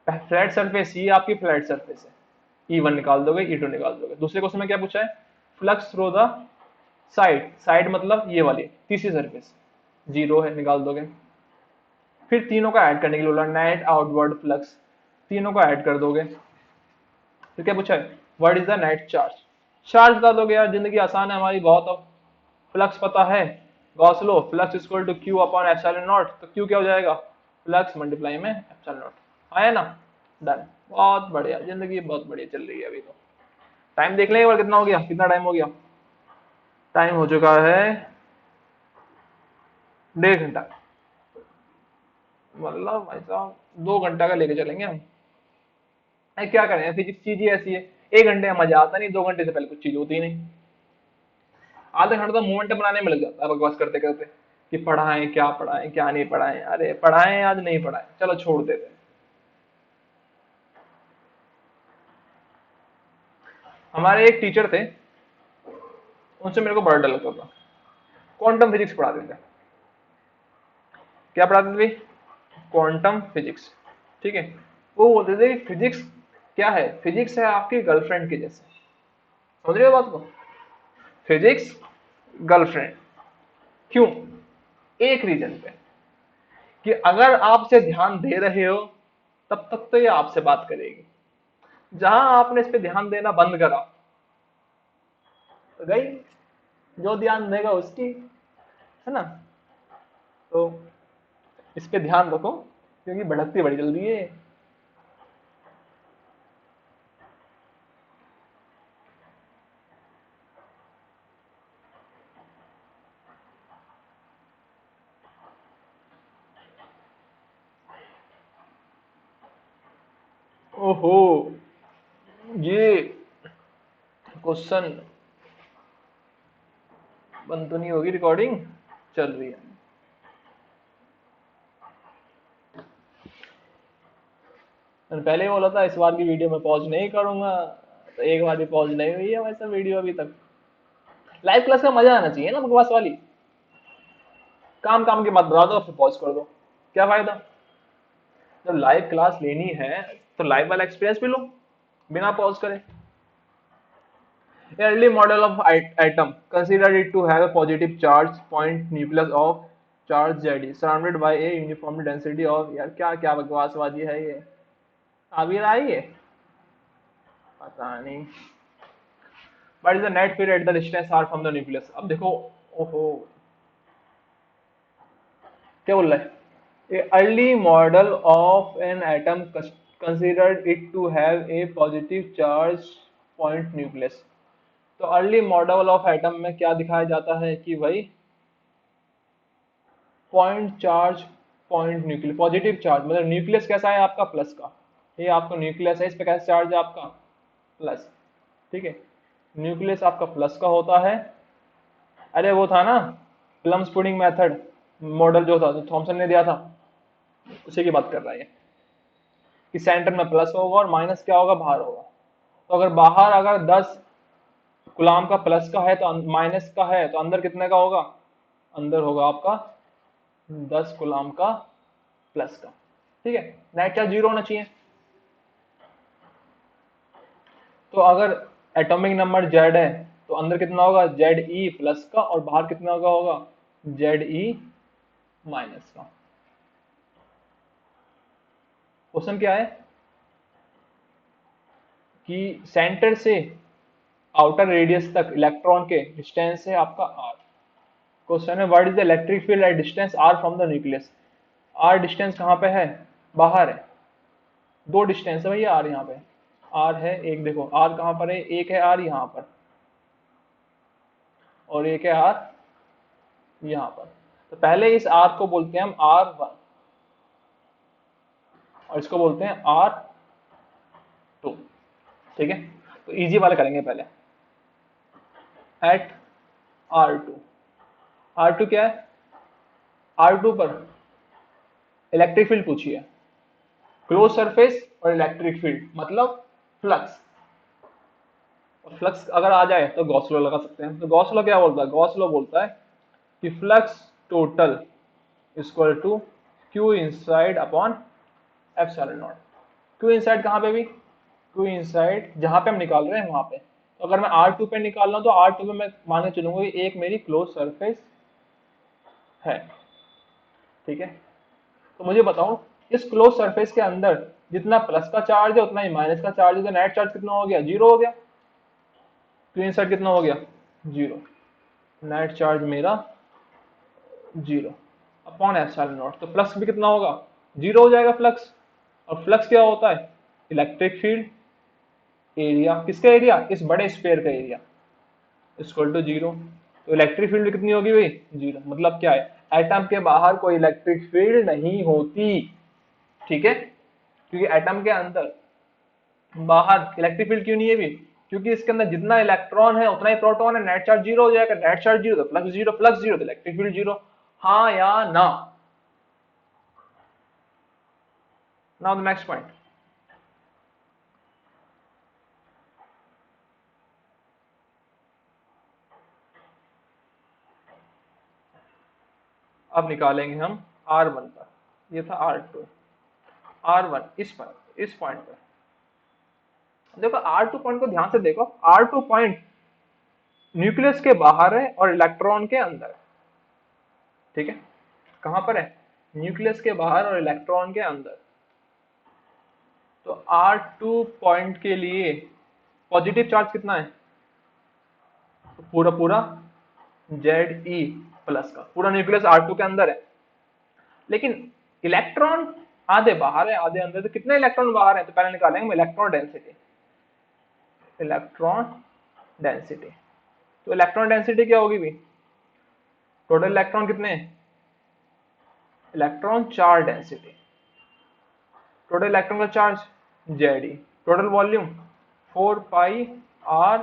फ्लैट सरफेस, ये आपकी फ्लैट सरफेस है, E1 निकाल दोगे, E2 निकाल दोगे। दूसरे क्वेश्चन में क्या पूछा है, flux through the side, side मतलब ये वाली तीसरी सरफेस, जीरो है, निकाल दोगे। फिर तीनों का ऐड करने के लिए बोला, नेट आउटवर्ड फ्लक्स, तीनों का ऐड कर दोगे। फिर क्या पूछा है, what is the net charge, charge बता दोगे यार, जिंदगी आसान है हमारी बहुत। अब फ्लक्स पता है, गॉस लो, flux equal to q upon epsilon naught, तो क्यू क्या हो जाएगा, फ्लक्स मल्टीप्लाई में एप्सिलॉन नॉट, आया ना, डन। बहुत बढ़िया, जिंदगी बहुत बढ़िया चल रही है अभी तो। टाइम देख लें एक बार कितना हो गया, कितना टाइम हो गया, टाइम हो चुका है 1.5 घंटा, मतलब भाई साहब 2 घंटा का लेके चलेंगे हम। क्या करें, फिजिक्स चीज ही ऐसी है, 1 घंटे में मजा आता नहीं, 2 घंटे से पहले कुछ चीज होती ही नहीं। आधा घंटा तो मोमेंट बनाने में लग जाता है बकवास करते करते, कि पढ़ाएं क्या नहीं पढ़ाएं, अरे पढ़ाएं आज नहीं पढ़ाएं, चलो छोड़ देते हैं। हमारे एक टीचर थे, उनसे मेरे को बड़ा डर लगता था, क्वांटम फिजिक्स पढ़ाते थे। क्या पढ़ाते थे, क्वांटम फिजिक्स। ठीक है, वो बोलते थे फिजिक्स क्या है, फिजिक्स है आपकी गर्लफ्रेंड के जैसे, समझ रहे हो बात को, फिजिक्स गर्लफ्रेंड। क्यों, एक रीजन पे, कि अगर आप इसे ध्यान दे रहे हो तब तक तो ये आपसे बात करेगी, जहां आपने इस पे ध्यान देना बंद करा तो गई, जो ध्यान देगा उसकी, है ना। तो इस पे ध्यान रखो, क्योंकि भटकती बड़ी जल्दी है। ओहो, ये क्वेश्चन बंद तो नहीं होगी, रिकॉर्डिंग चल रही है। मैंने पहले ही बोला था इस बार की वीडियो में पॉज नहीं करूंगा, तो एक बार भी पॉज नहीं हुई है वैसे वीडियो अभी तक। लाइव क्लास का मजा आना चाहिए ना, बकवास वाली, काम काम की बात बता दो फिर पॉज कर दो, क्या फायदा। जब लाइव क्लास लेनी है तो लाइव वाला एक्सपीरियंस भी लो, बिना पॉज करे। Early model of atom considered it to have a positive charge point nucleus of charge Z surrounded by a uniform density of, यार क्या क्या बकवासबाजी है ये, अभी आई है पता नहीं। What is the net field at the distance r from the nucleus, अब देखो, ओहो क्या बोल रहा है, a early model of an atom considered it to have a positive charge point nucleus। तो अर्ली मॉडल ऑफ एटम में क्या दिखाया जाता है कि भाई point charge, point nucleus, positive charge मतलब न्यूक्लियस कैसा है आपका प्लस का, ये आपका न्यूक्लियस है, इस पे कैसा चार्ज है आपका प्लस। ठीक है, न्यूक्लियस आपका प्लस का होता है। अरे वो था ना प्लम्स पुडिंग मेथड, मॉडल जो था जो थॉमसन ने दिया था, उसी की बात कर रहा है, कि सेंटर में प्लस होगा और माइनस क्या होगा बाहर होगा। तो अगर बाहर अगर 10 गुलाम का प्लस का है तो माइनस का है, तो अंदर कितने का होगा, अंदर होगा आपका 10 गुलाम का प्लस का। ठीक है, नेट चार्ज जीरो होना चाहिए। तो अगर एटॉमिक नंबर जेड है तो अंदर कितना होगा जेड ई प्लस का, और बाहर कितना का होगा जेड ई माइनस का। क्वेश्चन क्या है कि सेंटर से आउटर रेडियस तक इलेक्ट्रॉन के डिस्टेंस है आपका आर। क्वेश्चन है what is the electric field at distance r from the nucleus. R distance कहाँ पे है, बाहर है। दो डिस्टेंस है भैया आर, यहाँ पे आर है एक, देखो आर कहाँ पर है, एक है आर यहाँ पर और एक है आर यहाँ पर। तो पहले इस आर को बोलते हैं हम R1 और इसको बोलते हैं R2। ठीक है, तो इजी वाले करेंगे पहले। एट R2, R2 क्या है, R2 पर इलेक्ट्रिक फील्ड पूछिए, क्लोज सरफेस और इलेक्ट्रिक फील्ड मतलब फ्लक्स। और फ्लक्स अगर आ जाए तो गॉस लॉ लगा सकते हैं। तो गॉस लॉ क्या बोलता है, गॉस लॉ बोलता है कि flux total equal to q inside upon epsilon naught. Q inside कहाँ पे भी, क्यू इनसाइड जहां पे हम निकाल रहे हैं वहां पे। तो अगर मैं R2 पे निकाल रहा हूँ तो R2 पे मैं मान के चलूंगा कि एक मेरी क्लोज सरफेस है। ठीक है, तो मुझे बताओ इस क्लोज सरफेस के अंदर जितना प्लस का चार्ज है उतना ही माइनस का चार्ज है, तो नेट चार्ज कितना हो गया, जीरो हो गया। क्यू इनसाइड कितना हो गया, जीरो। नेट चार्ज मेरा जीरो अपॉन एप्सिलॉन नॉट। तो फ्लक्स भी कितना होगा, जीरो हो जाएगा फ्लक्स। और फ्लक्स क्या होता है, इलेक्ट्रिक फील्ड एरिया, किसका एरिया, इस बड़े स्फीयर का एरिया, इक्वल टू जीरो। तो इलेक्ट्रिक फील्ड कितनी होगी भाई, जीरो। मतलब क्या है, एटम के बाहर कोई इलेक्ट्रिक फील्ड नहीं होती। ठीक है, क्योंकि एटम के अंदर बाहर इलेक्ट्रिक फील्ड क्यों नहीं है भी, क्योंकि इसके अंदर जितना इलेक्ट्रॉन है उतना ही प्रोटॉन है। नेट चार्ज जीरो हो जाएगा, नेट चार्ज जीरो तो फ्लक्स जीरो, फ्लक्स जीरो तो इलेक्ट्रिक फील्ड जीरो। हाँ या ना। Now the next point. अब निकालेंगे हम R1 पर, ये था R2, R1 इस पॉइंट पर। देखो R2 पॉइंट को ध्यान से देखो, R2 पॉइंट न्यूक्लियस के बाहर है और इलेक्ट्रॉन के अंदर है। ठीक है, कहां पर है, न्यूक्लियस के बाहर और इलेक्ट्रॉन के अंदर। तो R2 पॉइंट के लिए पॉजिटिव चार्ज कितना है, तो पूरा पूरा Ze प्लस का, पूरा न्यूक्लियस R2 के अंदर है। लेकिन इलेक्ट्रॉन आधे बाहर है आधे अंदर। तो कितने इलेक्ट्रॉन बाहर है, तो पहले निकालेंगे हम इलेक्ट्रॉन डेंसिटी। इलेक्ट्रॉन डेंसिटी, तो इलेक्ट्रॉन डेंसिटी क्या होगी भी, टोटल इलेक्ट्रॉन कितने हैं, electron charge density, total electron का charge Ze, total volume 4 pi are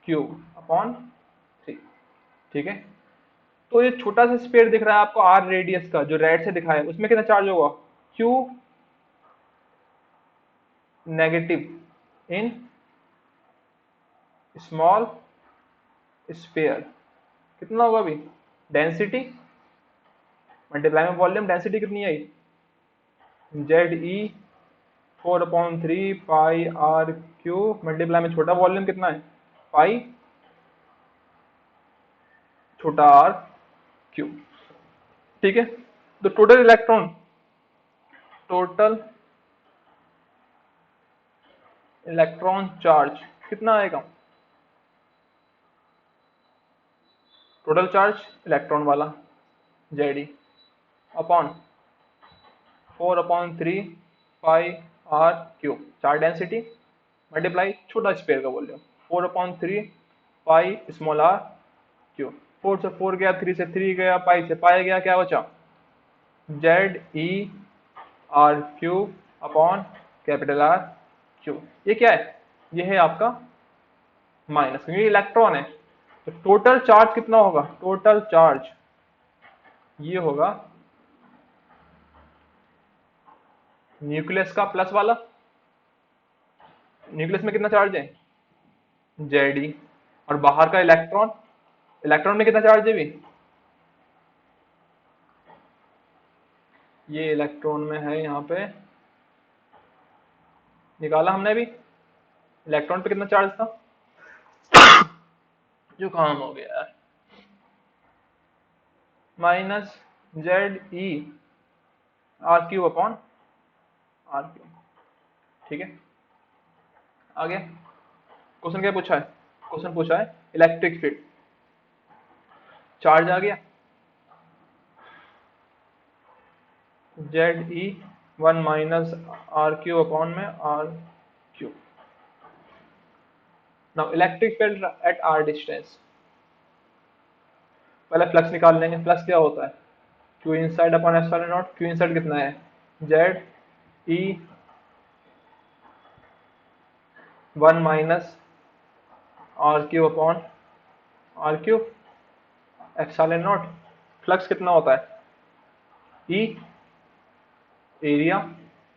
cube upon 3। ठीक है, तो ये छोटा सा स्फीयर दिख रहा है आपको आर रेडियस का, जो रेड से दिखाया है, उसमें कितना चार्ज होगा, q negative in small sphere. कितना होगा अभी, डेंसिटी मल्टीप्लाई में वॉल्यूम, डेंसिटी कितनी आई, Ze 4/3 pi are cube multiply में छोटा वॉल्यूम कितना है, पाई छोटा आर क्यूब। ठीक है, तो टोटल इलेक्ट्रॉन चार्ज कितना आएगा, टोटल चार्ज इलेक्ट्रॉन वाला Ze upon 4/3 pi are cube, charge density multiply छोटा स्पेयर का volume 4/3 pi small r cube. 4 से 4 गया, 3 से 3 गया, पाई से पाई गया, क्या बचा, Ze r cube upon capital r cube. ये क्या है, ये है आपका माइनस, क्योंकि इलेक्ट्रॉन है। तो टोटल चार्ज कितना होगा, टोटल चार्ज ये होगा न्यूक्लियस का प्लस वाला, न्यूक्लियस में कितना चार्ज है Ze, और बाहर का इलेक्ट्रॉन, इलेक्ट्रॉन में कितना चार्ज है भी, ये इलेक्ट्रॉन में है यहाँ पे, निकाला हमने भी, इलेक्ट्रॉन पे कितना चार्ज था, जो काम हो गया यार, minus Ze r cube upon r cube. ठीक है, आगे क्वेश्चन क्या पूछा है, क्वेश्चन पूछा है इलेक्ट्रिक फील्ड, चार्ज आ गया Z E 1 minus are Q upon में R cube. Now electric field at R distance, पहले फ्लक्स निकाल लेंगे। फ्लक्स क्या होता है, Q inside upon epsilon naught. Q inside कितना है, Z E 1 minus are Q upon are Q epsilon naught. Flux कितना होता है, ई एरिया,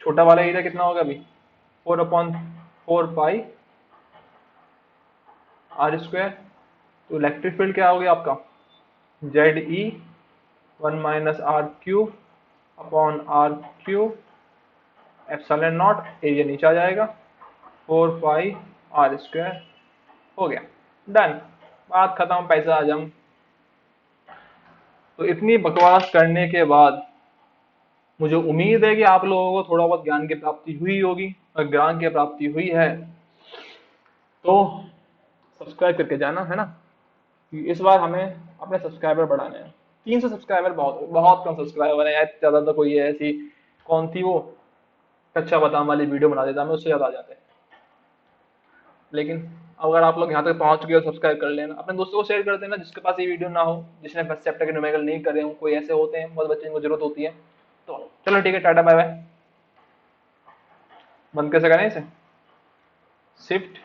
छोटा वाला एरिया कितना होगा अभी 4/4 पाई आर स्क्वायर। तो इलेक्ट्रिक फील्ड क्या हो गया आपका, z E 1 minus are Q upon are Q epsilon naught, area नीचे आ जाएगा 4 पाई आर स्क्वायर। हो गया, डन, बात खत्म, पैसा हजम। तो इतनी बकवास करने के बाद मुझे उम्मीद है कि आप लोगों को थोड़ा बहुत ज्ञान की प्राप्ति हुई होगी। और ज्ञान की प्राप्ति हुई है तो सब्सक्राइब करके जाना, है ना। इस बार हमें अपने सब्सक्राइबर बढ़ाने हैं। 300 सब्सक्राइबर बहुत बहुत कम सब्सक्राइबर है यार। ज्यादा तो कोई है ऐसी, कौन थी वो कच्चा बादाम वाली वीडियो बना देता, हमें उससे ज्यादा आ जाते हैं। लेकिन अगर आप लोग यहाँ तक पहुंच गए हो, सब्सक्राइब कर लेना, अपने दोस्तों को शेयर कर देना जिसके पास ये वीडियो ना हो, जिसने फर्स्ट चैप्टर के न्यूमेरिकल नहीं करे हो। कोई ऐसे होते हैं बहुत बच्चे जिनको जरूरत होती है। तो चलो ठीक है, टाटा बाय बाय। बंद कैसे करें इसे, शिफ्ट